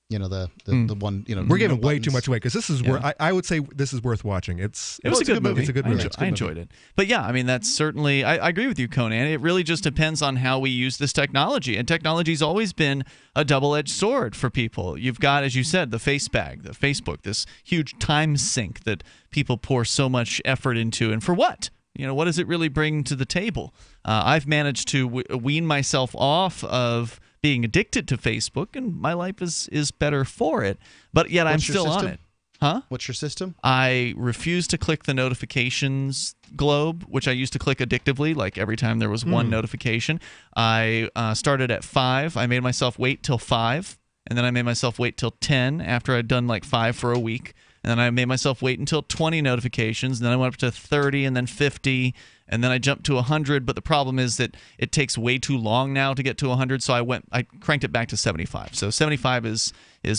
The one. We're giving way too much away because this is where I would say this is worth watching. It was a good movie. It's a good movie. I enjoyed it. But yeah, I mean that's certainly. I agree with you, Conan. It really just depends on how we use this technology, and technology's always been a double-edged sword for people. You've got, as you said, the face bag, the Facebook, this huge time sink that people pour so much effort into, and for what? What does it really bring to the table? I've managed to wean myself off of being addicted to Facebook, and my life is better for it. But yet I'm still on it. Huh? What's your system? I refuse to click the notifications globe, which I used to click addictively, like every time there was one notification. I started at 5. I made myself wait till 5, and then I made myself wait till 10 after I'd done like 5 for a week. And then I made myself wait until 20 notifications, and then I went up to 30 and then 50, and then I jumped to 100. But the problem is that it takes way too long now to get to 100, so I cranked it back to 75. So 75 is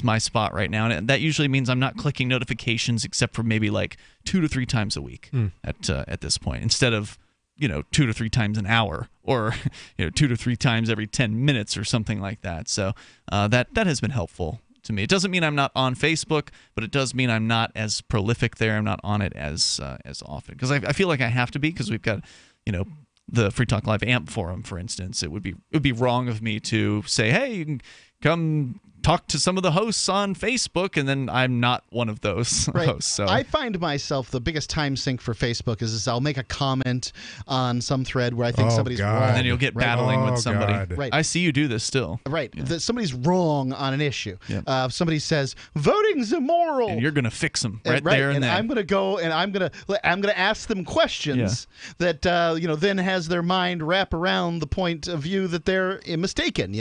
my spot right now, and that usually means I'm not clicking notifications except for maybe like 2 to 3 times a week at this point, instead of 2 to 3 times an hour, or 2 to 3 times every 10 minutes or something like that. So that has been helpful to me. It doesn't mean I'm not on Facebook, but it does mean I'm not as prolific there. I'm not on it as often, because I feel like I have to be, because we've got the Free Talk Live AMP forum, for instance. It would be wrong of me to say, hey, you can come talked to some of the hosts on Facebook, and then I'm not one of those hosts. So I find myself the biggest time sink for Facebook is I'll make a comment on some thread where I think somebody's wrong. And then you'll get battling with somebody. Right. I see you do this still. Right. Somebody's wrong on an issue. Somebody says voting's immoral, and you're going to fix them right there and then. I'm going to go and I'm going to ask them questions that then has their mind wrap around the point of view that they're mistaken.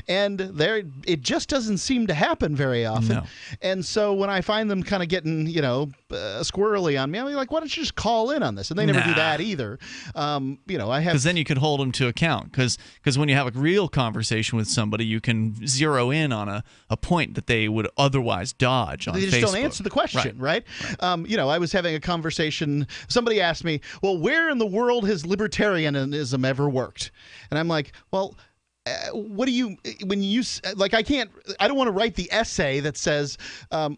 And it just doesn't seem to happen very often. No. And so when I find them kind of getting squirrely on me, I'm like, why don't you just call in on this? And they never do that either. I have, because then you could hold them to account. Because when you have a real conversation with somebody, you can zero in on a point that they would otherwise dodge on Facebook. They just don't answer the question, right? I was having a conversation. Somebody asked me, well, where in the world has libertarianism ever worked? And I'm like, well, what do you, when you, like, I don't want to write the essay that says,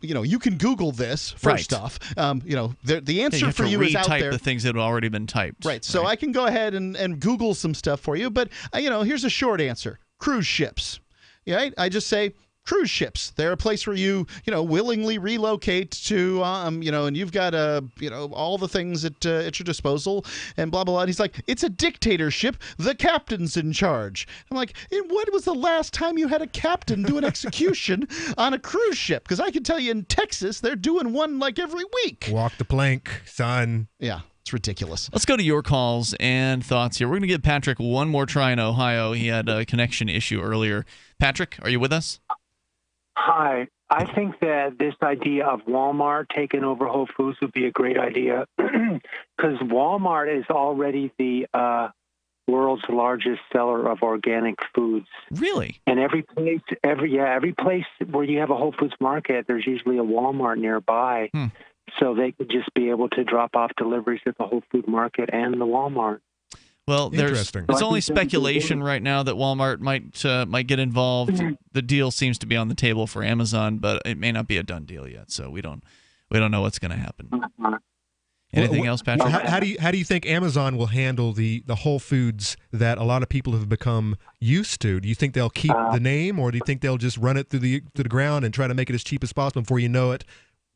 you can Google this first off. The answer for you is out there. Retype the things that have already been typed. Right. So I can go ahead and Google some stuff for you. But, here's a short answer. Cruise ships. Right? I just say, cruise ships. They're a place where you willingly relocate to, and you've got all the things at your disposal and blah, blah, blah. And he's like, it's a dictatorship. The captain's in charge. I'm like, and when was the last time you had a captain do an execution on a cruise ship? Because I can tell you in Texas, they're doing one like every week. Walk the plank, son. Yeah. It's ridiculous. Let's go to your calls and thoughts here. We're going to give Patrick one more try in Ohio. He had a connection issue earlier. Patrick, are you with us? Hi. I think that this idea of Walmart taking over Whole Foods would be a great idea because Walmart is already the world's largest seller of organic foods. Really? And every place where you have a Whole Foods market, there's usually a Walmart nearby. So they could just be able to drop off deliveries at the Whole Food market and the Walmart. Well, it's only speculation right now that Walmart might get involved. The deal seems to be on the table for Amazon, but it may not be a done deal yet. So we don't know what's going to happen. Anything else, Patrick? How do you think Amazon will handle the Whole Foods that a lot of people have become used to? Do you think they'll keep the name, or do you think they'll just run it through the ground and try to make it as cheap as possible? Before you know it,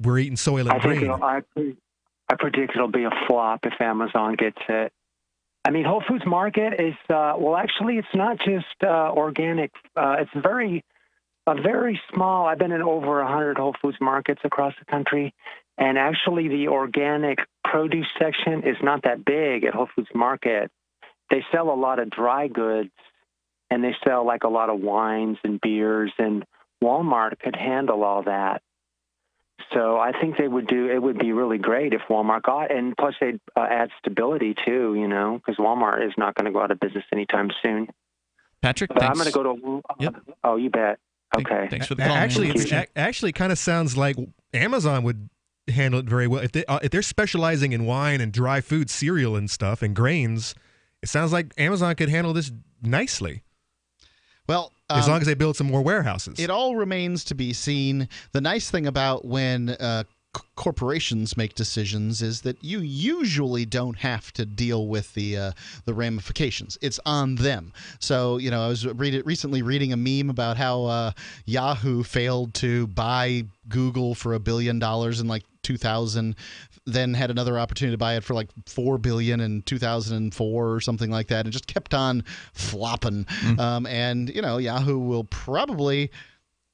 we're eating Soylent Green. I predict it'll be a flop if Amazon gets it. I mean, Whole Foods Market is actually, it's not just organic. It's a very small. I've been in over 100 Whole Foods markets across the country, and actually, the organic produce section is not that big at Whole Foods Market. They sell a lot of dry goods, and they sell like a lot of wines and beers, and Walmart could handle all that. So I think it would be really great if Walmart got, and plus they'd add stability too, because Walmart is not going to go out of business anytime soon. Patrick, but I'm going to go to. Oh, you bet. Okay. Thanks for the call. Actually, kind of sounds like Amazon would handle it very well if they're specializing in wine and dry food, cereal and stuff, and grains. It sounds like Amazon could handle this nicely. Well, as long as they build some more warehouses. It all remains to be seen. The nice thing about when corporations make decisions is that you usually don't have to deal with the ramifications. It's on them. So, I was recently reading a meme about how Yahoo failed to buy Google for $1 billion in like 2000, then had another opportunity to buy it for like $4 billion in 2004 or something like that, and just kept on flopping. And Yahoo will probably,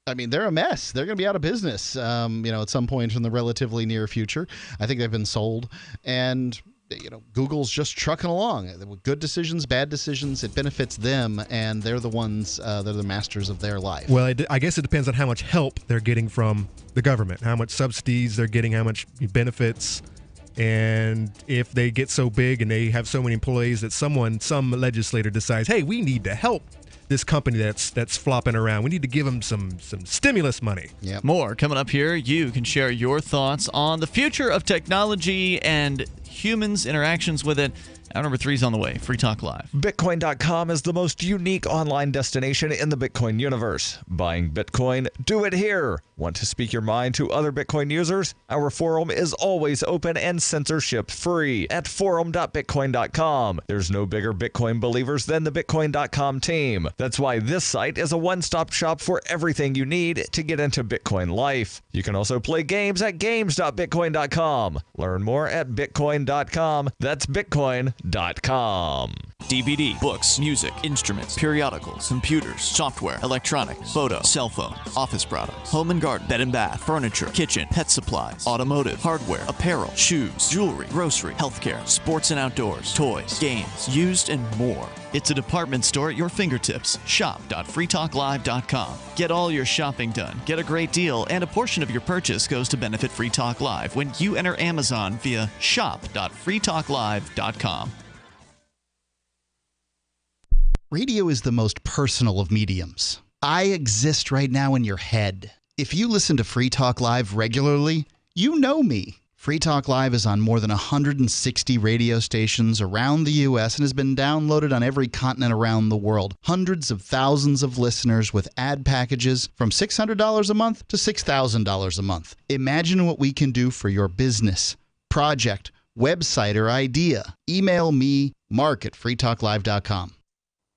they're a mess. They're going to be out of business, at some point in the relatively near future. I think they've been sold, and Google's just trucking along. Good decisions, bad decisions, it benefits them, and they're the ones that are the masters of their life. Well, I guess it depends on how much help they're getting from the government, how much subsidies they're getting, how much benefits, and if they get so big and they have so many employees that some legislator decides, hey, we need to help this company that's flopping around. We need to give them some stimulus money. More coming up here. You can share your thoughts on the future of technology and humans' interactions with it. Hour number 3 is on the way. Free Talk Live. Bitcoin.com is the most unique online destination in the Bitcoin universe. Buying Bitcoin? Do it here. Want to speak your mind to other Bitcoin users? Our forum is always open and censorship free at forum.bitcoin.com. There's no bigger Bitcoin believers than the Bitcoin.com team. That's why this site is a one-stop shop for everything you need to get into Bitcoin life. You can also play games at games.bitcoin.com. Learn more at bitcoin.com. That's bitcoin.com. DVD, books, music, instruments, periodicals, computers, software, electronics, photo, cell phones, office products, home and garden, bed and bath, furniture, kitchen, pet supplies, automotive, hardware, apparel, shoes, jewelry, grocery, healthcare, sports and outdoors, toys, games, used, and more. It's a department store at your fingertips. Shop.freetalklive.com. Get all your shopping done, get a great deal, and a portion of your purchase goes to benefit Free Talk Live when you enter Amazon via shop.freetalklive.com. Radio is the most personal of mediums. I exist right now in your head. If you listen to Free Talk Live regularly, you know me. Free Talk Live is on more than 160 radio stations around the U.S. and has been downloaded on every continent around the world. Hundreds of thousands of listeners with ad packages from $600 a month to $6,000 a month. Imagine what we can do for your business, project, website, or idea. Email me, mark@freetalklive.com.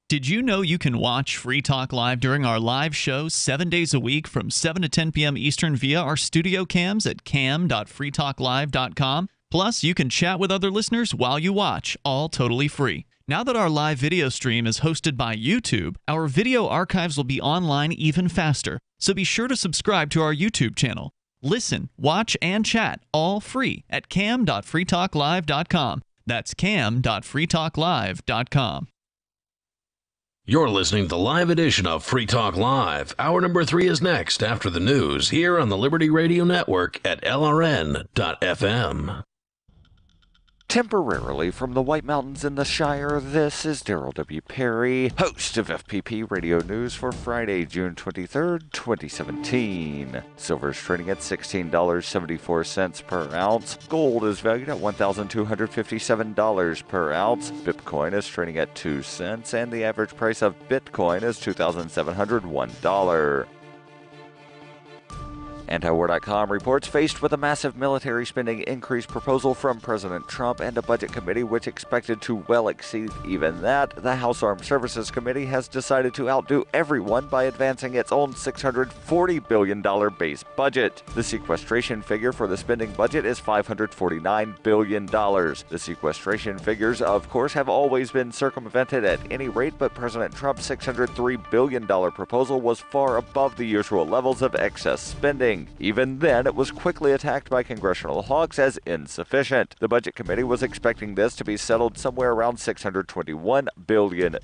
Did you know you can watch Free Talk Live during our live show 7 days a week from 7 to 10 p.m. Eastern via our studio cams at cam.freetalklive.com? Plus, you can chat with other listeners while you watch, all totally free. Now that our live video stream is hosted by YouTube, our video archives will be online even faster, so be sure to subscribe to our YouTube channel. Listen, watch, and chat all free at cam.freetalklive.com. That's cam.freetalklive.com. You're listening to the live edition of Free Talk Live. Hour number 3 is next after the news here on the Liberty Radio Network at LRN.FM. Temporarily from the White Mountains in the Shire, this is Daryl W. Perry, host of FPP Radio News for Friday, June 23rd, 2017. Silver is trading at $16.74 per ounce. Gold is valued at $1,257 per ounce. Bitcoin is trading at 2 cents, and the average price of Bitcoin is $2,701. Antiwar.com reports faced with a massive military spending increase proposal from President Trump and a budget committee which expected to well exceed even that, the House Armed Services Committee has decided to outdo everyone by advancing its own $640 billion base budget. The sequestration figure for the spending budget is $549 billion. The sequestration figures, of course, have always been circumvented at any rate, but President Trump's $603 billion proposal was far above the usual levels of excess spending. Even then, it was quickly attacked by congressional hawks as insufficient. The Budget Committee was expecting this to be settled somewhere around $621 billion.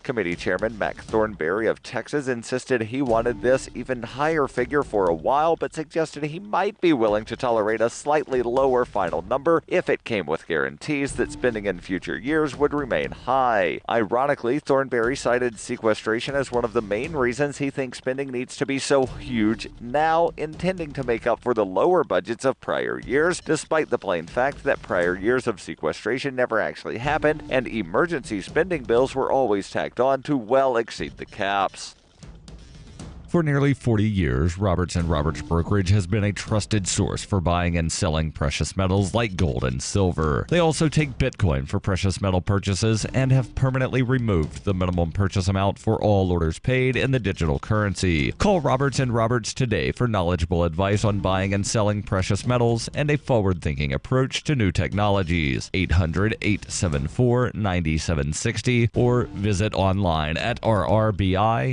Committee Chairman Mac Thornberry of Texas insisted he wanted this even higher figure for a while, but suggested he might be willing to tolerate a slightly lower final number if it came with guarantees that spending in future years would remain high. Ironically, Thornberry cited sequestration as one of the main reasons he thinks spending needs to be so huge now, intending to make up for the lower budgets of prior years, despite the plain fact that prior years of sequestration never actually happened, and emergency spending bills were always tacked on to well exceed the caps. For nearly 40 years, Roberts & Roberts Brokerage has been a trusted source for buying and selling precious metals like gold and silver. They also take Bitcoin for precious metal purchases and have permanently removed the minimum purchase amount for all orders paid in the digital currency. Call Roberts & Roberts today for knowledgeable advice on buying and selling precious metals and a forward-thinking approach to new technologies. 800-874-9760 or visit online at rrbi.co.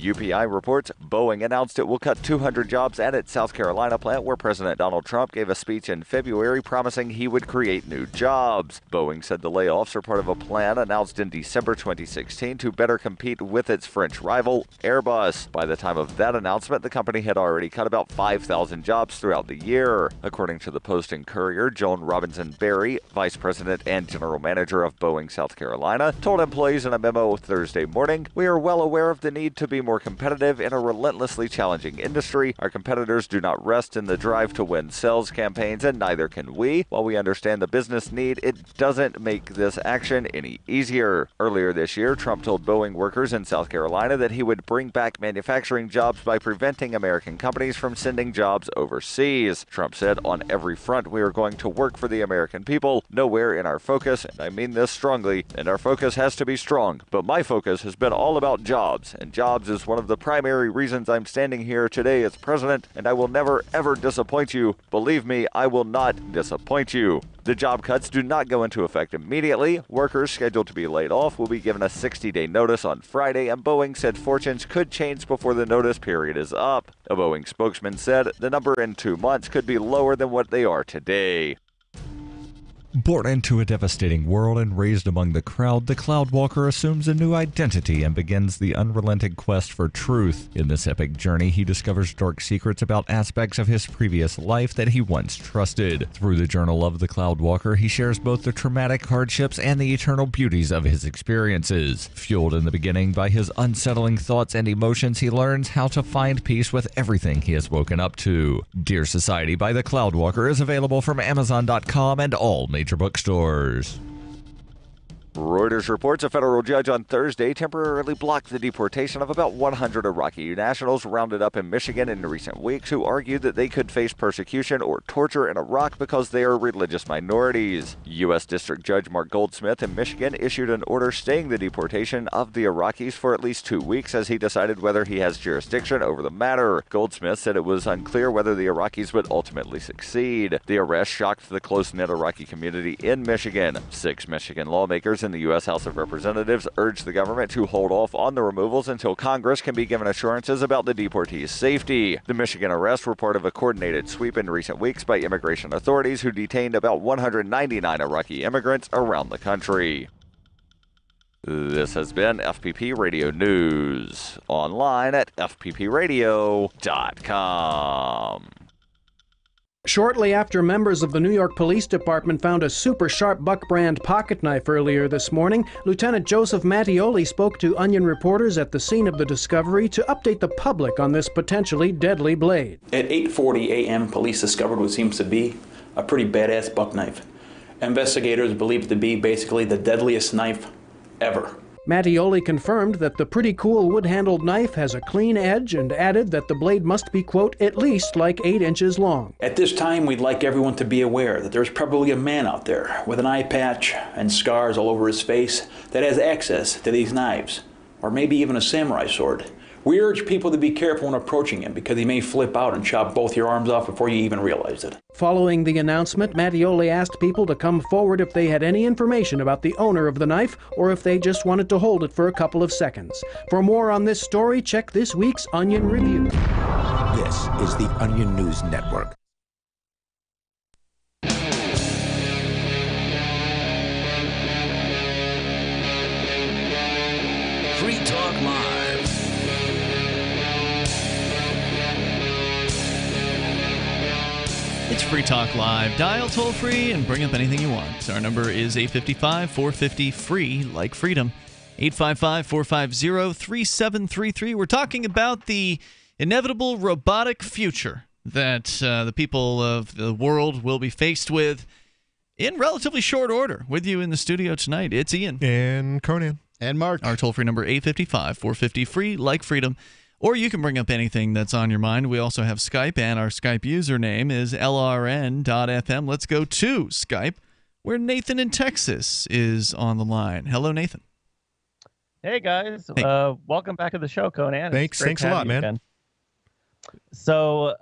UPI reports Boeing announced it will cut 200 jobs at its South Carolina plant where President Donald Trump gave a speech in February promising he would create new jobs. Boeing said the layoffs are part of a plan announced in December 2016 to better compete with its French rival, Airbus. By the time of that announcement, the company had already cut about 5,000 jobs throughout the year. According to the Post and Courier, Joan Robinson Berry, Vice President and General Manager of Boeing South Carolina, told employees in a memo Thursday morning, "We are well aware of the need to be be more competitive in a relentlessly challenging industry. Our competitors do not rest in the drive to win sales campaigns, and neither can we. While we understand the business need, it doesn't make this action any easier. Earlier this year, Trump told Boeing workers in South Carolina that he would bring back manufacturing jobs by preventing American companies from sending jobs overseas. Trump said, "On every front, we are going to work for the American people. Nowhere in our focus, and I mean this strongly, and our focus has to be strong. But my focus has been all about jobs, and jobs is one of the primary reasons I'm standing here today as president, and I will never, ever disappoint you. Believe me, I will not disappoint you." The job cuts do not go into effect immediately. Workers scheduled to be laid off will be given a 60-day notice on Friday, and Boeing said fortunes could change before the notice period is up. A Boeing spokesman said the number in 2 months could be lower than what they are today. Born into a devastating world and raised among the crowd, the Cloudwalker assumes a new identity and begins the unrelenting quest for truth. In this epic journey, he discovers dark secrets about aspects of his previous life that he once trusted. Through the journal of the Cloudwalker, he shares both the traumatic hardships and the eternal beauties of his experiences. Fueled in the beginning by his unsettling thoughts and emotions, he learns how to find peace with everything he has woken up to. Dear Society by the Cloudwalker is available from Amazon.com and all major bookstores. Reuters reports a federal judge on Thursday temporarily blocked the deportation of about 100 Iraqi nationals rounded up in Michigan in recent weeks who argued that they could face persecution or torture in Iraq because they are religious minorities. U.S. District Judge Mark Goldsmith in Michigan issued an order staying the deportation of the Iraqis for at least 2 weeks as he decided whether he has jurisdiction over the matter. Goldsmith said it was unclear whether the Iraqis would ultimately succeed. The arrest shocked the close-knit Iraqi community in Michigan. 6 Michigan lawmakers in the U.S. House of Representatives urged the government to hold off on the removals until Congress can be given assurances about the deportees' safety. The Michigan arrests were part of a coordinated sweep in recent weeks by immigration authorities who detained about 199 Iraqi immigrants around the country. This has been FPP Radio News, online at fppradio.com. Shortly after members of the New York Police Department found a super sharp Buck brand pocket knife earlier this morning, Lieutenant Joseph Mattioli spoke to Onion reporters at the scene of the discovery to update the public on this potentially deadly blade. At 8:40 a.m., police discovered what seems to be a pretty badass buck knife. Investigators believe it to be basically the deadliest knife ever. Mattioli confirmed that the pretty cool wood-handled knife has a clean edge and added that the blade must be, quote, at least like 8 inches long. At this time, we'd like everyone to be aware that there's probably a man out there with an eye patch and scars all over his face that has access to these knives, or maybe even a samurai sword. We urge people to be careful when approaching him because he may flip out and chop both your arms off before you even realize it. Following the announcement, Mattioli asked people to come forward if they had any information about the owner of the knife or if they just wanted to hold it for a couple of seconds. For more on this story, check this week's Onion Review. This is the Onion News Network. Free Talk Live. It's Free Talk Live. Dial toll free and bring up anything you want. Our number is 855-450-FREE, like freedom. 855-450-3733. We're talking about the inevitable robotic future that the people of the world will be faced with in relatively short order. With you in the studio tonight, it's Ian. And Conan. And Mark. Our toll-free number, 855-450-FREE, like freedom. Or you can bring up anything that's on your mind. We also have Skype, and our Skype username is lrn.fm. Let's go to Skype, where Nathan in Texas is on the line. Hello, Nathan. Hey, guys. Hey. Welcome back to the show, Conan. Thanks a lot, man. Again. So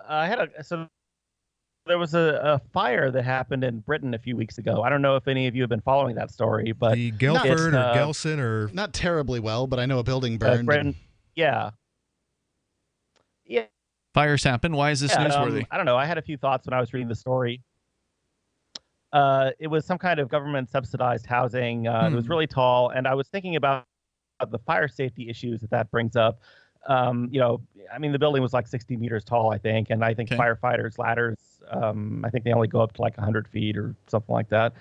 there was a fire that happened in Britain a few weeks ago. I don't know if any of you have been following that story, but the Guildford or Gelson or not terribly well, but I know a building burned. Britain, yeah. Fires happen. Why is this newsworthy? I don't know. I had a few thoughts when I was reading the story. It was some kind of government subsidized housing. It was really tall, and I was thinking about the fire safety issues that brings up. I mean, the building was like 60 meters tall, I think, and I think firefighters' ladders, I think they only go up to like 100 feet or something like that.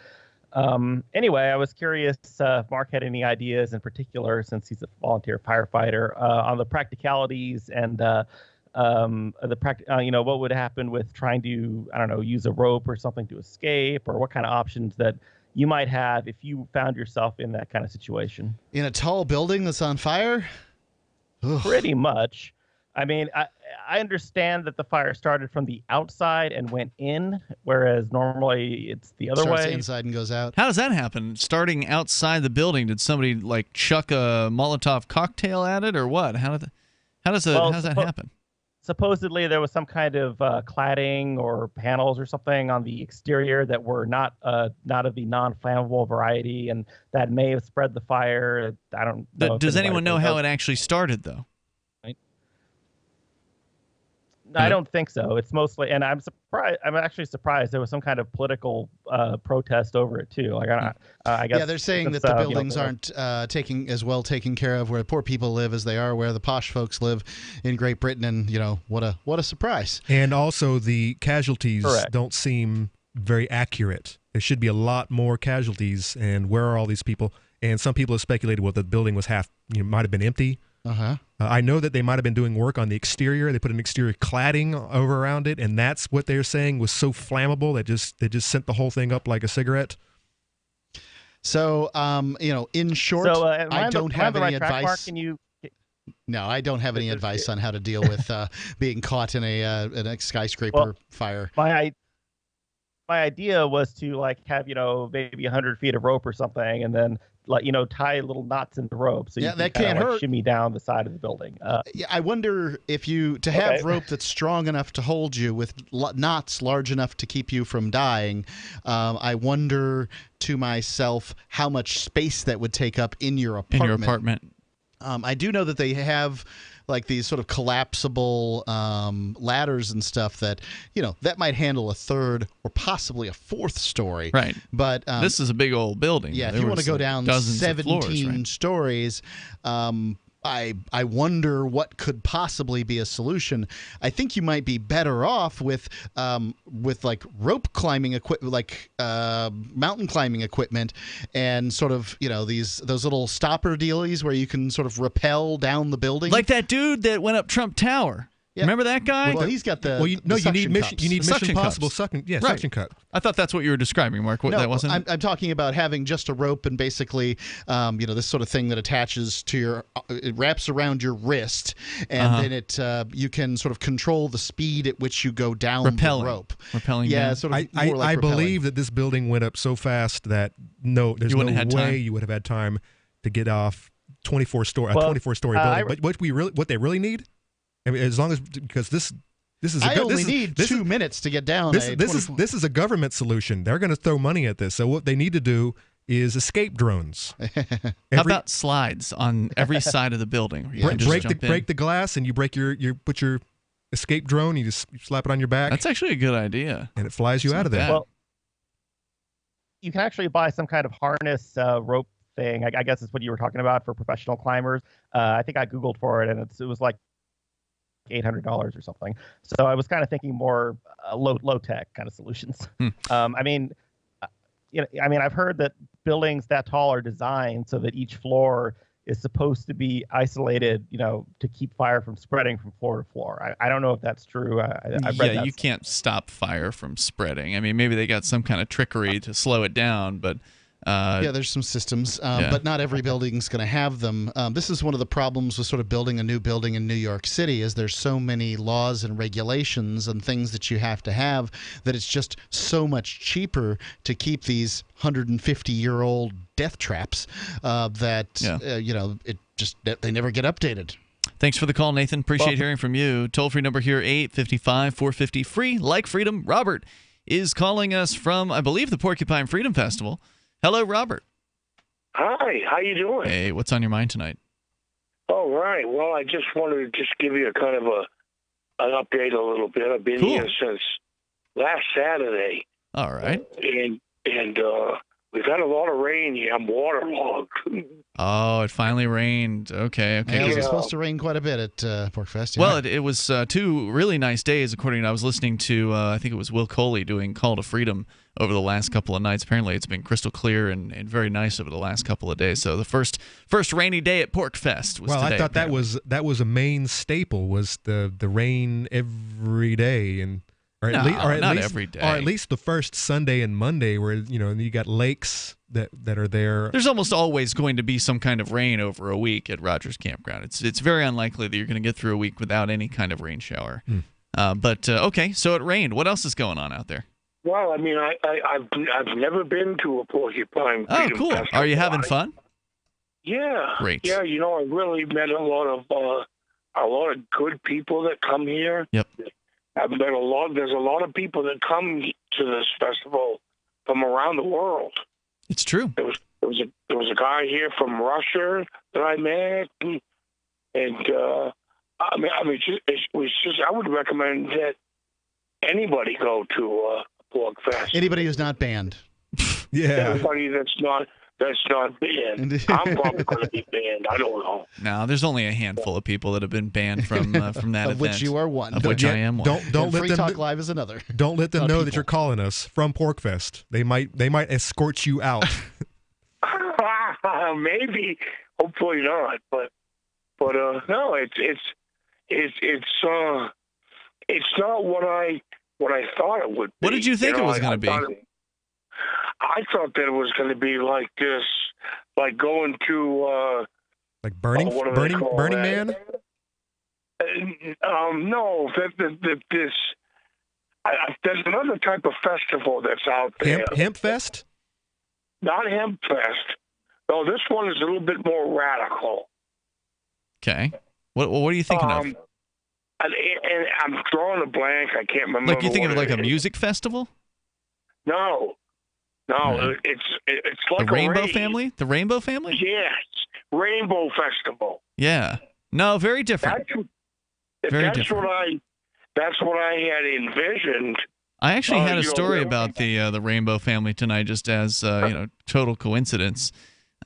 Anyway, I was curious if Mark had any ideas in particular, since he's a volunteer firefighter, on the practicalities and what would happen with trying to, I don't know, use a rope or something to escape, or what kind of options that you might have if you found yourself in that kind of situation. In a tall building that's on fire? Ugh. Pretty much. I mean, I understand that the fire started from the outside and went in, whereas normally it's the other Starts way. inside and goes out. How does that happen? Starting outside the building, did somebody like chuck a Molotov cocktail at it, or what? How does that happen? Supposedly there was some kind of cladding or panels or something on the exterior that were not of the non-flammable variety, and that may have spread the fire. I don't know. Does anyone know how it actually started, though? I don't think so. It's mostly, and I'm surprised. I'm actually surprised there was some kind of political protest over it too. Like I guess. Yeah, they're saying that the buildings aren't taken care of where poor people live as they are where the posh folks live in Great Britain, and what a surprise. And also the casualties don't seem very accurate. There should be a lot more casualties. And where are all these people? And some people have speculated, well, the building was might have been empty. I know that they might have been doing work on the exterior. They put an exterior cladding over around it, and that's what they're saying was so flammable that they just sent the whole thing up like a cigarette. So, in short, I don't have any advice. Mark, can you? No, I don't have any advice on how to deal with being caught in a skyscraper fire. My idea was to have maybe 100 feet of rope or something, and then tie little knots in the rope so you that can can't hurt. Shimmy down the side of the building. I wonder if to have rope that's strong enough to hold you with knots large enough to keep you from dying. I wonder to myself how much space that would take up in your apartment. I do know that they have these sort of collapsible ladders and stuff that that might handle a third or possibly a fourth story. Right. But this is a big old building. Yeah. If you want to go down 17 stories, I wonder what could possibly be a solution. I think you might be better off with rope climbing equipment, mountain climbing equipment, and sort of those little stopper dealies where you can sort of rappel down the building, like that dude that went up Trump Tower. Yeah. Remember that guy? Well, he's got the. Well, you need Mission Impossible suction. Yeah, right. Suction cup. I thought that's what you were describing, Mark. No, that wasn't. I'm talking about having just a rope and basically, this sort of thing that attaches to it wraps around your wrist, and then you can sort of control the speed at which you go down the rope. Rappelling. Yeah, down. sort of. I believe that this building went up so fast that there's no way you would have had time to get off 24-story building. But what they really need. I mean, because this is. I only need 2 minutes to get down. This is a government solution. They're going to throw money at this. So what they need to do is escape drones. How about slides on every side of the building? Break the glass, and you put your escape drone. You just slap it on your back. That's actually a good idea, and it flies you out of there. Well, you can actually buy some kind of harness rope thing. I guess it's what you were talking about for professional climbers. I think I Googled for it, and it was like $800 or something. So I was kind of thinking more low tech kind of solutions. I mean, I've heard that buildings that tall are designed so that each floor is supposed to be isolated, to keep fire from spreading from floor to floor. I don't know if that's true. I've read that you can't stop fire from spreading. I mean, maybe they got some kind of trickery to slow it down, but. There's some systems, but not every building's going to have them. This is one of the problems with sort of building a new building in New York City is there's so many laws and regulations and things that you have to have that it's just so much cheaper to keep these 150-year-old death traps they never get updated. Thanks for the call, Nathan. Appreciate hearing from you. Toll-free number here, 855-450 free. Like Freedom, Robert is calling us from, I believe, the Porcupine Freedom Festival. Hello, Robert. Hi, how you doing? Hey, what's on your mind tonight? All right. Well, I just wanted to give you a kind of an update a little bit. I've been here since last Saturday. All right. And we've had a lot of rain here. I'm waterlogged. Oh, it finally rained. Okay. Yeah, it was supposed to rain quite a bit at PorcFest. Yeah. Well, it was 2 really nice days, according to, I was listening to, I think it was Will Coley doing Call to Freedom over the last couple of nights. Apparently it's been crystal clear and very nice over the last couple of days. So the first rainy day at PorcFest was today. I thought that was a main staple, was the rain every day, and or at least every day. Or at least the first Sunday and Monday, where you got lakes that are there. There's almost always going to be some kind of rain over a week at Rogers Campground. It's very unlikely that you're going to get through a week without any kind of rain shower. But okay, so it rained. What else is going on out there? Well, I mean, I've never been to a porcupine. Oh, cool. Festival. Are you having fun? Yeah. Great. Yeah, I really met a lot of good people that come here. Yep. I've met there's a lot of people that come to this festival from around the world. It's true. There was a guy here from Russia that I met, and I would recommend that anybody go to PorcFest. Anybody who's not banned. Yeah. Everybody that's not banned. I'm probably going to be banned. I don't know. No, there's only a handful of people that have been banned from that event. Of which you are one. Of which I am one. Don't let Free them Talk Live is another. Don't let them know that you're calling us from PorcFest. They might escort you out. Maybe, hopefully not. But no, it's not what I thought it would be. What did you think it was going to be? I thought that it was going to be like this, like going to like Burning Man. No, there's another type of festival that's out there. Hemp Fest? Not Hemp Fest. No, this one is a little bit more radical. Okay. What are you thinking of? And I'm drawing a blank. I can't remember. Like you thinking of like a music festival? No, it's like the Rainbow Family. The Rainbow Family? Yes, Rainbow Festival. Yeah. No, very different. That's what I had envisioned. I actually had a story about the Rainbow Family tonight, just as total coincidence.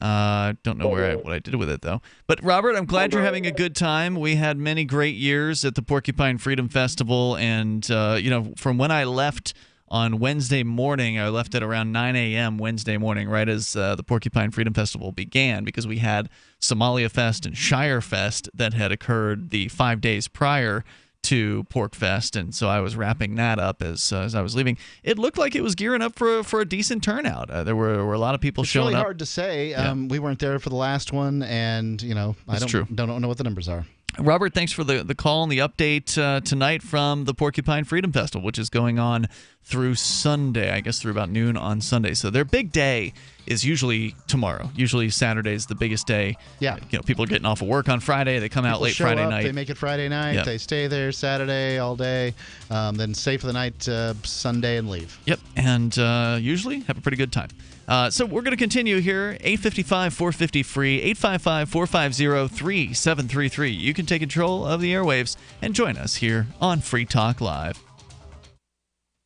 Don't know what I did with it though. But Robert, I'm glad you're having a good time. We had many great years at the Porcupine Freedom Festival, and from when I left on Wednesday morning, I left at around 9 a.m. Wednesday morning, right as the Porcupine Freedom Festival began, because we had Somalia Fest and Shire Fest that had occurred the 5 days prior to PorcFest, and so I was wrapping that up as I was leaving. It looked like it was gearing up for a decent turnout. There were a lot of people showing up. It's really hard to say. We weren't there for the last one, and I don't know what the numbers are. Robert, thanks for the call and the update tonight from the Porcupine Freedom Festival, which is going on through Sunday, I guess through about noon on Sunday. So their big day is usually tomorrow. Usually Saturday is the biggest day. Yeah. People are getting off of work on Friday. They come out late Friday night. They make it Friday night. Yep. They stay there Saturday all day, then stay for the night Sunday and leave. Yep, and usually have a pretty good time. So we're going to continue here. 855-450-FREE, 855-450-3733. You can take control of the airwaves and join us here on Free Talk Live.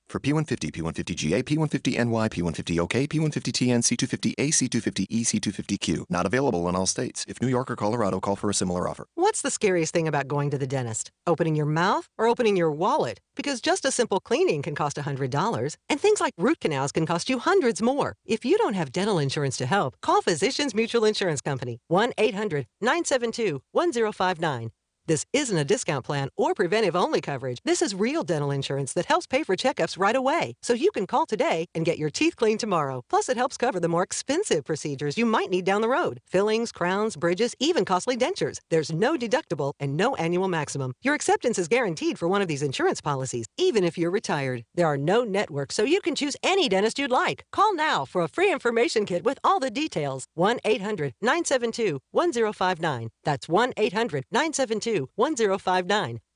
For P150, P150GA, P150NY, P150OK, P150TN, C250A, C250E, C250Q. Not available in all states. If New York or Colorado, call for a similar offer. What's the scariest thing about going to the dentist? Opening your mouth or opening your wallet? Because just a simple cleaning can cost $100, and things like root canals can cost you hundreds more. If you don't have dental insurance to help, call Physicians Mutual Insurance Company, 1-800-972-1059. This isn't a discount plan or preventive-only coverage. This is real dental insurance that helps pay for checkups right away. So you can call today and get your teeth cleaned tomorrow. Plus, it helps cover the more expensive procedures you might need down the road. Fillings, crowns, bridges, even costly dentures. There's no deductible and no annual maximum. Your acceptance is guaranteed for one of these insurance policies, even if you're retired. There are no networks, so you can choose any dentist you'd like. Call now for a free information kit with all the details. 1-800-972-1059. That's 1-800-972-1059.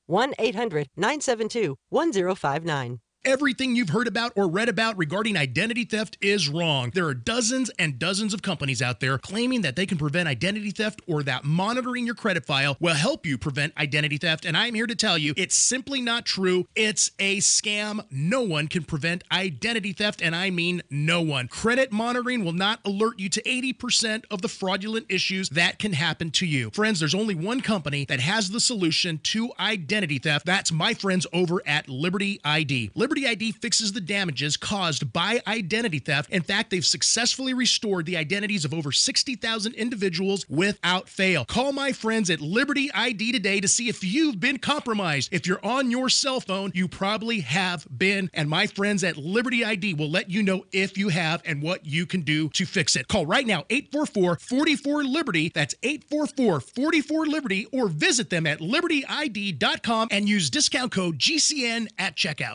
1-800-972-1059. Everything you've heard about or read about regarding identity theft is wrong. There are dozens and dozens of companies out there claiming that they can prevent identity theft or that monitoring your credit file will help you prevent identity theft. And I'm here to tell you it's simply not true. It's a scam. No one can prevent identity theft, and I mean no one. Credit monitoring will not alert you to 80% of the fraudulent issues that can happen to you. Friends, there's only one company that has the solution to identity theft. That's my friends over at Liberty ID. Liberty ID fixes the damages caused by identity theft. In fact, they've successfully restored the identities of over 60,000 individuals without fail. Call my friends at Liberty ID today to see if you've been compromised. If you're on your cell phone, you probably have been, and my friends at Liberty ID will let you know if you have and what you can do to fix it. Call right now, 844-44-LIBERTY. That's 844-44-LIBERTY, or visit them at libertyid.com and use discount code GCN at checkout.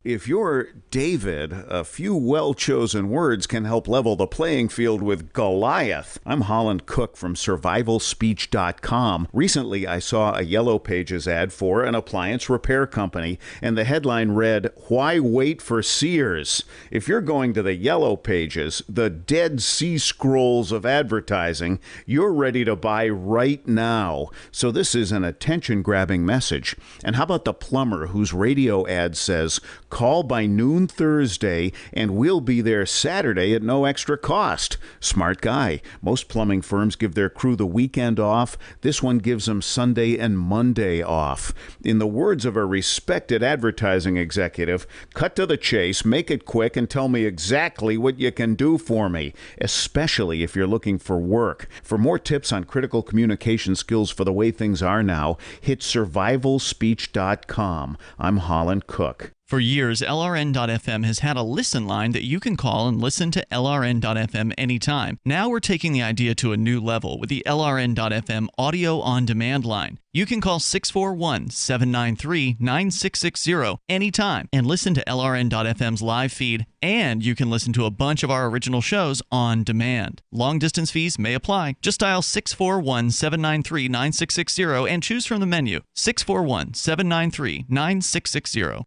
If you're David, a few well-chosen words can help level the playing field with Goliath. I'm Holland Cook from survivalspeech.com. Recently, I saw a Yellow Pages ad for an appliance repair company, and the headline read, "Why wait for Sears?" If you're going to the Yellow Pages, the Dead Sea Scrolls of advertising, you're ready to buy right now. So this is an attention-grabbing message. And how about the plumber whose radio ad says, "Call by noon Thursday, and we'll be there Saturday at no extra cost"? Smart guy. Most plumbing firms give their crew the weekend off. This one gives them Sunday and Monday off. In the words of a respected advertising executive, cut to the chase, make it quick, and tell me exactly what you can do for me, especially if you're looking for work. For more tips on critical communication skills for the way things are now, hit survivalspeech.com. I'm Holland Cook. For years, LRN.FM has had a listen line that you can call and listen to LRN.FM anytime. Now we're taking the idea to a new level with the LRN.FM audio on-demand line. You can call 641-793-9660 anytime and listen to LRN.FM's live feed, and you can listen to a bunch of our original shows on demand. Long-distance fees may apply. Just dial 641-793-9660 and choose from the menu. 641-793-9660.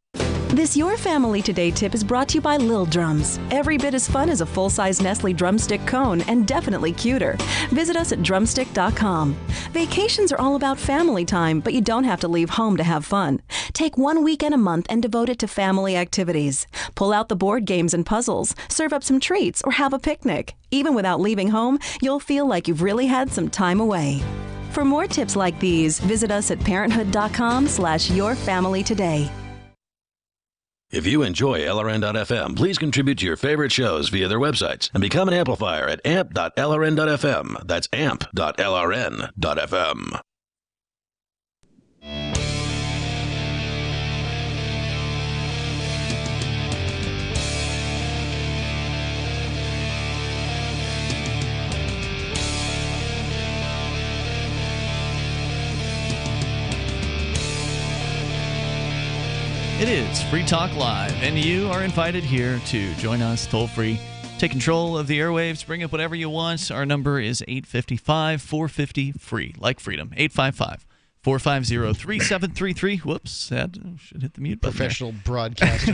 This Your Family Today tip is brought to you by Lil Drums. Every bit as fun as a full-size Nestle drumstick cone, and definitely cuter. Visit us at drumstick.com. Vacations are all about family time, but you don't have to leave home to have fun. Take 1 weekend a month and devote it to family activities. Pull out the board games and puzzles, serve up some treats, or have a picnic. Even without leaving home, you'll feel like you've really had some time away. For more tips like these, visit us at parenthood.com/yourfamilytoday. If you enjoy LRN.FM, please contribute to your favorite shows via their websites and become an amplifier at amp.lrn.fm. That's amp.lrn.fm. It is Free Talk Live, and you are invited here to join us toll-free. Take control of the airwaves, bring up whatever you want. Our number is 855-450-FREE, like freedom, 855-450-3733. Whoops, that should hit the mute button. Professional broadcaster.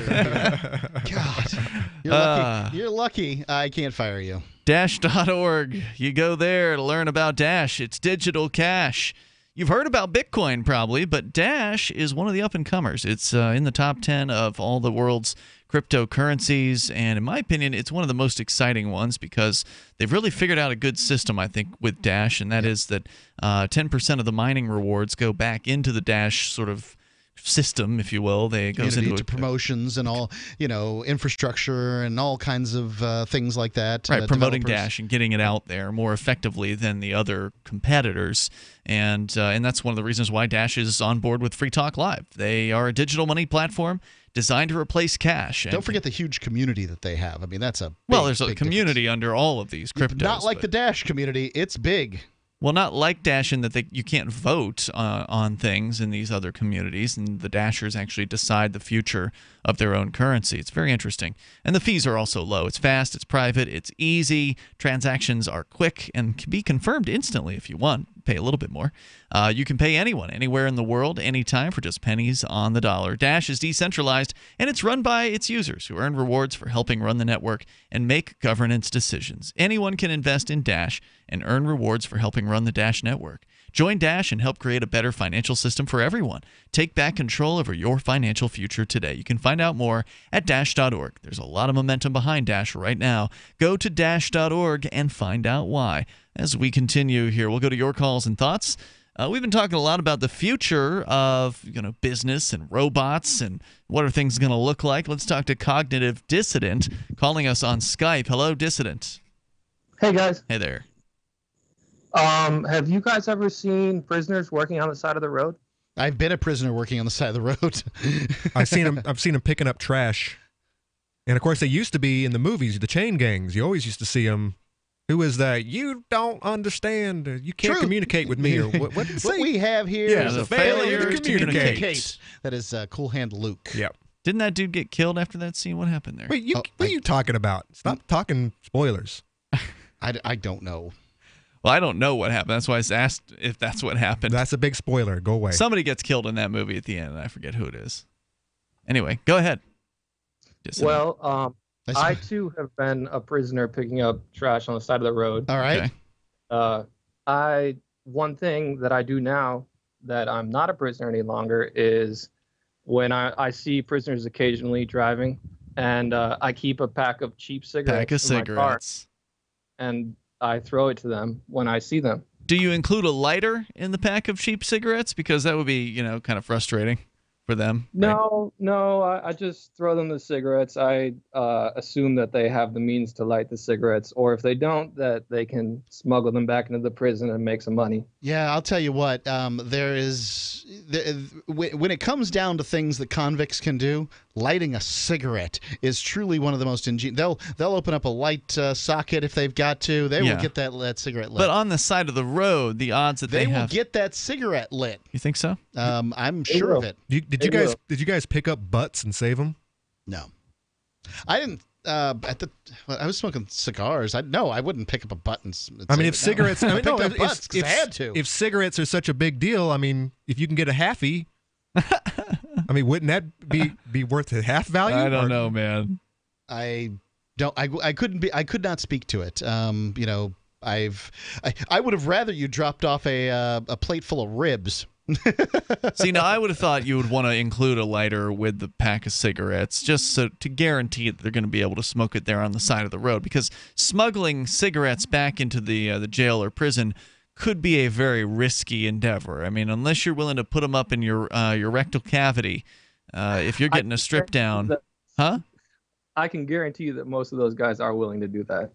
God, you're lucky I can't fire you. Dash.org. You go there to learn about Dash. It's digital cash. You've heard about Bitcoin probably, but Dash is one of the up-and-comers. It's in the top 10 of all the world's cryptocurrencies, and in my opinion, it's one of the most exciting ones because they've really figured out a good system, I think, with Dash, and that is that 10% of the mining rewards go back into the Dash sort of system, if you will. They goes into promotions and all, infrastructure and all kinds of things like that. Right, promoting Dash and getting it out there more effectively than the other competitors, and that's one of the reasons why Dash is on board with Free Talk Live. They are a digital money platform designed to replace cash. Don't forget the huge community that they have. I mean, that's a there's a community under all of these cryptos. Not like the Dash community. It's big. Well, not like Dash in that you can't vote on things in these other communities, and the Dashers actually decide the future of their own currency. It's very interesting. And the fees are also low. It's fast, it's private, it's easy. Transactions are quick and can be confirmed instantly if you want. pay a little bit more. You can pay anyone, anywhere in the world, anytime for just pennies on the dollar. Dash is decentralized, and it's run by its users who earn rewards for helping run the network and make governance decisions. Anyone can invest in Dash and earn rewards for helping run the Dash network. Join Dash and help create a better financial system for everyone. Take back control over your financial future today. You can find out more at Dash.org. There's a lot of momentum behind Dash right now. Go to Dash.org and find out why. As we continue here, we'll go to your calls and thoughts. We've been talking a lot about the future of business and robots and what are things going to look like. Let's talk to Cognitive Dissident calling us on Skype. Hello, Dissident. Hey, guys. Hey there. Have you guys ever seen prisoners working on the side of the road? I've been a prisoner working on the side of the road. I've seen them picking up trash, and of course they used to be in the movies, the chain gangs. You always used to see them. Who is that? You don't understand. You can't communicate with me. Or what did it say? What we have here is the a failure to communicate. That is Cool Hand Luke. Yep. Didn't that dude get killed after that scene? What happened there? Wait, what are you talking about? Stop talking spoilers. I don't know. Well, I don't know what happened. That's why I asked if that's what happened. That's a big spoiler. Go away. Somebody gets killed in that movie at the end, and I forget who it is. Anyway, go ahead. Well, I too have been a prisoner picking up trash on the side of the road. All right. Okay. One thing that I do now that I'm not a prisoner any longer is when I see prisoners occasionally driving, and I keep a pack of cheap cigarettes in my car, and I throw it to them when I see them. Do you include a lighter in the pack of cheap cigarettes? Because that would be, kind of frustrating for them. No, I just throw them the cigarettes. I assume that they have the means to light the cigarettes, or if they don't, that they can smuggle them back into the prison and make some money. Yeah, I'll tell you what. When it comes down to things that convicts can do, lighting a cigarette is truly one of the most ingenious. They'll open up a light socket if they've got to. They will get that cigarette lit. But on the side of the road, the odds that they will get that cigarette lit. You think so? I'm sure of it. Did you guys pick up butts and save them? No, I didn't. I was smoking cigars. I wouldn't pick up a butt and if cigarettes, I picked up butts 'cause I had to. If cigarettes are such a big deal, if you can get a halfie, wouldn't that be worth a half value? I don't know, man. I could not speak to it. I would have rather you dropped off a plate full of ribs. See, now I would have thought you would want to include a lighter with the pack of cigarettes just so to guarantee that they're going to be able to smoke it there on the side of the road, because smuggling cigarettes back into the jail or prison could be a very risky endeavor. Unless you're willing to put them up in your rectal cavity, if you're getting a strip down, huh? I can guarantee you that most of those guys are willing to do that.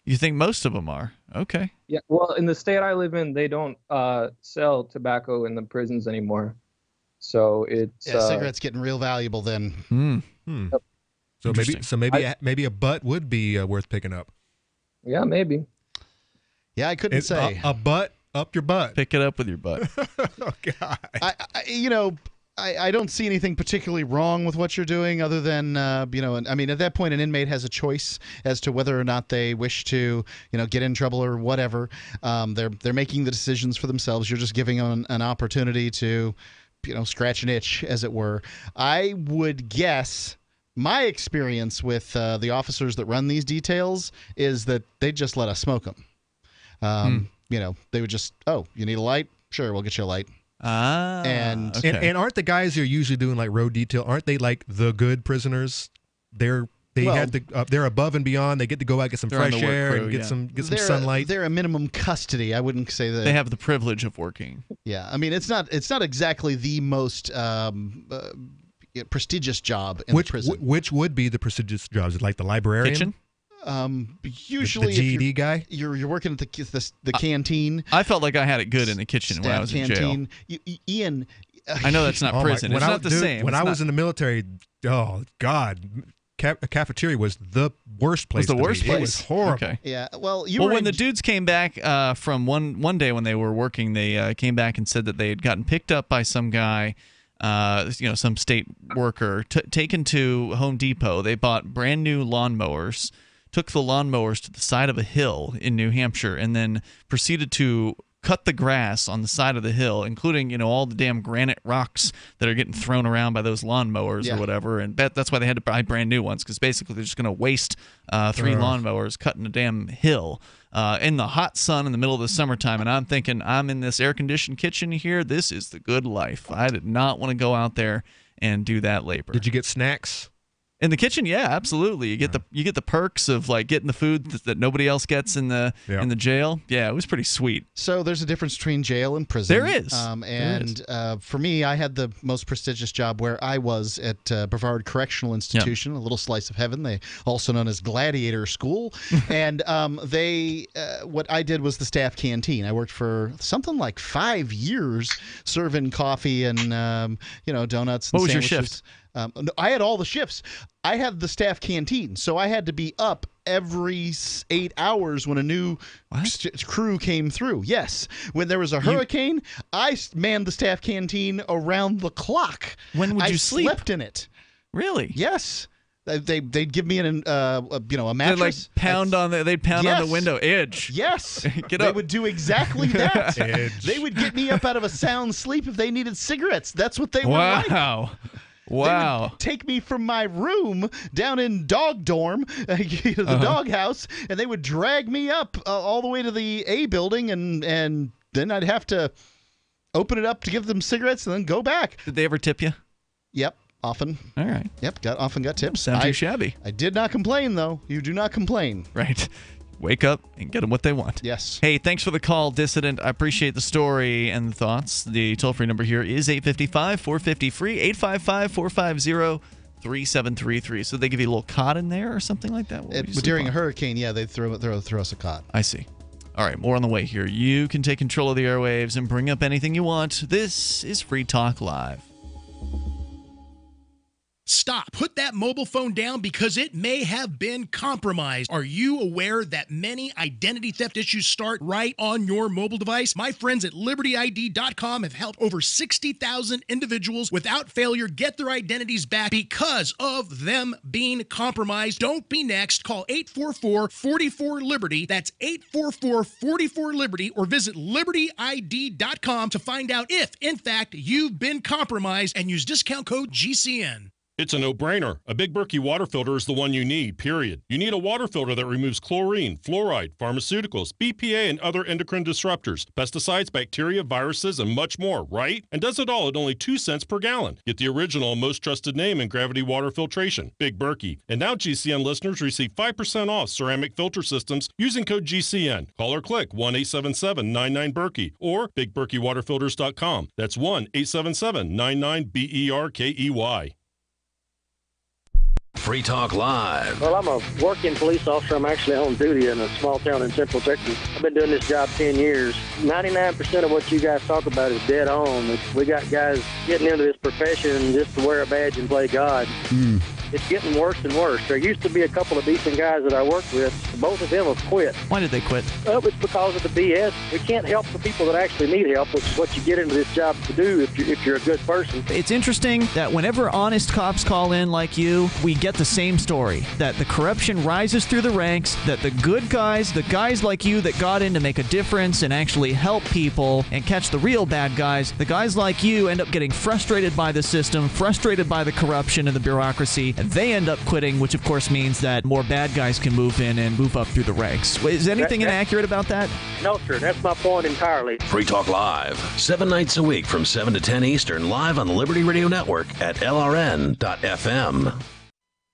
You think most of them are? Okay. Yeah. Well, in the state I live in, they don't sell tobacco in the prisons anymore. So it's cigarettes getting real valuable then. So maybe a butt would be worth picking up. Yeah, maybe. Yeah, I couldn't say a butt up your butt. Pick it up with your butt. Oh God. I don't see anything particularly wrong with what you're doing, other than at that point, an inmate has a choice as to whether or not they wish to, get in trouble or whatever. They're making the decisions for themselves. You're just giving them an opportunity to, scratch an itch, as it were. I would guess my experience with the officers that run these details is that they just let us smoke them. They would just, you need a light? Sure, we'll get you a light. And aren't the guys who are usually doing like road detail, aren't they like the good prisoners? They're above and beyond. They get to go out, get some fresh air, and get some sunlight. They're a minimum custody. I wouldn't say that they have the privilege of working. Yeah, it's not exactly the most prestigious job in the prison. Which would be the prestigious jobs? Like the librarian? Kitchen? Usually the GED guy. You're working at the canteen. I felt like I had it good in the kitchen when I was in jail. Ian, I know that's not prison. It's not the same. When I was in the military, oh God, cafeteria was the worst place. It was It was horrible. Okay. Yeah. Well, when the dudes came back from one day when they were working, they came back and said that they had gotten picked up by some guy. Some state worker, taken to Home Depot. They bought brand new lawnmowers, took the lawnmowers to the side of a hill in New Hampshire, and then proceeded to cut the grass on the side of the hill, including, all the damn granite rocks that are getting thrown around by those lawnmowers or whatever. And that's why they had to buy brand new ones, because basically they're just going to waste 3 lawnmowers cutting a damn hill in the hot sun in the middle of the summertime. And I'm thinking, I'm in this air-conditioned kitchen here. This is the good life. I did not want to go out there and do that labor. Did you get snacks? In the kitchen, yeah, absolutely. You get the perks of like getting the food that nobody else gets in the jail. Yeah, it was pretty sweet. So there's a difference between jail and prison. There is. For me, I had the most prestigious job where I was at Brevard Correctional Institution, a little slice of heaven. They also known as Gladiator School, and what I did was the staff canteen. I worked for something like 5 years serving coffee and donuts. And what was sandwiches. Your shift? I had all the shifts. I had the staff canteen, so I had to be up every 8 hours when a new crew came through. Yes. When there was a hurricane, I manned the staff canteen around the clock. When would you sleep? I slept in it. Really? Yes. They'd give me a mattress. They'd like pound on the window edge. Yes. Get they up. would do exactly that. Edge. They would get me up out of a sound sleep if they needed cigarettes. That's what they were like. Wow. They would take me from my room down in dog dorm, the dog house, and they would drag me up all the way to the A building, and then I'd have to open it up to give them cigarettes and then go back. Did they ever tip you? Yep, often. All right. Yep, often got tips. Sound too shabby. I did not complain, though. You do not complain. Right. Wake up and get them what they want. Yes. Hey, thanks for the call, Dissident. I appreciate the story and the thoughts. The toll-free number here is 855-450-FREE, 855-450-3733. So they give you a little cot in there or something like that? During a hurricane, they'd throw us a cot. I see. All right, more on the way here. You can take control of the airwaves and bring up anything you want. This is Free Talk Live. Stop. Put that mobile phone down because it may have been compromised. Are you aware that many identity theft issues start right on your mobile device? My friends at LibertyID.com have helped over 60,000 individuals without failure get their identities back because of them being compromised. Don't be next. Call 844-44-LIBERTY. That's 844-44-LIBERTY, or visit LibertyID.com to find out if, in fact, you've been compromised, and use discount code GCN. It's a no-brainer. A Big Berkey water filter is the one you need, period. You need a water filter that removes chlorine, fluoride, pharmaceuticals, BPA, and other endocrine disruptors, pesticides, bacteria, viruses, and much more, right? And does it all at only 2 cents per gallon. Get the original, most trusted name in gravity water filtration, Big Berkey. And now GCN listeners receive 5% off ceramic filter systems using code GCN. Call or click 1-877-99-BERKEY or BigBerkeyWaterFilters.com. That's 1-877-99-BERKEY. Free Talk Live. Well, I'm a working police officer. I'm actually on duty in a small town in Central Texas. I've been doing this job 10 years. 99% of what you guys talk about is dead on. We got guys getting into this profession just to wear a badge and play God. It's getting worse and worse. There used to be a couple of decent guys that I worked with. Both of them have quit. Why did they quit? It's because of the BS. We can't help the people that actually need help, which is what you get into this job to do if you're a good person. It's interesting that whenever honest cops call in like you, we get the same story, that the corruption rises through the ranks, that the good guys, the guys like you that got in to make a difference and actually help people and catch the real bad guys, the guys like you end up getting frustrated by the system, frustrated by the corruption and the bureaucracy, and they end up quitting, which of course means that more bad guys can move in and move up through the ranks. Is anything inaccurate about that? No, sir. That's my point entirely. Free Talk Live, 7 nights a week from 7 to 10 Eastern, live on the Liberty Radio Network at LRN.FM.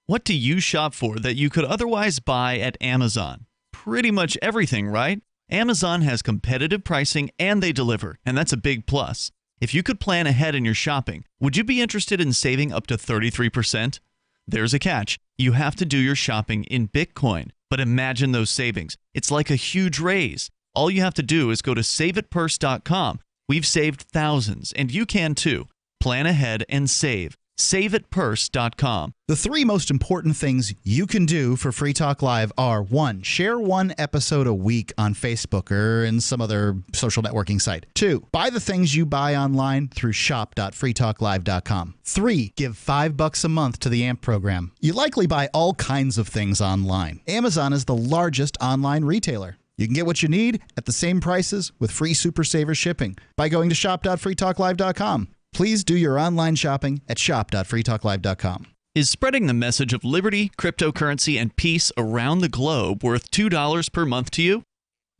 What do you shop for that you could otherwise buy at Amazon? Pretty much everything, right? Amazon has competitive pricing and they deliver, and that's a big plus. If you could plan ahead in your shopping, would you be interested in saving up to 33%? There's a catch. You have to do your shopping in Bitcoin. But imagine those savings. It's like a huge raise. All you have to do is go to SaveItPurse.com. We've saved thousands, and you can too. Plan ahead and save. SaveItPurse.com. The 3 most important things you can do for Free Talk Live are: 1, share 1 episode a week on Facebook or in some other social networking site. 2, buy the things you buy online through shop.freetalklive.com. 3, give $5 a month to the AMP program. You likely buy all kinds of things online. Amazon is the largest online retailer. You can get what you need at the same prices with free Super Saver shipping by going to shop.freetalklive.com. Please do your online shopping at shop.freetalklive.com. Is spreading the message of liberty, cryptocurrency, and peace around the globe worth $2 per month to you?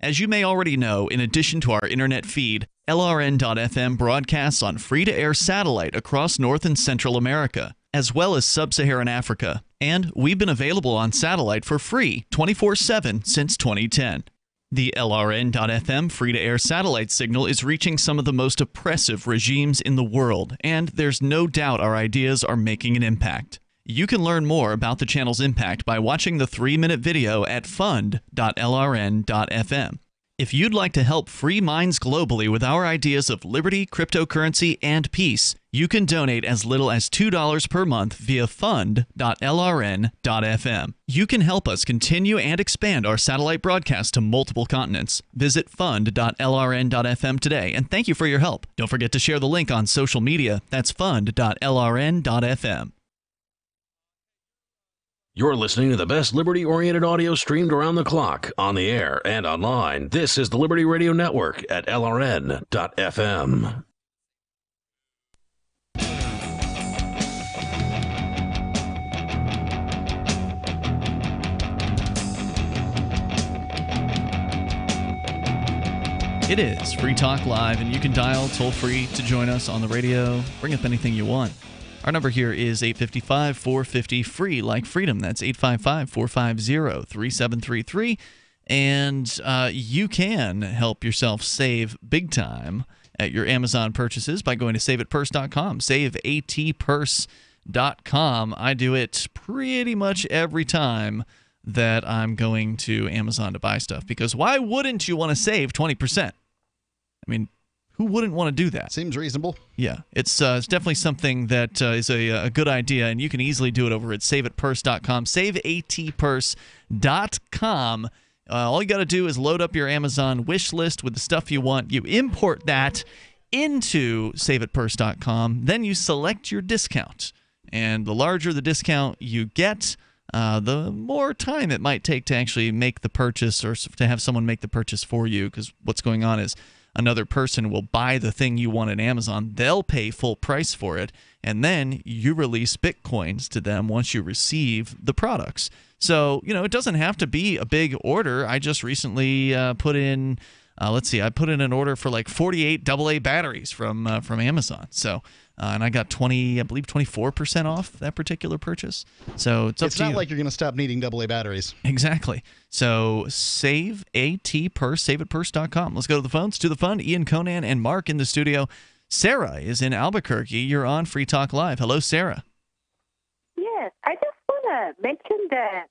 As you may already know, in addition to our internet feed, LRN.FM broadcasts on free-to-air satellite across North and Central America, as well as Sub-Saharan Africa. And we've been available on satellite for free 24/7 since 2010. The LRN.FM free-to-air satellite signal is reaching some of the most oppressive regimes in the world, and there's no doubt our ideas are making an impact. You can learn more about the channel's impact by watching the 3-minute video at fund.lrn.fm. If you'd like to help free minds globally with our ideas of liberty, cryptocurrency, and peace, you can donate as little as $2 per month via fund.lrn.fm. You can help us continue and expand our satellite broadcast to multiple continents. Visit fund.lrn.fm today, and thank you for your help. Don't forget to share the link on social media. That's fund.lrn.fm. You're listening to the best liberty-oriented audio streamed around the clock, on the air, and online. This is the Liberty Radio Network at LRN.FM. It is Free Talk Live, and you can dial toll-free to join us on the radio. Bring up anything you want. Our number here is 855-450-FREE, like freedom. That's 855-450-3733. And you can help yourself save big time at your Amazon purchases by going to saveatpurse.com. Saveatpurse.com. I do it pretty much every time that I'm going to Amazon to buy stuff, because why wouldn't you want to save 20%? I mean, who wouldn't want to do that? Seems reasonable. Yeah, it's definitely something that is a good idea, and you can easily do it over at saveatpurse.com. Saveatpurse.com. All you got to do is load up your Amazon wish list with the stuff you want. You import that into saveatpurse.com. Then you select your discount. And the larger the discount you get, the more time it might take to actually make the purchase, or to have someone make the purchase for you, because what's going on is another person will buy the thing you want at Amazon. They'll pay full price for it, and then you release Bitcoins to them once you receive the products. So, it doesn't have to be a big order. I just recently put in, I put in an order for like 48 AA batteries from Amazon. So, and I got 24% off that particular purchase. So it's up to you. It's not like you're going to stop needing AA batteries. Exactly. So saveatpurse.com. Let's go to the phones. To the fun, Ian, Conan, and Mark in the studio. Sarah is in Albuquerque. You're on Free Talk Live. Hello, Sarah. Yes, I just want to mention that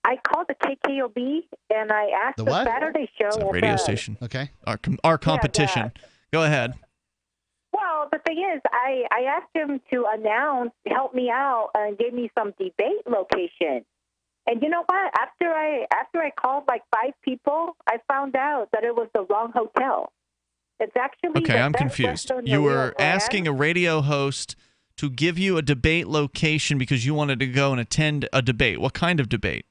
I called the KKOB and I asked the Saturday show. It's a radio station. Okay. Our competition. Go ahead. Well, the thing is, I asked him to help me out, and gave me some debate location. And you know what? After I called like 5 people, I found out that it was the wrong hotel. It's actually okay. I'm confused. You were asking a radio host to give you a debate location because you wanted to go and attend a debate. What kind of debate?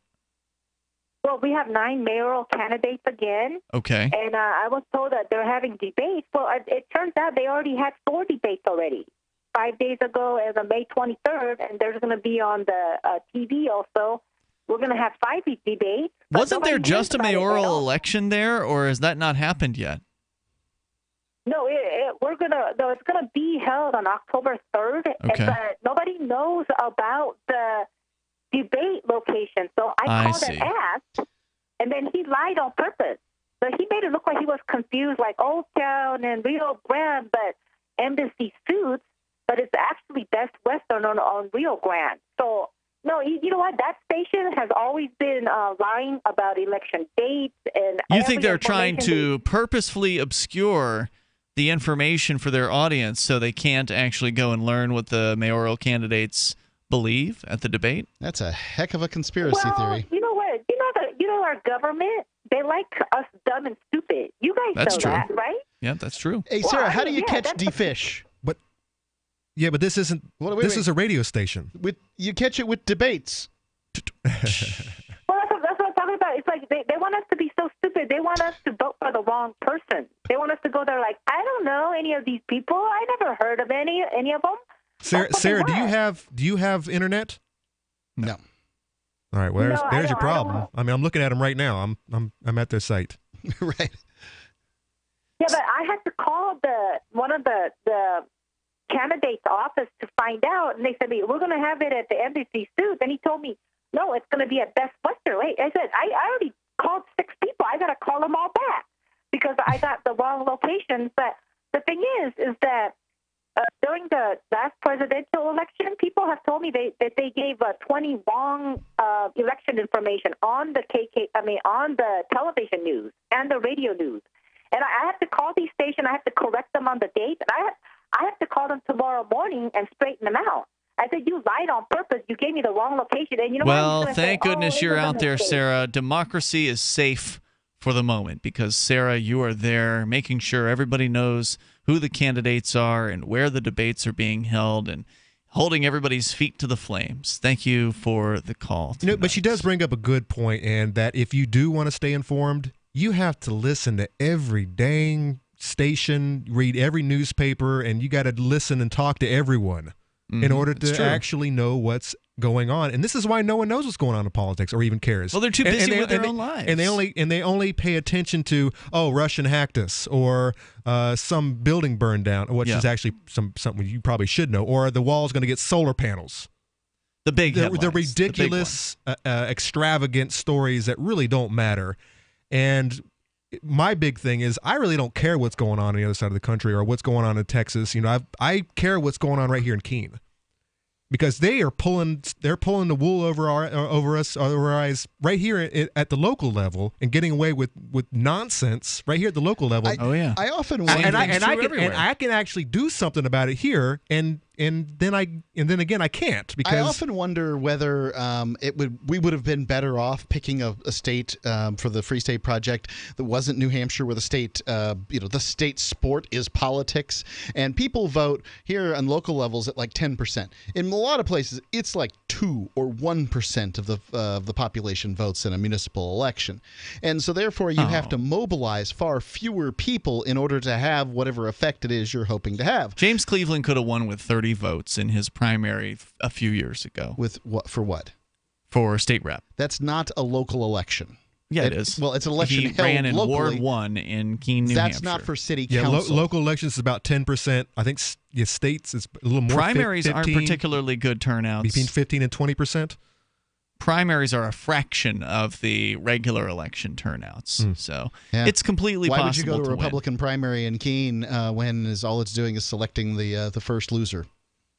Well, we have 9 mayoral candidates again. Okay. And I was told that they're having debates. Well, it turns out they already had 4 debates already. 5 days ago and on May 23rd, and there's going to be on the TV also. We're going to have 5 debates. Wasn't there just a mayoral election there, or has that not happened yet? No, it's going to be held on October 3rd. Okay. But nobody knows about the debate location. So I called and asked, and then he lied on purpose. So he made it look like he was confused, like Old Town and Rio Grande, but Embassy Suites, but it's actually Best Western on Rio Grande. So, no, you know what? That station has always been lying about election dates. And you think they're trying to purposefully obscure the information for their audience so they can't actually go and learn what the mayoral candidates believe at the debate? That's a heck of a conspiracy theory. You know what? You know our government, they like us dumb and stupid. You guys know that, right? Yeah, that's true. Hey, Sarah, how do you catch D-Fish? Yeah, but this isn't. This is a radio station. You catch it with debates. Well, that's what I'm talking about. It's like they want want us to be so stupid. They want us to vote for the wrong person. They want us to go there like, I don't know any of these people. I never heard of any of them. Sarah, do you have internet? No. All right. Well, there's your problem. I mean, I'm looking at them right now. I'm at their site. Right. Yeah, but I had to call one of the candidate's office to find out, and they said, we're going to have it at the Embassy Suites. And he told me, no, it's going to be at Best Western. Wait, I said, I already called 6 people. I got to call them all back because I got the wrong location. But the thing is that during the last presidential election, people have told me that they gave 20 wrong election information on the on the television news and the radio news. And I have to call these stations. I have to correct them on the date. And I have to call them tomorrow morning and straighten them out. I said, you lied on purpose. You gave me the wrong location. And you know well, thank goodness you're out there, Sarah. Democracy is safe for the moment because, Sarah, you are there making sure everybody knows who the candidates are and where the debates are being held and holding everybody's feet to the flames. Thank you for the call. But she does bring up a good point, and that if you do want to stay informed, you have to listen to every dang station, read every newspaper, and you got to listen and talk to everyone in order to actually know what's going on. And this is why no one knows what's going on in politics or even cares. Well, they're too busy with their own lives. And they only pay attention to, Russian hacked us, or some building burned down, which is actually something you probably should know, or the wall's going to get solar panels. The ridiculous, extravagant stories that really don't matter. And my big thing is I really don't care what's going on the other side of the country or what's going on in Texas. I care what's going on right here in Keene, because they're pulling the wool over our eyes right here at the local level and getting away with nonsense right here at the local level. I often wonder, and I can actually do something about it here, and then again I can't, because I often wonder whether we would have been better off picking a state for the Free State Project that wasn't New Hampshire, where the state the state sport is politics, and people vote here on local levels at like 10%. In a lot of places, it's like 2 or 1% of the population votes in a municipal election, and so therefore you have to mobilize far fewer people in order to have whatever effect it is you're hoping to have. James Cleveland could have won with 30 votes in his primary a few years ago. With what? For what? For state rep. That's not a local election. Yeah, it is. Well, it's an election he held ran in locally. Ward 1 in Keene, New Hampshire. That's not for city council. Local elections is about 10%. I think states is a little more. Primaries aren't particularly good turnouts. Between 15 and 20%. Primaries are a fraction of the regular election turnouts. So it's completely possible. Why would you go to a win. Republican primary in Keene when all it's doing is selecting the first loser?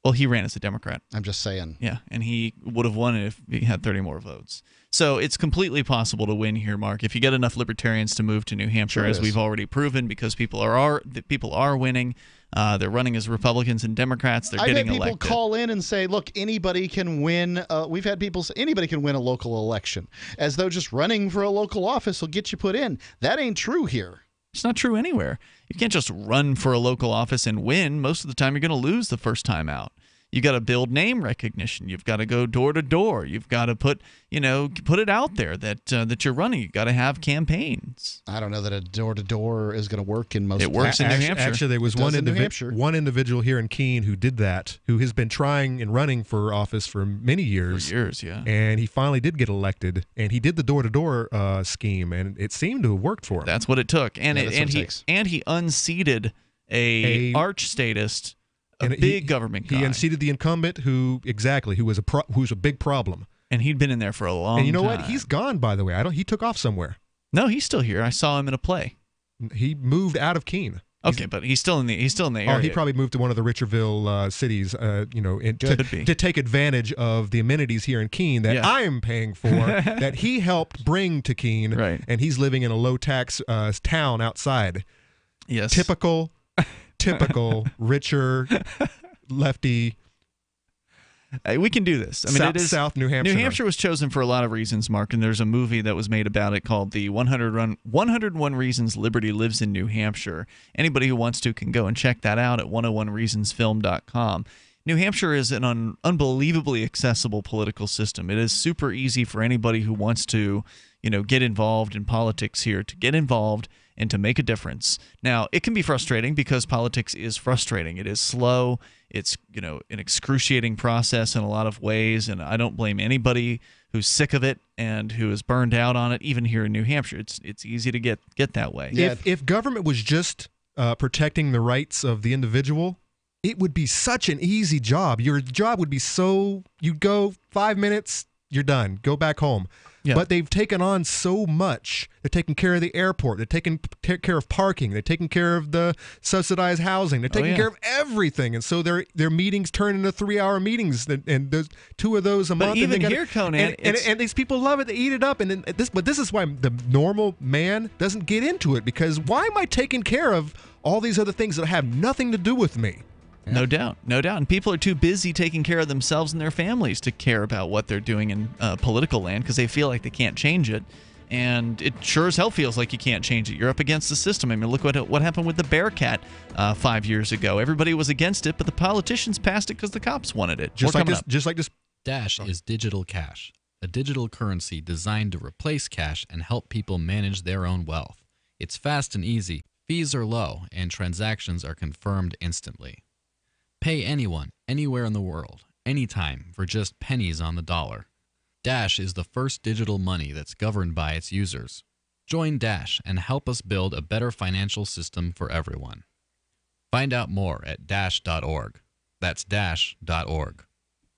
Well, he ran as a Democrat. I'm just saying. Yeah, and he would have won it if he had 30 more votes. So it's completely possible to win here, Mark, if you get enough libertarians to move to New Hampshire, as we've already proven, because people are winning. They're running as Republicans and Democrats. They're getting elected. I've had people call in and say, look, anybody can win. We've had people say anybody can win a local election, as though just running for a local office will get you put in. That ain't true here. It's not true anywhere. You can't just run for a local office and win. Most of the time, you're going to lose the first time out. You got to build name recognition. You've got to go door to door. You've got to put it out there that you're running. You got to have campaigns. I don't know that a door to door is going to work in most. It works in New Hampshire. Actually, there was one individual here in Keene who did that, who has been trying and running for office for many years. For years, yeah. And he finally did get elected, and he did the door to door scheme, and it seemed to have worked for him. That's what it took, and he unseated a arch statist. Big government guy. He unseated the incumbent who's a big problem. And he'd been in there for a long time. And you know what? He's gone, by the way. He took off somewhere. No, he's still here. I saw him in a play. He moved out of Keene. Okay, but he's still in the area. Oh, he probably moved to one of the Richerville cities, to take advantage of the amenities here in Keene that I'm paying for, that he helped bring to Keene. Right. And he's living in a low-tax town outside. Yes. Typical richer lefty. We can do this. I mean, South New Hampshire. New Hampshire was chosen for a lot of reasons, Mark, and there's a movie that was made about it called the 101 Reasons Liberty Lives in New Hampshire. Anybody who wants to can go and check that out at 101reasonsfilm.com. New Hampshire is an unbelievably accessible political system. It is super easy for anybody who wants to, get involved in politics here, to get involved and to make a difference. Now, it can be frustrating because politics is frustrating. It is slow. It's, an excruciating process in a lot of ways, and I don't blame anybody who's sick of it and who is burned out on it, even here in New Hampshire. It's easy to get that way. If government was just protecting the rights of the individual, it would be such an easy job. Your job would be you'd go 5 minutes, you're done. Go back home. Yeah. But they've taken on so much. They're taking care of the airport. They're taking care of parking. They're taking care of the subsidized housing. They're taking care of everything. And so their meetings turn into 3-hour meetings, and there's 2 of those a month. But even here, Conan, and these people love it. They eat it up. But this is why the normal man doesn't get into it, because why am I taking care of all these other things that have nothing to do with me? No doubt. And people are too busy taking care of themselves and their families to care about what they're doing in political land, because they feel like they can't change it. And it sure as hell feels like you can't change it. You're up against the system. I mean, look what happened with the Bearcat 5 years ago. Everybody was against it, but the politicians passed it because the cops wanted it. Just like this. Dash is digital cash, a digital currency designed to replace cash and help people manage their own wealth. It's fast and easy, fees are low, and transactions are confirmed instantly. Pay anyone, anywhere in the world, anytime, for just pennies on the dollar. Dash is the first digital money that's governed by its users. Join Dash and help us build a better financial system for everyone. Find out more at dash.org. That's dash.org.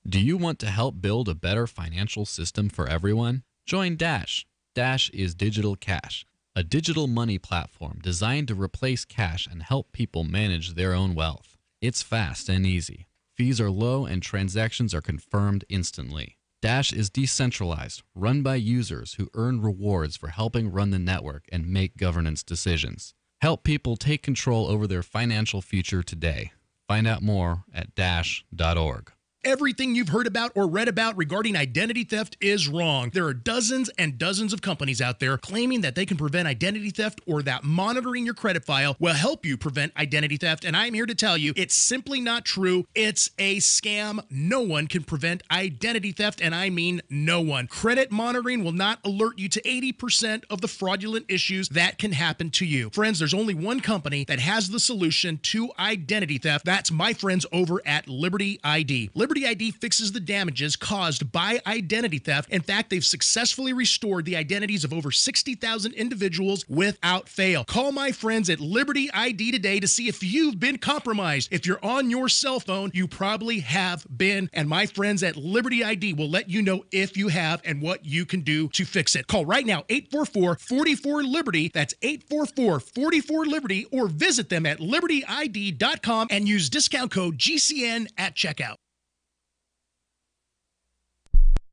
Do you want to help build a better financial system for everyone? Join Dash. Dash is digital cash, a digital money platform designed to replace cash and help people manage their own wealth. It's fast and easy. Fees are low and transactions are confirmed instantly. Dash is decentralized, run by users who earn rewards for helping run the network and make governance decisions. Help people take control over their financial future today. Find out more at dash.org. Everything you've heard about or read about regarding identity theft is wrong. There are dozens and dozens of companies out there claiming that they can prevent identity theft, or that monitoring your credit file will help you prevent identity theft. And I'm here to tell you, it's simply not true. It's a scam. No one can prevent identity theft, and I mean no one. Credit monitoring will not alert you to 80% of the fraudulent issues that can happen to you. Friends, there's only one company that has the solution to identity theft. That's my friends over at Liberty ID. Liberty ID fixes the damages caused by identity theft. In fact, they've successfully restored the identities of over 60,000 individuals without fail. Call my friends at Liberty ID today to see if you've been compromised. If you're on your cell phone, you probably have been, and my friends at Liberty ID will let you know if you have and what you can do to fix it. Call right now, 844-44-LIBERTY. That's 844-44-LIBERTY, or visit them at libertyid.com and use discount code GCN at checkout.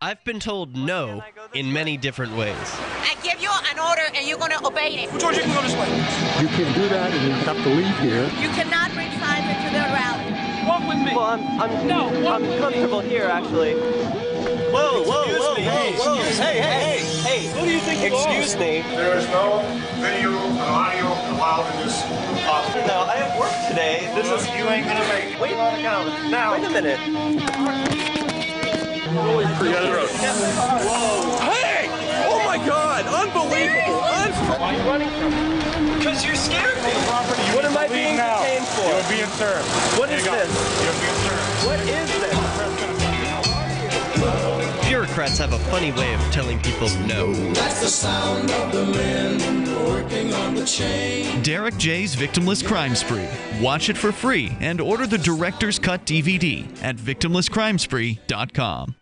I've been told no in many different ways. I give you an order and you're going to obey it. George, you can go this way. You can't do that and you have to leave here. You cannot bring signs into the rally. Walk with me. Well, I'm comfortable here, actually. Whoa. Hey. Who do you think you are? Excuse me. There is no video or audio allowed in this office. No, I have work today. You ain't going to make it. Wait a minute. Hey! Oh my God! Unbelievable! Why are you running from me? Because you scared me. What am I being detained for? You're being served. What is this? You're being served. What is this? Bureaucrats have a funny way of telling people no. That's the sound of the men working on the chain. Derek J's Victimless Crime Spree. Watch it for free and order the Director's Cut DVD at victimlesscrimespree.com.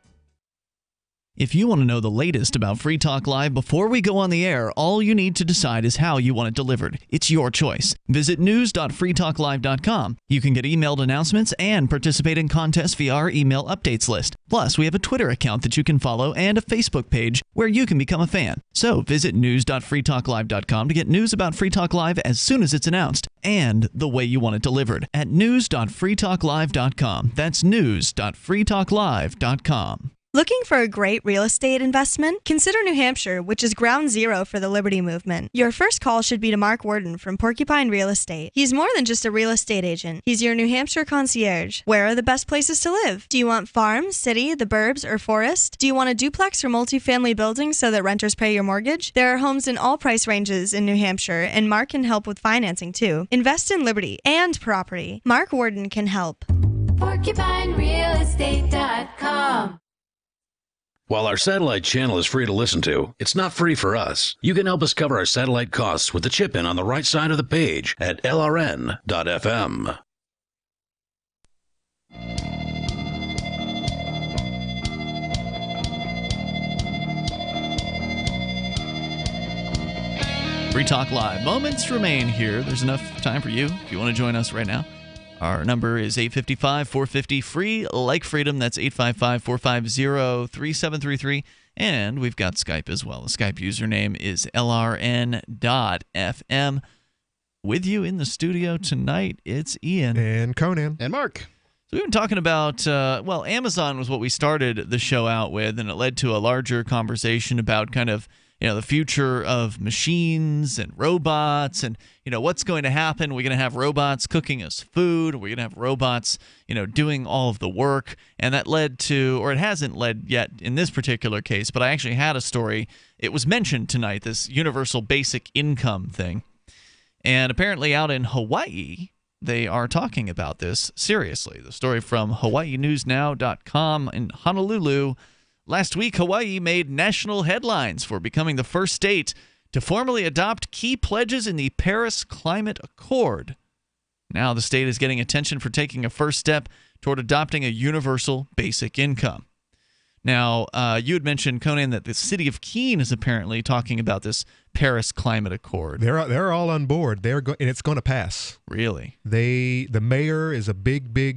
If you want to know the latest about Free Talk Live before we go on the air, all you need to decide is how you want it delivered. It's your choice. Visit news.freetalklive.com. You can get emailed announcements and participate in contests via our email updates list. Plus, we have a Twitter account that you can follow and a Facebook page where you can become a fan. So visit news.freetalklive.com to get news about Free Talk Live as soon as it's announced and the way you want it delivered at news.freetalklive.com. That's news.freetalklive.com. Looking for a great real estate investment? Consider New Hampshire, which is ground zero for the Liberty Movement. Your first call should be to Mark Worden from Porcupine Real Estate. He's more than just a real estate agent. He's your New Hampshire concierge. Where are the best places to live? Do you want farm, city, the burbs, or forest? Do you want a duplex or multifamily building so that renters pay your mortgage? There are homes in all price ranges in New Hampshire, and Mark can help with financing too. Invest in liberty and property. Mark Worden can help. PorcupineRealEstate.com. While our satellite channel is free to listen to, it's not free for us. You can help us cover our satellite costs with the chip-in on the right side of the page at lrn.fm. Free Talk Live. Moments remain here. There's enough time for you if you want to join us right now. Our number is 855-450-FREE, like freedom. That's 855-450-3733. And we've got Skype as well. The Skype username is lrn.fm. With you in the studio tonight, it's Ian. And Conan. And Mark. So we've been talking about, Amazon was what we started the show out with, and it led to a larger conversation about kind of, the future of machines and robots and, what's going to happen. We're going to have robots cooking us food. We're going to have robots, doing all of the work. And that led to, or it hasn't led yet in this particular case, but I actually had a story. It was mentioned tonight, this universal basic income thing. And apparently out in Hawaii, they are talking about this seriously. The story from HawaiiNewsNow.com in Honolulu. Last week, Hawaii made national headlines for becoming the first state to formally adopt key pledges in the Paris Climate Accord. Now the state is getting attention for taking a first step toward adopting a universal basic income. Now, you had mentioned, Conan, that the city of Keene is apparently talking about this Paris Climate Accord. They're all on board. And it's going to pass. Really? The mayor is a big he's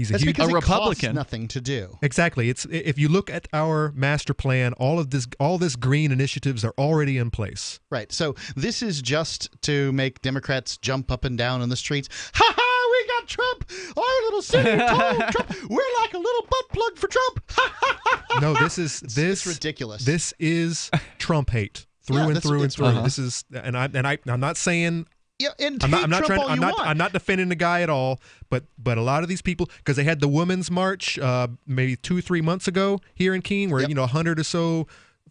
That's a huge because Republican. It costs nothing to do. Exactly. It's if you look at our master plan, all this green initiatives are already in place. Right. So this is just to make Democrats jump up and down in the streets. Ha ha! We got Trump. Our little city told Trump. We're like a little butt plug for Trump. No, this is it's ridiculous. This is Trump hate through and through. This is, and I'm not saying. Yeah, and I'm not defending the guy at all, but a lot of these people, because they had the Women's March maybe 2-3 months ago here in Keene, where 100 or so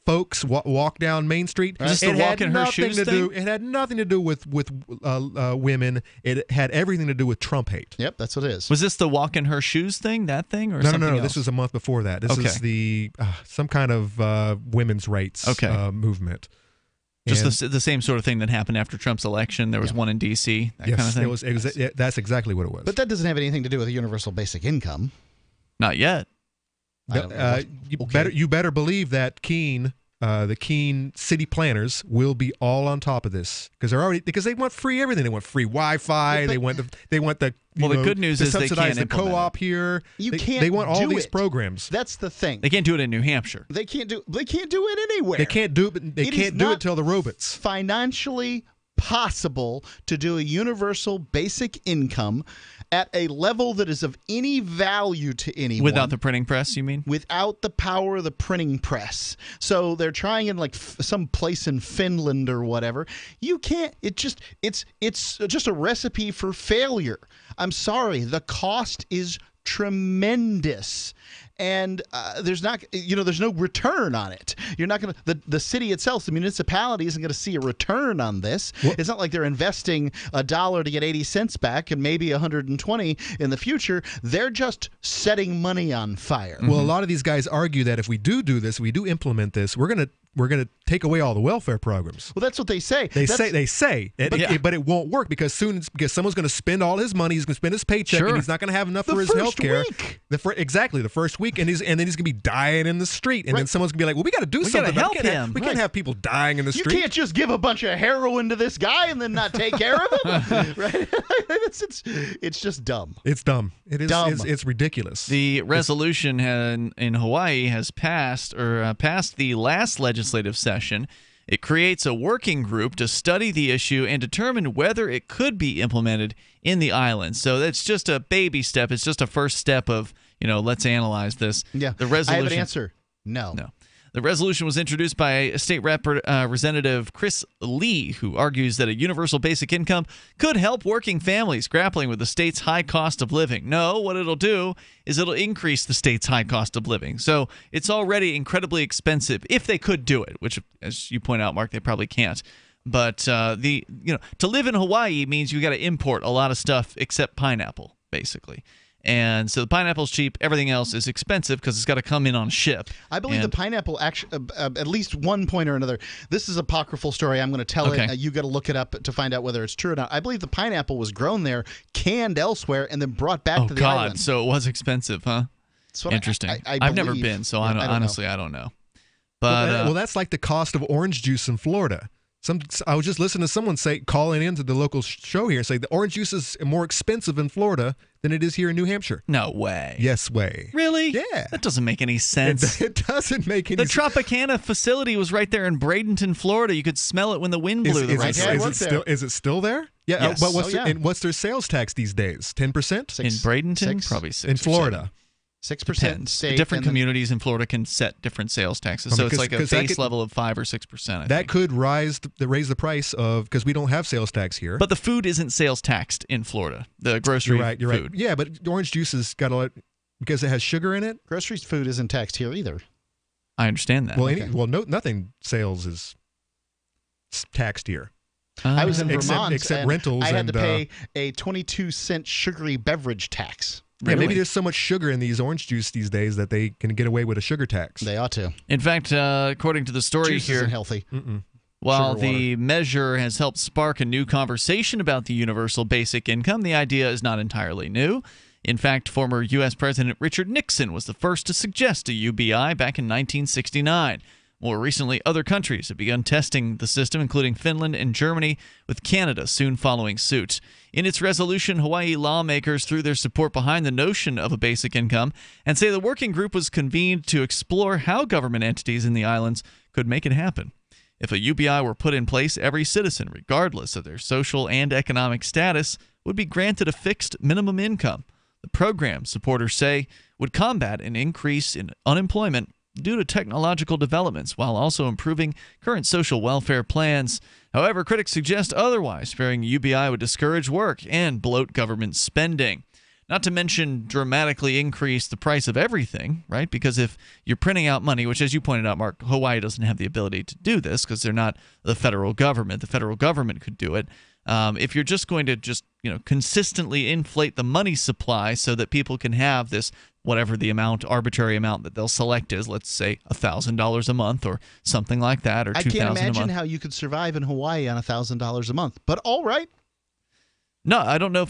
folks walk down Main Street. Is this the walk in her shoes thing? It had nothing to do with women. It had everything to do with Trump hate. Yep, that's what it is. Was this the walk in her shoes thing, that thing, or something No. else? This was a month before that. This is the some kind of women's rights movement. Just the same sort of thing that happened after Trump's election. There was one in D.C., that kind of thing. That's exactly what it was. But that doesn't have anything to do with a universal basic income. Not yet. You better believe that the Keene city planners will be all on top of this because they want free everything. They want free Wi-Fi. They want the the good news is they subsidize can't the co-op here. They want all these programs. That's the thing. They can't do it in New Hampshire. They can't do it anywhere. They can't do it. They can't do it till the robots. Financially possible to do a universal basic income at a level that is of any value to anyone. Without the printing press, you mean? Without the power of the printing press. So they're trying in like some place in Finland or whatever. You can't. It's just a recipe for failure. I'm sorry. The cost is tremendous. And there's no return on it. You're not going to the city itself, the municipality isn't going to see a return on this. It's not like they're investing $1 to get 80 cents back and maybe 120 in the future. They're just setting money on fire. Well, a lot of these guys argue that if we do this, we do implement this, we're going to take away all the welfare programs. Well, that's what they say. They say, but it won't work because someone's going to spend all his money. He's going to spend his paycheck, and he's not going to have enough for his health care. Exactly, the first week, and then he's going to be dying in the street, and then someone's going to be like, "Well, we got to do something. Help him. We can't have people dying in the street. You can't just give a bunch of heroin to this guy and then not take care of him, right? It's just dumb. It's dumb. It is. Dumb. It's ridiculous. The resolution in Hawaii has passed the last legislative session. It creates a working group to study the issue and determine whether it could be implemented in the island. So that's just a baby step. It's just a first step of let's analyze this. Yeah. The resolution. I have an answer. No. The resolution was introduced by State Representative Chris Lee, who argues that a universal basic income could help working families grappling with the state's high cost of living. No, what it'll do is it'll increase the state's high cost of living. So it's already incredibly expensive if they could do it, which, as you point out, Mark, they probably can't. But to live in Hawaii means you got to import a lot of stuff except pineapple, basically. And so the pineapple's cheap. Everything else is expensive because it's got to come in on a ship. I believe the pineapple, actually, at least one point or another, this is an apocryphal story. I'm going to tell it. You got to look it up to find out whether it's true or not. I believe the pineapple was grown there, canned elsewhere, and then brought back to the island. So it was expensive, huh? Interesting. I've never been, so I don't know. But that's like the cost of orange juice in Florida. I was just listening to someone calling into the local show here, say the orange juice is more expensive in Florida than it is here in New Hampshire. No way. Yes way. Really? Yeah. That doesn't make any sense. It doesn't make any sense. The Tropicana facility was right there in Bradenton, Florida. You could smell it when the wind blew. Is it still there? Yeah. Yes. But what's their sales tax these days? 10%? In Bradenton? Probably 6%. In Florida. 6%. Different communities in Florida can set different sales taxes, so it's like a base level of 5 or 6%. That could raise the price of, because we don't have sales tax here. But the food isn't sales taxed in Florida. The grocery You're food. right. Yeah, but orange juice has got a lot because it has sugar in it. Grocery food isn't taxed here either. I understand that. Well, nothing sales is taxed here. I was in Vermont, except rentals. I had to pay a 22-cent sugary beverage tax. Yeah, maybe there's so much sugar in these orange juice these days that they can get away with a sugar tax. They ought to. In fact, according to the story juice here, isn't healthy. While the measure has helped spark a new conversation about the universal basic income, the idea is not entirely new. In fact, former U.S. President Richard Nixon was the first to suggest a UBI back in 1969. More recently, other countries have begun testing the system, including Finland and Germany, with Canada soon following suit. In its resolution, Hawaii lawmakers threw their support behind the notion of a basic income and say the working group was convened to explore how government entities in the islands could make it happen. If a UBI were put in place, every citizen, regardless of their social and economic status, would be granted a fixed minimum income. The program, supporters say, would combat an increase in unemployment due to technological developments, while also improving current social welfare plans. However, critics suggest otherwise, fearing UBI would discourage work and bloat government spending. Not to mention dramatically increase the price of everything, right? Because if you're printing out money, which, as you pointed out, Mark, Hawaii doesn't have the ability to do this because they're not the federal government. The federal government could do it. If you're just going to consistently inflate the money supply so that people can have this, whatever the arbitrary amount that they'll select is, let's say $1,000 a month or something like that, or $2,000 a month. I can't imagine how you could survive in Hawaii on $1,000 a month, but all right. No, I don't know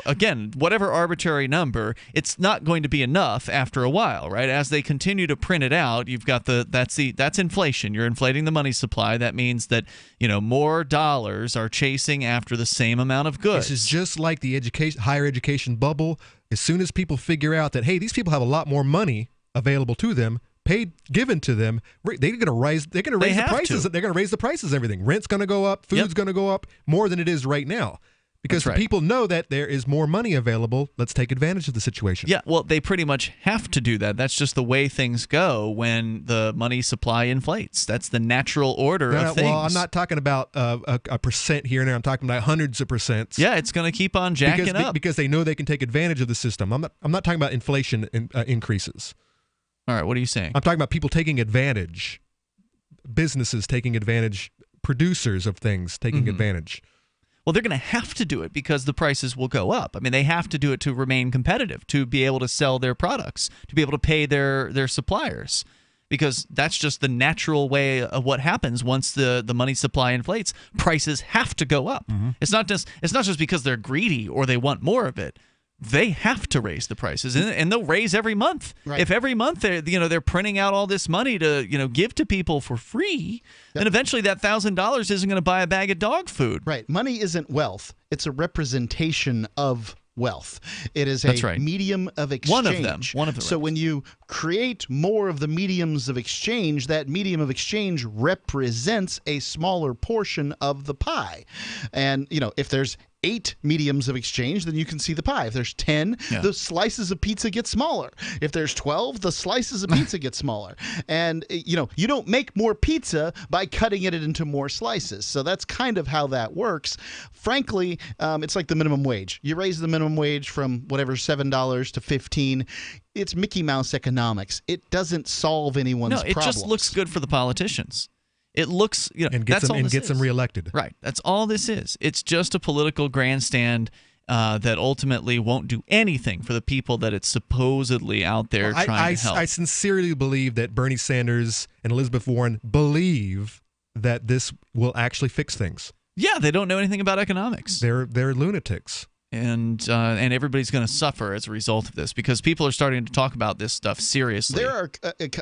again, whatever arbitrary number, it's not going to be enough after a while, right? As they continue to print it out, you've got that's inflation. You're inflating the money supply. That means that, more dollars are chasing after the same amount of goods. This is just like the higher education bubble. As soon as people figure out that, hey, these people have a lot more money available to them, given to them, they're going to raise the prices. They're going to raise the prices. Everything, rent's going to go up, food's going to go up more than it is right now, because people know that there is more money available. Let's take advantage of the situation. Yeah, well, they pretty much have to do that. That's just the way things go when the money supply inflates. That's the natural order of things. Well, I'm not talking about a percent here and there. I'm talking about hundreds of percents. Yeah, it's going to keep on jacking up because they know they can take advantage of the system. I'm not talking about inflation increases. All right, what are you saying? I'm talking about people taking advantage, businesses taking advantage, producers of things taking advantage. Well, they're going to have to do it because the prices will go up. I mean, they have to do it to remain competitive, to be able to sell their products, to be able to pay their suppliers, because that's just the natural way of what happens once the money supply inflates. Prices have to go up. It's not just because they're greedy or they want more of it. They have to raise the prices, and they'll raise every month. Right. If every month they're printing out all this money to give to people for free, then eventually that $1,000 isn't going to buy a bag of dog food. Right. Money isn't wealth; it's a representation of wealth. It is a medium of exchange. One of them. So when you create more of the mediums of exchange, that medium of exchange represents a smaller portion of the pie. And if there's 8 mediums of exchange, then you can see the pie. If there's 10, the slices of pizza get smaller. If there's 12, the slices of pizza get smaller. And, you don't make more pizza by cutting it into more slices. So that's kind of how that works. Frankly, it's like the minimum wage. You raise the minimum wage from whatever, $7 to $15. It's Mickey Mouse economics. It doesn't solve anyone's problems. No, it just looks good for the politicians. It looks, and gets them reelected. Right. That's all this is. It's just a political grandstand that ultimately won't do anything for the people that it's supposedly out there trying to help. I sincerely believe that Bernie Sanders and Elizabeth Warren believe that this will actually fix things. Yeah, they don't know anything about economics. They're lunatics. And everybody's going to suffer as a result of this because people are starting to talk about this stuff seriously. There are,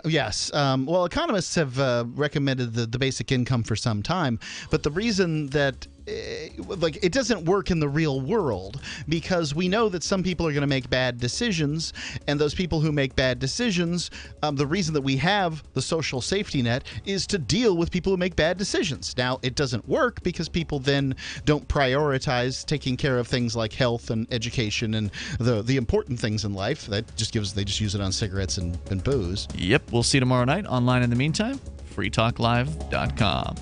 yes. Well, economists have recommended the basic income for some time, but the reason that it doesn't work in the real world because we know that some people are going to make bad decisions, and those people who make bad decisions, the reason that we have the social safety net is to deal with people who make bad decisions. Now, it doesn't work because people then don't prioritize taking care of things like health and education and the important things in life. They just use it on cigarettes and booze. Yep, we'll see you tomorrow night online. In the meantime, freetalklive.com.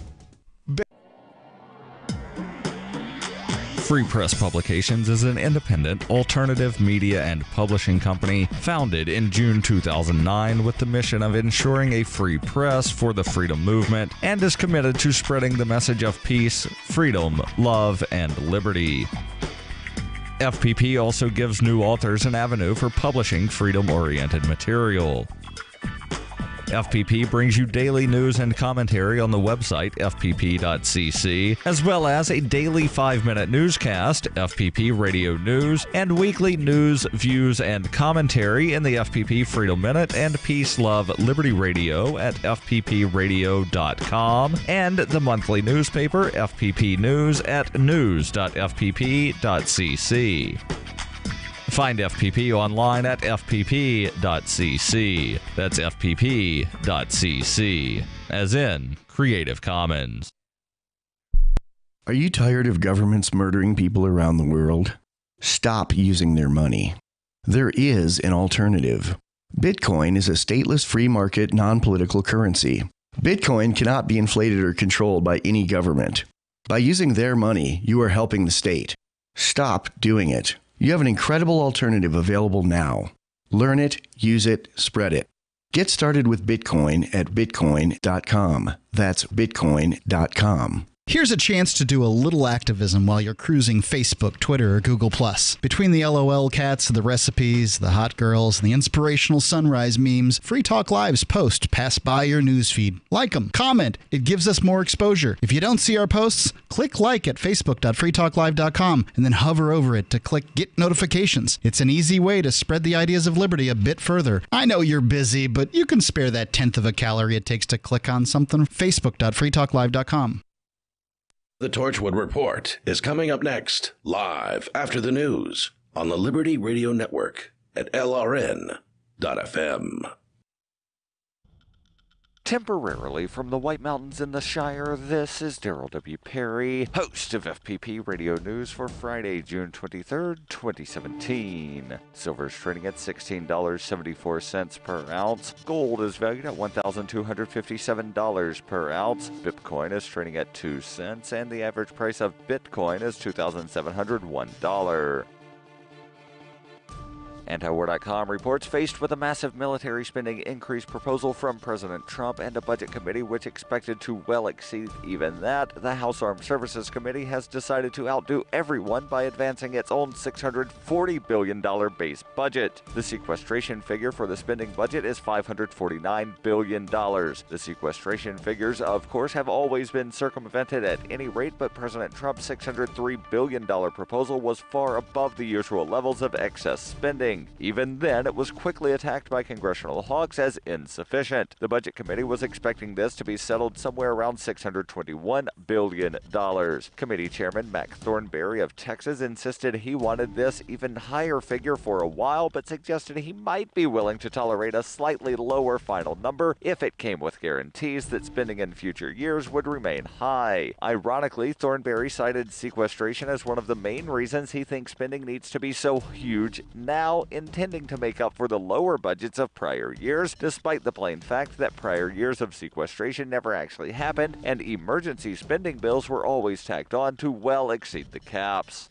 Free Press Publications is an independent, alternative media and publishing company founded in June 2009 with the mission of ensuring a free press for the freedom movement and is committed to spreading the message of peace, freedom, love, and liberty. FPP also gives new authors an avenue for publishing freedom-oriented material. FPP brings you daily news and commentary on the website fpp.cc, as well as a daily 5-minute newscast, FPP Radio News, and weekly news, views, and commentary in the FPP Freedom Minute and Peace, Love, Liberty Radio at fppradio.com, and the monthly newspaper FPP News at news.fpp.cc. Find FPP online at fpp.cc. That's fpp.cc, as in Creative Commons. Are you tired of governments murdering people around the world? Stop using their money. There is an alternative. Bitcoin is a stateless free market non-political currency. Bitcoin cannot be inflated or controlled by any government. By using their money, you are helping the state. Stop doing it. You have an incredible alternative available now. Learn it, use it, spread it. Get started with Bitcoin at bitcoin.com. That's bitcoin.com. Here's a chance to do a little activism while you're cruising Facebook, Twitter, or Google+. Between the LOL cats, the recipes, the hot girls, and the inspirational sunrise memes, Free Talk Live's posts pass by your newsfeed. Like them, comment. It gives us more exposure. If you don't see our posts, click like at facebook.freetalklive.com and then hover over it to click Get Notifications. It's an easy way to spread the ideas of liberty a bit further. I know you're busy, but you can spare that 1/10 of a calorie it takes to click on something. Facebook.freetalklive.com. The Torchwood Report is coming up next, live after the news on the Liberty Radio Network at LRN.FM. Temporarily from the White Mountains in the Shire, this is Daryl W. Perry, host of FPP Radio News for Friday, June 23rd, 2017. Silver is trading at $16.74 per ounce. Gold is valued at $1,257 per ounce. Bitcoin is trading at 2 cents, and the average price of Bitcoin is $2,701. Antiwar.com reports faced with a massive military spending increase proposal from President Trump and a budget committee which expected to well exceed even that, the House Armed Services Committee has decided to outdo everyone by advancing its own $640 billion base budget. The sequestration figure for the spending budget is $549 billion. The sequestration figures, of course, have always been circumvented at any rate, but President Trump's $603 billion proposal was far above the usual levels of excess spending. spending. Even then, it was quickly attacked by congressional hawks as insufficient. The Budget Committee was expecting this to be settled somewhere around $621 billion. Committee Chairman Mac Thornberry of Texas insisted he wanted this even higher figure for a while, but suggested he might be willing to tolerate a slightly lower final number if it came with guarantees that spending in future years would remain high. Ironically, Thornberry cited sequestration as one of the main reasons he thinks spending needs to be so huge now, intending to make up for the lower budgets of prior years, despite the plain fact that prior years of sequestration never actually happened and emergency spending bills were always tacked on to well exceed the caps.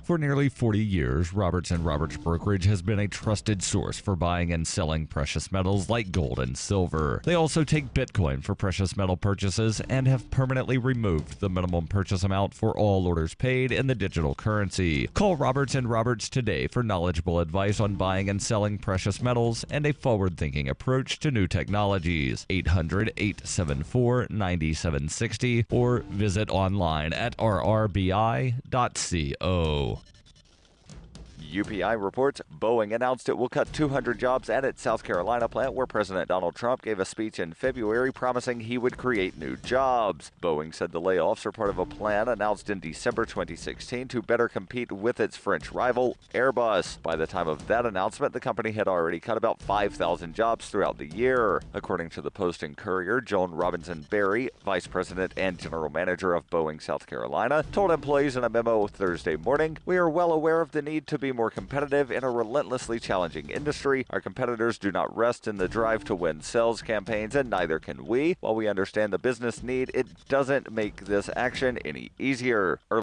For nearly 40 years, Roberts & Roberts Brokerage has been a trusted source for buying and selling precious metals like gold and silver. They also take Bitcoin for precious metal purchases and have permanently removed the minimum purchase amount for all orders paid in the digital currency. Call Roberts & Roberts today for knowledgeable advice on buying and selling precious metals and a forward-thinking approach to new technologies. 800-874-9760 or visit online at rrbi.co. UPI reports Boeing announced it will cut 200 jobs at its South Carolina plant, where President Donald Trump gave a speech in February promising he would create new jobs. Boeing said the layoffs are part of a plan announced in December 2016 to better compete with its French rival, Airbus. By the time of that announcement, the company had already cut about 5,000 jobs throughout the year. According to the Post and Courier, Joan Robinson-Berry, vice president and general manager of Boeing South Carolina, told employees in a memo Thursday morning, "We are well aware of the need to be more competitive in a relentlessly challenging industry. Our competitors do not rest in the drive to win sales campaigns, and neither can we. While we understand the business need, it doesn't make this action any easier."